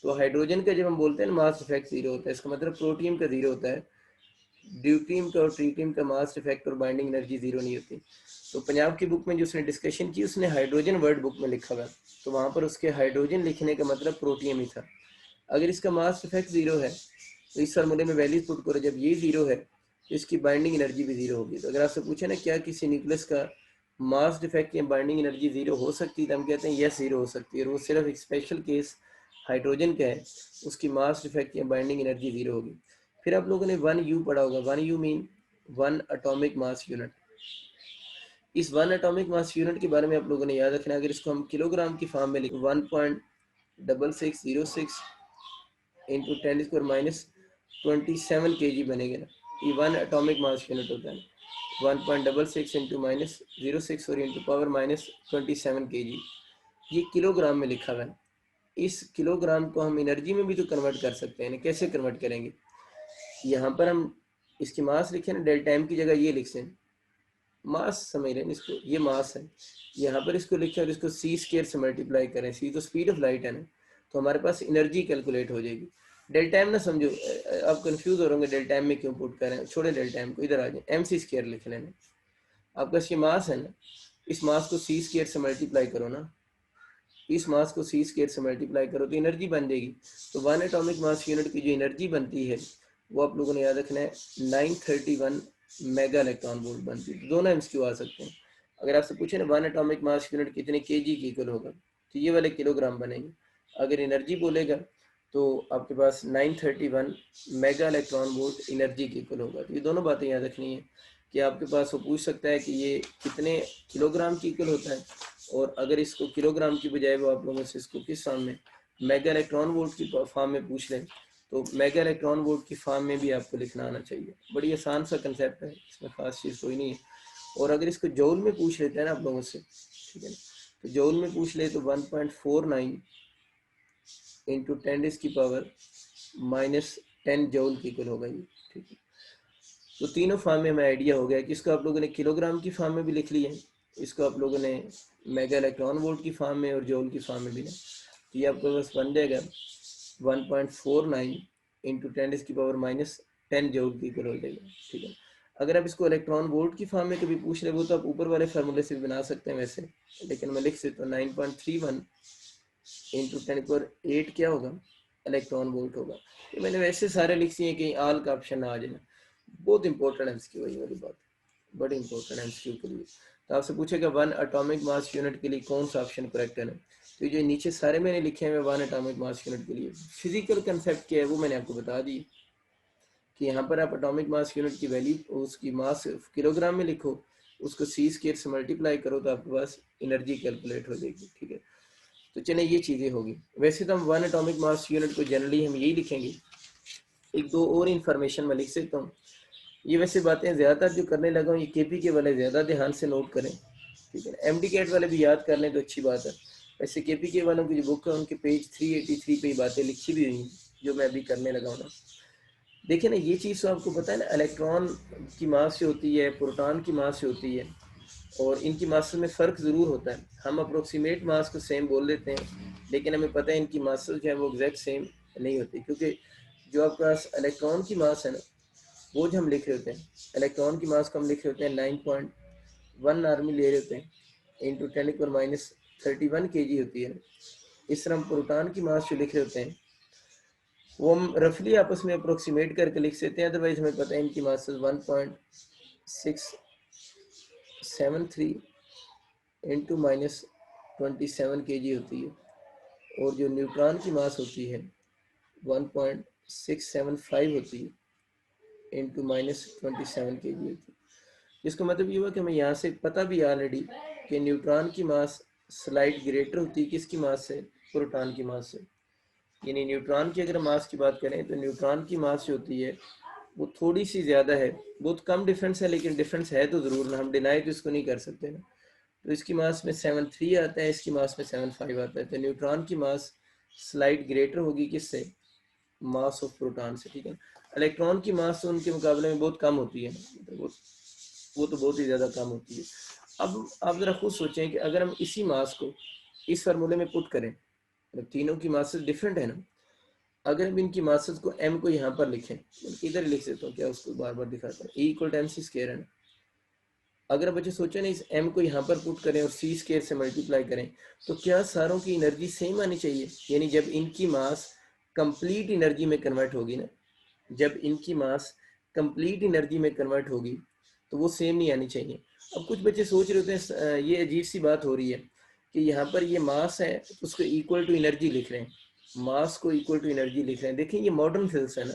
तो हाइड्रोजन का जब हम बोलते हैं मास डिफेक्ट 0 होता है, इसका मतलब प्रोटियम का 0 होता है। ड्यूटियम का और ट्रीटियम का मास डिफेक्ट और बाइंडिंग एनर्जी 0 नहीं होती। तो पंजाब की बुक में जो उसने डिस्कशन की, उसने हाइड्रोजन वर्ड बुक में लिखा हुआ, तो वहां पर उसके हाइड्रोजन लिखने का मतलब प्रोटियम ही था। अगर इसका मास डिफेक्ट 0 है तो इस फार्मूले में वैल्यूज पुट करो, जब ये 0 है तो इसकी बाइंडिंग एनर्जी भी 0 होगी। तो अगर आपसे पूछे ना क्या किसी न्यूक्लियस का मास डिफेक्ट या बाइंडिंग एनर्जी जीरो हो सकती है, तो हम कहते हैं यस जीरो हो सकती है, और वो सिर्फ एक स्पेशल केस हाइड्रोजन का है, उसकी मास डिफेक्ट या बाइंडिंग एनर्जी जीरो होगी। फिर आप लोगों ने 1U पढ़ा होगा, 1U mean 1 atomic mass unit. इस 1 एटॉमिक मास यूनिट के बारे में आप लोगों ने याद रखना, अगर इसको हम किलोग्राम की फॉर्म में लिखें 1.6606 इंटू 10⁻⁻27 kg बनेगा ना, ये 1 एटॉमिक मास यूनिट होता है, 1.66 इंटू -06 और इंटू पावर -27 kg, ये किलोग्राम में लिखा हुआ है। इस किलोग्राम को हम एनर्जी में भी तो कन्वर्ट कर सकते हैं, कैसे कन्वर्ट करेंगे? यहाँ पर हम इसकी मास लिखे ना, डेल्टा एम की जगह ये लिख सें, मास समझ रहे हैं इसको, ये मास है, यहाँ पर इसको लिखे और इसको सी स्क्वायर से मल्टीप्लाई करें, सी तो स्पीड ऑफ लाइट है ना, तो हमारे पास एनर्जी कैलकुलेट हो जाएगी। डेल्टा एम ना समझो, आप कंफ्यूज हो रहे होंगे डेल्टा एम में क्यों पुट कर रहे हैं, छोड़े डेल्टा एम को, इधर आ जाए, एम सी स्क्वायर लिख लेना। आपका ये मास है ना, इस मास को सी स्क्वायर से मल्टीप्लाई करो ना, इस मास को सी स्क्वायर से मल्टीप्लाई करो तो एनर्जी बन जाएगी। तो 1 एटॉमिक मास यूनिट की जो एनर्जी बनती है वो आप लोगों ने याद रखना है 931 मेगा इलेक्ट्रॉन वोल्ट बनती है। दोनों एमसीक्यू आ सकते हैं, अगर आपसे पूछे ना 1 एटॉमिक मास यूनिट कितने केजी की इक्वल होगा, तो ये वाले किलोग्राम बनेंगे। अगर एनर्जी बोलेगा तो आपके पास 931 मेगा इलेक्ट्रॉन वोल्ट एनर्जी की इक्वल होगा। तो ये दोनों बातें याद रखनी है कि आपके पास वो पूछ सकता है कि ये कितने किलोग्राम की इक्वल होता है, और अगर इसको किलोग्राम की बजाय वो आप लोगों से इसको किस फॉर्म में, मेगा इलेक्ट्रॉन वोल्ट की फॉर्म में पूछ लें, तो मेगा इलेक्ट्रॉन वोल्ट की फॉर्म में भी आपको लिखना आना चाहिए। बड़ी आसान सा कंसेप्ट है, इसमें खास चीज़ कोई नहीं है। और अगर इसको जौल में पूछ लेते हैं ना आप लोगों से, ठीक है ना, तो जौल में पूछ ले तो 1.49 इंटू 10⁻⁻10 जौल की इक्वल होगा ये, ठीक है। तो तीनों फॉर्म में हमें आइडिया हो गया कि इसको आप लोगों ने किलोग्राम की फॉर्म में भी लिख लिया है, इसको आप लोगों ने मेगा इलेक्ट्रॉन वोल्ट की फॉर्म में और जौल की फॉर्म में भी ना, तो ये आपको बस बन जाएगा 1.49 इंटू 10⁻⁻10 जौल की इक्वल हो जाएगा, ठीक है। अगर आप इसको इलेक्ट्रॉन वोल्ट की फॉर्म में कभी पूछ रहे हो तो आप ऊपर वाले फार्मूले से भी बना सकते हैं वैसे, लेकिन मैं लिख सकता हूँ 9.31 इंटू 10⁸ क्या होगा, इलेक्ट्रॉन वोल्ट होगा। तो मैंने वैसे सारे लिख दिए, कहीं आल का ऑप्शन ना आ जाए। बहुत इंपॉर्टेंट है इसकी, वही वाली बात, बड़ी इंपॉर्टेंट है एमसीक्यू के लिए। तो आपसे पूछेगा 1 एटॉमिक मास यूनिट के लिए कौन सा ऑप्शन करेक्ट है। तो जो नीचे सारे मैंने लिखे हैं 1 एटॉमिक मास यूनिट के लिए, फिजिकल कंसेप्ट क्या है वो मैंने आपको बता दी कि यहाँ पर आप एटॉमिक मास यूनिट की वैल्यू, उसकी मास किलोग्राम में लिखो, उसको सी स्क्वायर से मल्टीप्लाई करो तो आपके पास एनर्जी कैलकुलेट हो जाएगी, ठीक है। तो चले ये चीज़ें होगी। वैसे तो हम 1 एटॉमिक मास यूनिट को जनरली हम यही लिखेंगे। एक दो और इन्फॉर्मेशन मैं लिख सकता हूँ, ये वैसे बातें ज़्यादातर जो करने लगा हूँ ये केपी के वाले ज़्यादा ध्यान से नोट करें, ठीक है। एमडी कैट वाले भी याद कर लें तो अच्छी बात है। वैसे केपी के वालों की जो बुक है उनके पेज 383 पे ये बातें लिखी भी हुई हैं जो मैं अभी करने लगा हूँ ना। देखिए ना, ये चीज़ तो आपको पता है ना, इलेक्ट्रॉन की मास से होती है, प्रोटॉन की मास से होती है, और इनकी मास में फ़र्क ज़रूर होता है। हम अप्रोक्सीमेट मास को सेम बोल देते हैं, लेकिन हमें पता है इनकी मास जो है वो एग्जैक्ट सेम नहीं होती, क्योंकि जो आपके पास इलेक्ट्रॉन की मास है ना, वो जो हम लिख रहे होते हैं, इलेक्ट्रॉन की मास को हम लिख रहे होते हैं 9.1 आर्मी ले रहे होते हैं इंटू 10⁻31 kg होती है। इस तरह हम प्रोटॉन की मास जो लिख रहे होते हैं वो हम रफली आपस में अप्रोक्सीमेट करके लिख सकते हैं, अदरवाइज हमें पता है इनकी मास 1.673 इंटू -27 kg होती है, और जो न्यूट्रॉन की मास होती है 1.675 होती है इंटू -27 kg होती है। इसका मतलब ये हुआ कि हमें यहाँ से पता भी ऑलरेडी कि न्यूट्रॉन की मास स्लाइड ग्रेटर होती है किसकी मास से, प्रोटॉन की मास से। यानी न्यूट्रॉन की अगर मास की बात करें तो न्यूट्रॉन की मास जो होती है वो थोड़ी सी ज़्यादा है, बहुत कम डिफरेंस है, लेकिन डिफरेंस है तो ज़रूर ना, हम डिनाई तो इसको नहीं कर सकते ना। तो इसकी मास में 7.3 आता है, इसकी मास में 7.5 आता है, तो न्यूट्रॉन की मास स्लाइड ग्रेटर होगी किससे, मास ऑफ प्रोटॉन से, ठीक है। इलेक्ट्रॉन की मास तो उनके मुकाबले में बहुत कम होती है, वो तो बहुत ही ज़्यादा कम होती है। अब आप ज़रा खुद सोचें कि अगर हम इसी मास को इस फार्मूले में पुट करें, तो तीनों की मासेस डिफरेंट है ना, अगर हम इनकी मासेस को m को यहाँ पर लिखें, इधर लिख देता हूँ, क्या उसको बार बार दिखाता है, E = mc स्क्वायर है ना। अगर बच्चे सोचे ना इस m को यहाँ पर पुट करें और c स्क्वायर से मल्टीप्लाई करें, तो क्या सारों की एनर्जी सेम आनी चाहिए। यानी जब इनकी मास कंप्लीट एनर्जी में कन्वर्ट होगी ना, जब इनकी मास कंप्लीट एनर्जी में कन्वर्ट होगी तो वो सेम नहीं आनी चाहिए। अब कुछ बच्चे सोच रहे होते हैं ये अजीब सी बात हो रही है कि यहाँ पर ये मास है तो उसको इक्वल टू एनर्जी लिख रहे हैं, मास को इक्वल टू एनर्जी लिख रहे हैं। देखिए ये मॉडर्न फिजिक्स है ना,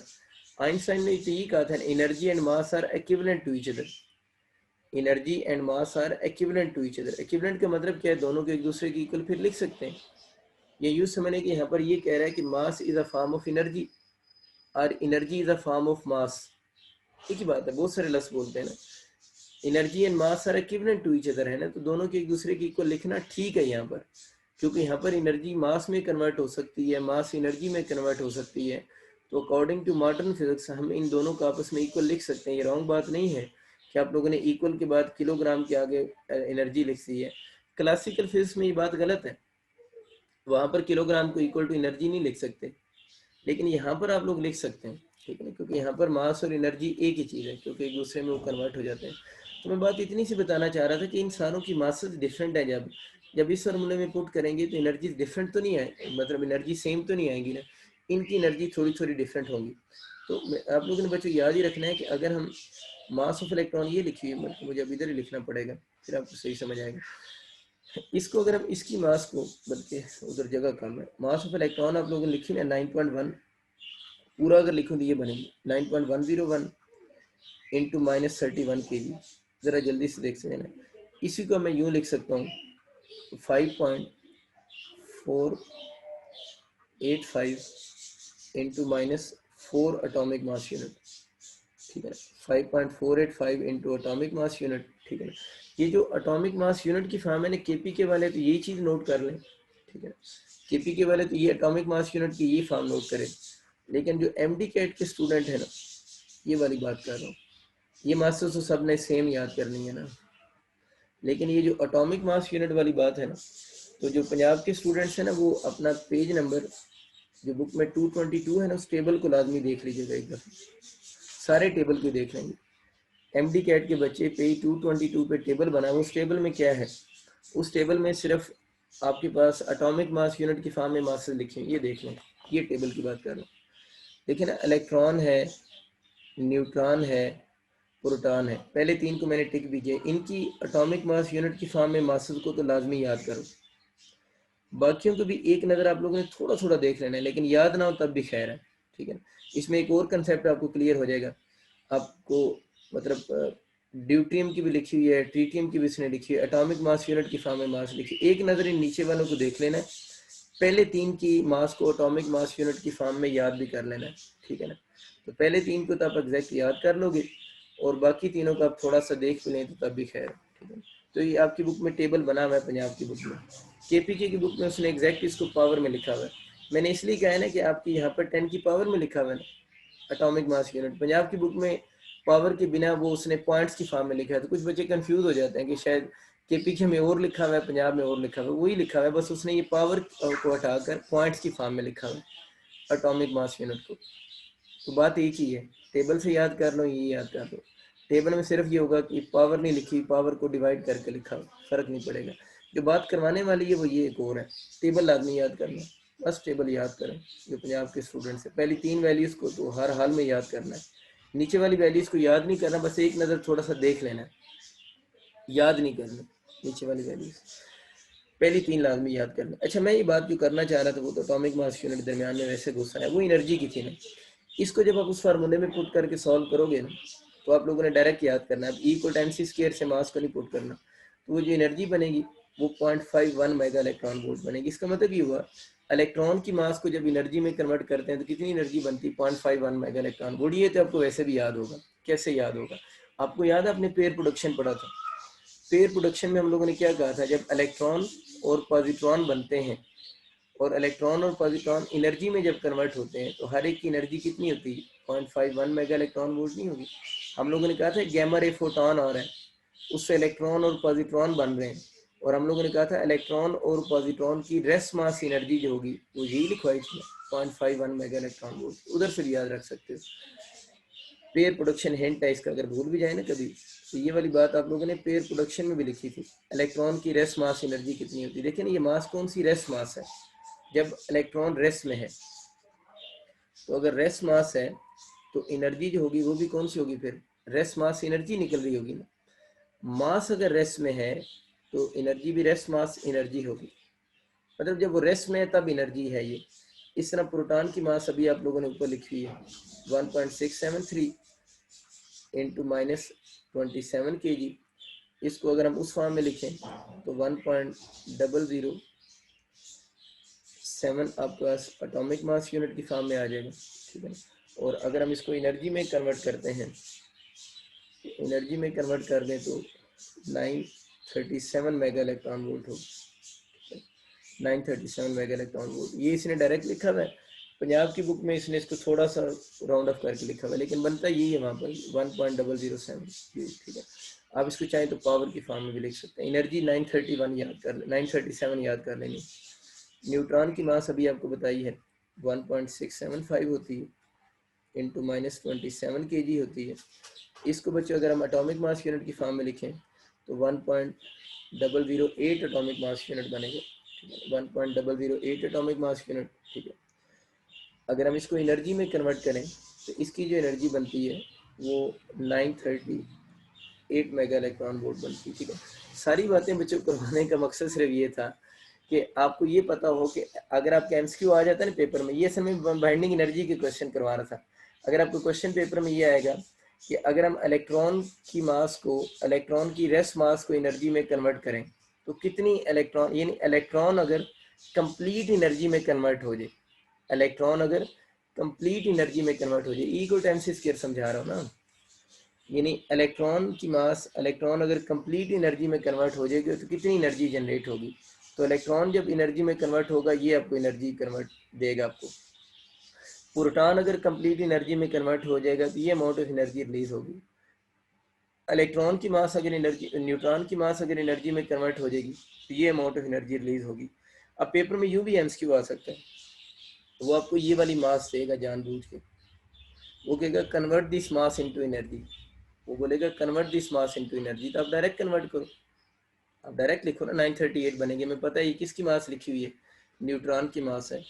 आइंस्टाइन ने तो यही कहा था, energy and mass are equivalent to each other, energy and mass are equivalent to each other. Equivalent का मतलब क्या है, दोनों को एक दूसरे की इक्वल फिर लिख सकते हैं। ये यूज समझने कि यहाँ पर ये कह रहा है कि mass is a form of energy और energy is a form of mass. एक ही बात है, बहुत सारे लफ्ज बोलते हैं ना, energy and mass are equivalent to each other है ना, तो दोनों के एक दूसरे की इक्वल लिखना ठीक है यहाँ पर, क्योंकि यहाँ पर एनर्जी मास में कन्वर्ट हो सकती है, मास एनर्जी में कन्वर्ट हो सकती है। तो अकॉर्डिंग टू मॉडर्न फिजिक्स हम इन दोनों को आपस में इक्वल लिख सकते हैं। ये रॉन्ग बात नहीं है कि आप लोगों ने इक्वल के बाद किलोग्राम के आगे एनर्जी लिख दी है। क्लासिकल फिजिक्स में ये बात गलत है, वहां पर किलोग्राम को इक्वल टू एनर्जी नहीं लिख सकते, लेकिन यहाँ पर आप लोग लिख सकते हैं, ठीक है ना, क्योंकि यहाँ पर मास और एनर्जी एक ही चीज़ है, क्योंकि एक दूसरे में वो कन्वर्ट हो जाते हैं। तो मैं बात इतनी सी बताना चाह रहा था कि इंसानों की मासेस डिफरेंट है, जब जब इस फॉर्मूले में पुट करेंगे तो एनर्जी डिफरेंट तो नहीं आए, मतलब एनर्जी सेम तो नहीं आएंगी ना, इनकी एनर्जी थोड़ी थोड़ी डिफरेंट होगी। तो आप लोगों ने बच्चों याद ही रखना है कि अगर हम मास ऑफ इलेक्ट्रॉन ये लिखी हुई, मतलब मुझे अब इधर ही लिखना पड़ेगा फिर आपको सही समझ आएगा। इसको अगर हम इसकी मास को, बल्कि उधर जगह कम है, मास ऑफ इलेक्ट्रॉन आप लोगों ने लिखी ना 9.1, पूरा अगर लिखूं तो ये बनेगी 9.101 इंटू -31 kg। ज़रा जल्दी से देख सकते हैं, इसी को मैं यूँ लिख सकता हूँ 5.485 इंटू -4 एटॉमिक मास यूनिट, ठीक है ना, 5.485 इंटू एटॉमिक मास यूनिट, ठीक है ना। ये जो एटॉमिक मास यूनिट की फॉर्म है ना, केपीके वाले तो यही चीज़ नोट कर लें, ठीक है, केपीके वाले तो ये एटॉमिक मास यूनिट की ये फॉर्म नोट करें। लेकिन जो एमडी कैट के स्टूडेंट है ना, ये वाली बात कर रहा हूँ, ये मास्टर्स तो सब ने सेम याद करनी है ना, लेकिन ये जो एटॉमिक मास यूनिट वाली बात है ना, तो जो पंजाब के स्टूडेंट्स हैं ना, वो अपना पेज नंबर जो बुक में 222 है ना, उस टेबल को लाजमी देख लीजिएगा एक दफ़ा, सारे टेबल को देख लेंगे। एमडी कैट के बच्चे पेज 222 पे टेबल बना है, उस टेबल में क्या है, उस टेबल में सिर्फ आपके पास एटॉमिक मास यूनिट की फॉर्म में मासेस लिखे हैं, ये देख लें, ये टेबल की बात कर रहा हूँ। देखिए ना, इलेक्ट्रॉन है, न्यूट्रॉन है, प्रोटॉन है, पहले तीन को मैंने टिक दीजिए, इनकी एटॉमिक मास यूनिट की फॉर्म में मासेस को तो लाजमी याद करो। बाकियों को भी एक नज़र आप लोगों ने थोड़ा थोड़ा देख लेना है, लेकिन याद ना हो तब भी खैर है, ठीक है। इसमें एक और कंसेप्ट आपको क्लियर हो जाएगा आपको, मतलब ड्यूट्रियम की भी लिखी हुई है, ट्रीटियम की भी इसने लिखी है, एटॉमिक मास यूनिट की फॉर्म में मास लिखी, एक नज़र इन नीचे वालों को देख लेना है, पहले तीन की मास को एटॉमिक मास यूनिट की फॉर्म में याद भी कर लेना है, ठीक है ना। तो पहले तीन को तो आप एग्जैक्ट याद कर लोगे, और बाकी तीनों को आप थोड़ा सा देख भी लें तो तब भी खैर, ठीक है। तो ये आपकी बुक में टेबल बना हुआ है, पंजाब की बुक में, केपीके की बुक में उसने एग्जैक्ट इसको पावर में लिखा हुआ है। मैंने इसलिए कहा है ना कि आपकी यहाँ पर 10 की पावर में लिखा हुआ है ना एटॉमिक मास यूनिट, पंजाब की बुक में पावर के बिना वो उसने पॉइंट्स की फॉर्म में लिखा है। तो कुछ बच्चे कंफ्यूज हो जाते हैं कि शायद केपीके में और लिखा हुआ है, पंजाब में और लिखा हुआ है, वही लिखा हुआ है, बस उसने ये पावर को हटाकर पॉइंट्स की फॉर्म में लिखा हुआ है एटॉमिक मास यूनिट को। तो बात एक ही है, टेबल से याद कर लो, ये याद कर लो, टेबल में सिर्फ ये होगा कि पावर नहीं लिखी, पावर को डिवाइड करके लिखा, फर्क नहीं पड़ेगा। जो बात करवाने वाली है वो ये एक और है, टेबल आदमी याद करना, बस टेबल याद करें। जो पंजाब के स्टूडेंट्स है, पहली तीन वैल्यूज़ को तो हर हाल में याद करना है, नीचे वाली वैल्यूज़ को याद नहीं करना, बस एक नज़र थोड़ा सा देख लेना है, याद नहीं करना नीचे वाली वैल्यूज़, पहली तीन लाजमी याद करना। अच्छा, मैं ये बात जो करना चाह रहा था वो तो एटॉमिक मास यूनिट दरमियान में वैसे गुस्सा है, वो एनर्जी की थी ना, इसको जब आप उस फार्मूले में पुट करके सॉल्व करोगे ना, तो आप लोगों ने डायरेक्ट याद करना है, ई को टाइम सी स्क्वायर से मास को नहीं पुट करना, तो वो जो एनर्जी बनेगी वो 0.51 मेगा इलेक्ट्रॉन वोल्ट बनेगी। इसका मतलब ये हुआ इलेक्ट्रॉन की मास को जब एनर्जी में कन्वर्ट करते हैं तो कितनी एनर्जी बनती है, 0.51 मेगा इलेक्ट्रॉन वोल्ट। ये तो आपको वैसे भी याद होगा, कैसे याद होगा, आपको याद है आपने पेयर प्रोडक्शन पढ़ा था, पेयर प्रोडक्शन में हम लोगों ने क्या कहा था, जब इलेक्ट्रॉन और पॉजिट्रॉन बनते हैं और इलेक्ट्रॉन और पॉजिट्रॉन एनर्जी में जब कन्वर्ट होते हैं तो हर एक की एनर्जी कितनी होती है, 0.51 मेगा इलेक्ट्रॉन वोल्ट नहीं होगी। हम लोगों ने कहा था गैमा रे फोटोन आ रहा है, उससे इलेक्ट्रॉन और पॉजिट्रॉन बन रहे हैं, और हम लोगों ने कहा था इलेक्ट्रॉन और पॉजिट्रॉन की रेस्ट मास एनर्जी जो होगी वो यही लिखवाई थी, 0.51 मेगा इलेक्ट्रॉन वोल्ट। उधर से भी याद रख सकते हो, पेयर प्रोडक्शन हिंट है इसका, अगर भूल भी जाए ना कभी तो ये वाली बात आप लोगों ने पेयर प्रोडक्शन में भी लिखी थी, इलेक्ट्रॉन की रेस्ट मास एनर्जी कितनी होती है। देखिए ना, ये मास कौन सी रेस्ट मास है, जब इलेक्ट्रॉन रेस्ट में है, तो अगर रेस्ट मास है तो एनर्जी जो होगी वो भी कौन सी होगी, फिर रेस्ट मास एनर्जी निकल रही होगी ना, मास अगर रेस्ट में है तो एनर्जी भी रेस्ट मास एनर्जी होगी, मतलब जब वो रेस्ट में है तब एनर्जी है ये। इस तरह प्रोटॉन की मास अभी आप लोगों ने ऊपर लिखी हुई है 1.673 इंटू -27 kg। इसको अगर हम उस फॉर्म में लिखें तो 1.007 आपका एटॉमिक मास यूनिट की फॉर्म में आ जाएगा, ठीक है। और अगर हम इसको एनर्जी में कन्वर्ट करते हैं, एनर्जी में कन्वर्ट कर दें तो 937 मेगा इलेक्ट्रॉन वोल्ट हो, 937 मेगा इलेक्ट्रॉन वोल्ट। ये इसने डायरेक्ट लिखा हुआ है, पंजाब की बुक में इसने इसको थोड़ा सा राउंड ऑफ करके लिखा हुआ है, लेकिन बनता यही है वहाँ पर 1.007, ठीक है। आप इसको चाहें तो पावर की फॉर्म में भी लिख सकते हैं। एनर्जी 931 याद कर, 937 याद कर लेनी। न्यूट्रॉन की मास अभी आपको बताई है 1.675 होती है इंटू -27 kg होती है। इसको बच्चों अगर हम एटॉमिक मास यूनिट की फॉर्म में लिखें तो 1.008 एटॉमिक मास यूनिट बनेगा, 1.008 एटॉमिक मास यूनिट, ठीक है। अगर हम इसको एनर्जी में कन्वर्ट करें तो इसकी जो एनर्जी बनती है वो 938 मेगा इलेक्ट्रॉन वोल्ट बनती है, ठीक है। सारी बातें बच्चों करवाने का मकसद सिर्फ ये था कि आपको ये पता हो कि अगर आपका एमसीक्यू आ जाता है ना पेपर में, ये असल में बाइंडिंग एनर्जी के क्वेश्चन करवा रहा था। अगर आपको क्वेश्चन पेपर में ये आएगा कि अगर हम इलेक्ट्रॉन की मास को, इलेक्ट्रॉन की रेस्ट मास को एनर्जी में कन्वर्ट करें तो कितनी इलेक्ट्रॉन, यानी इलेक्ट्रॉन अगर कंप्लीट एनर्जी में कन्वर्ट हो जाए, इलेक्ट्रॉन अगर कंप्लीट एनर्जी में कन्वर्ट हो जाए, ई को टाइम से स्क्वायर समझा रहा हूँ ना, यानी इलेक्ट्रॉन की मास, इलेक्ट्रॉन अगर कंप्लीट एनर्जी में कन्वर्ट हो जाएगी तो कितनी एनर्जी जनरेट होगी। तो इलेक्ट्रॉन जब एनर्जी में कन्वर्ट होगा ये आपको एनर्जी कन्वर्ट देगा आपको। प्रोटॉन अगर कंप्लीट एनर्जी में कन्वर्ट हो जाएगा तो ये अमाउंट ऑफ एनर्जी रिलीज होगी। इलेक्ट्रॉन की मास अगर एनर्जी, न्यूट्रॉन की मास अगर एनर्जी में कन्वर्ट हो जाएगी तो ये अमाउंट ऑफ एनर्जी रिलीज होगी। अब पेपर में यूं भी एमसीक्यू आ सकता है, वो आपको ये वाली मास देगा जानबूझ के, वो कहेगा convert this mass into energy, वो बोलेगा convert this mass into energy, तो आप डायरेक्ट कन्वर्ट करो, आप डायरेक्ट लिखो ना 938 बनेंगे। मैं पता है ये किसकी मास लिखी हुई है, न्यूट्रॉन की मास है।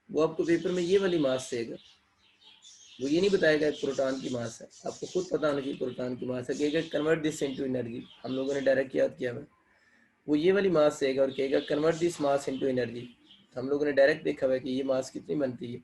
वो आपको पेपर में ये वाली मास देगा, वो ये नहीं बताएगा प्रोटॉन की मास है, आपको खुद पता होना चाहिए प्रोटॉन की मास है। कहेगा कन्वर्ट दिस इनटू एनर्जी, हम लोगों ने डायरेक्ट याद किया हुआ, वो ये वाली मास देगा और कहेगा convert this mass into energy. हम लोगों ने डायरेक्ट देखा हुआ है कि ये मास कितनी बनती है,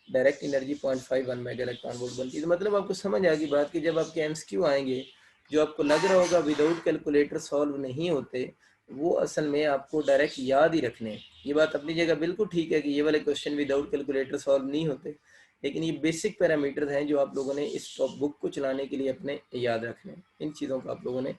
direct energy 0.51 mega electron volt बनती है। तो मतलब आपको समझ आ गई बात कि जब आपके एमसीक्यू आएंगे जो आपको लग रहा होगा विदाउट कैलकुलेटर सॉल्व नहीं होते, वो असल में आपको डायरेक्ट याद ही रखने हैं। ये बात अपनी जगह बिल्कुल ठीक है कि ये वाले क्वेश्चन विदाउट कैलकुलेटर सॉल्व नहीं होते, लेकिन ये बेसिक पैरामीटर्स हैं जो आप लोगों ने इस बुक को चलाने के लिए अपने याद रखने हैं। इन चीज़ों को आप लोगों ने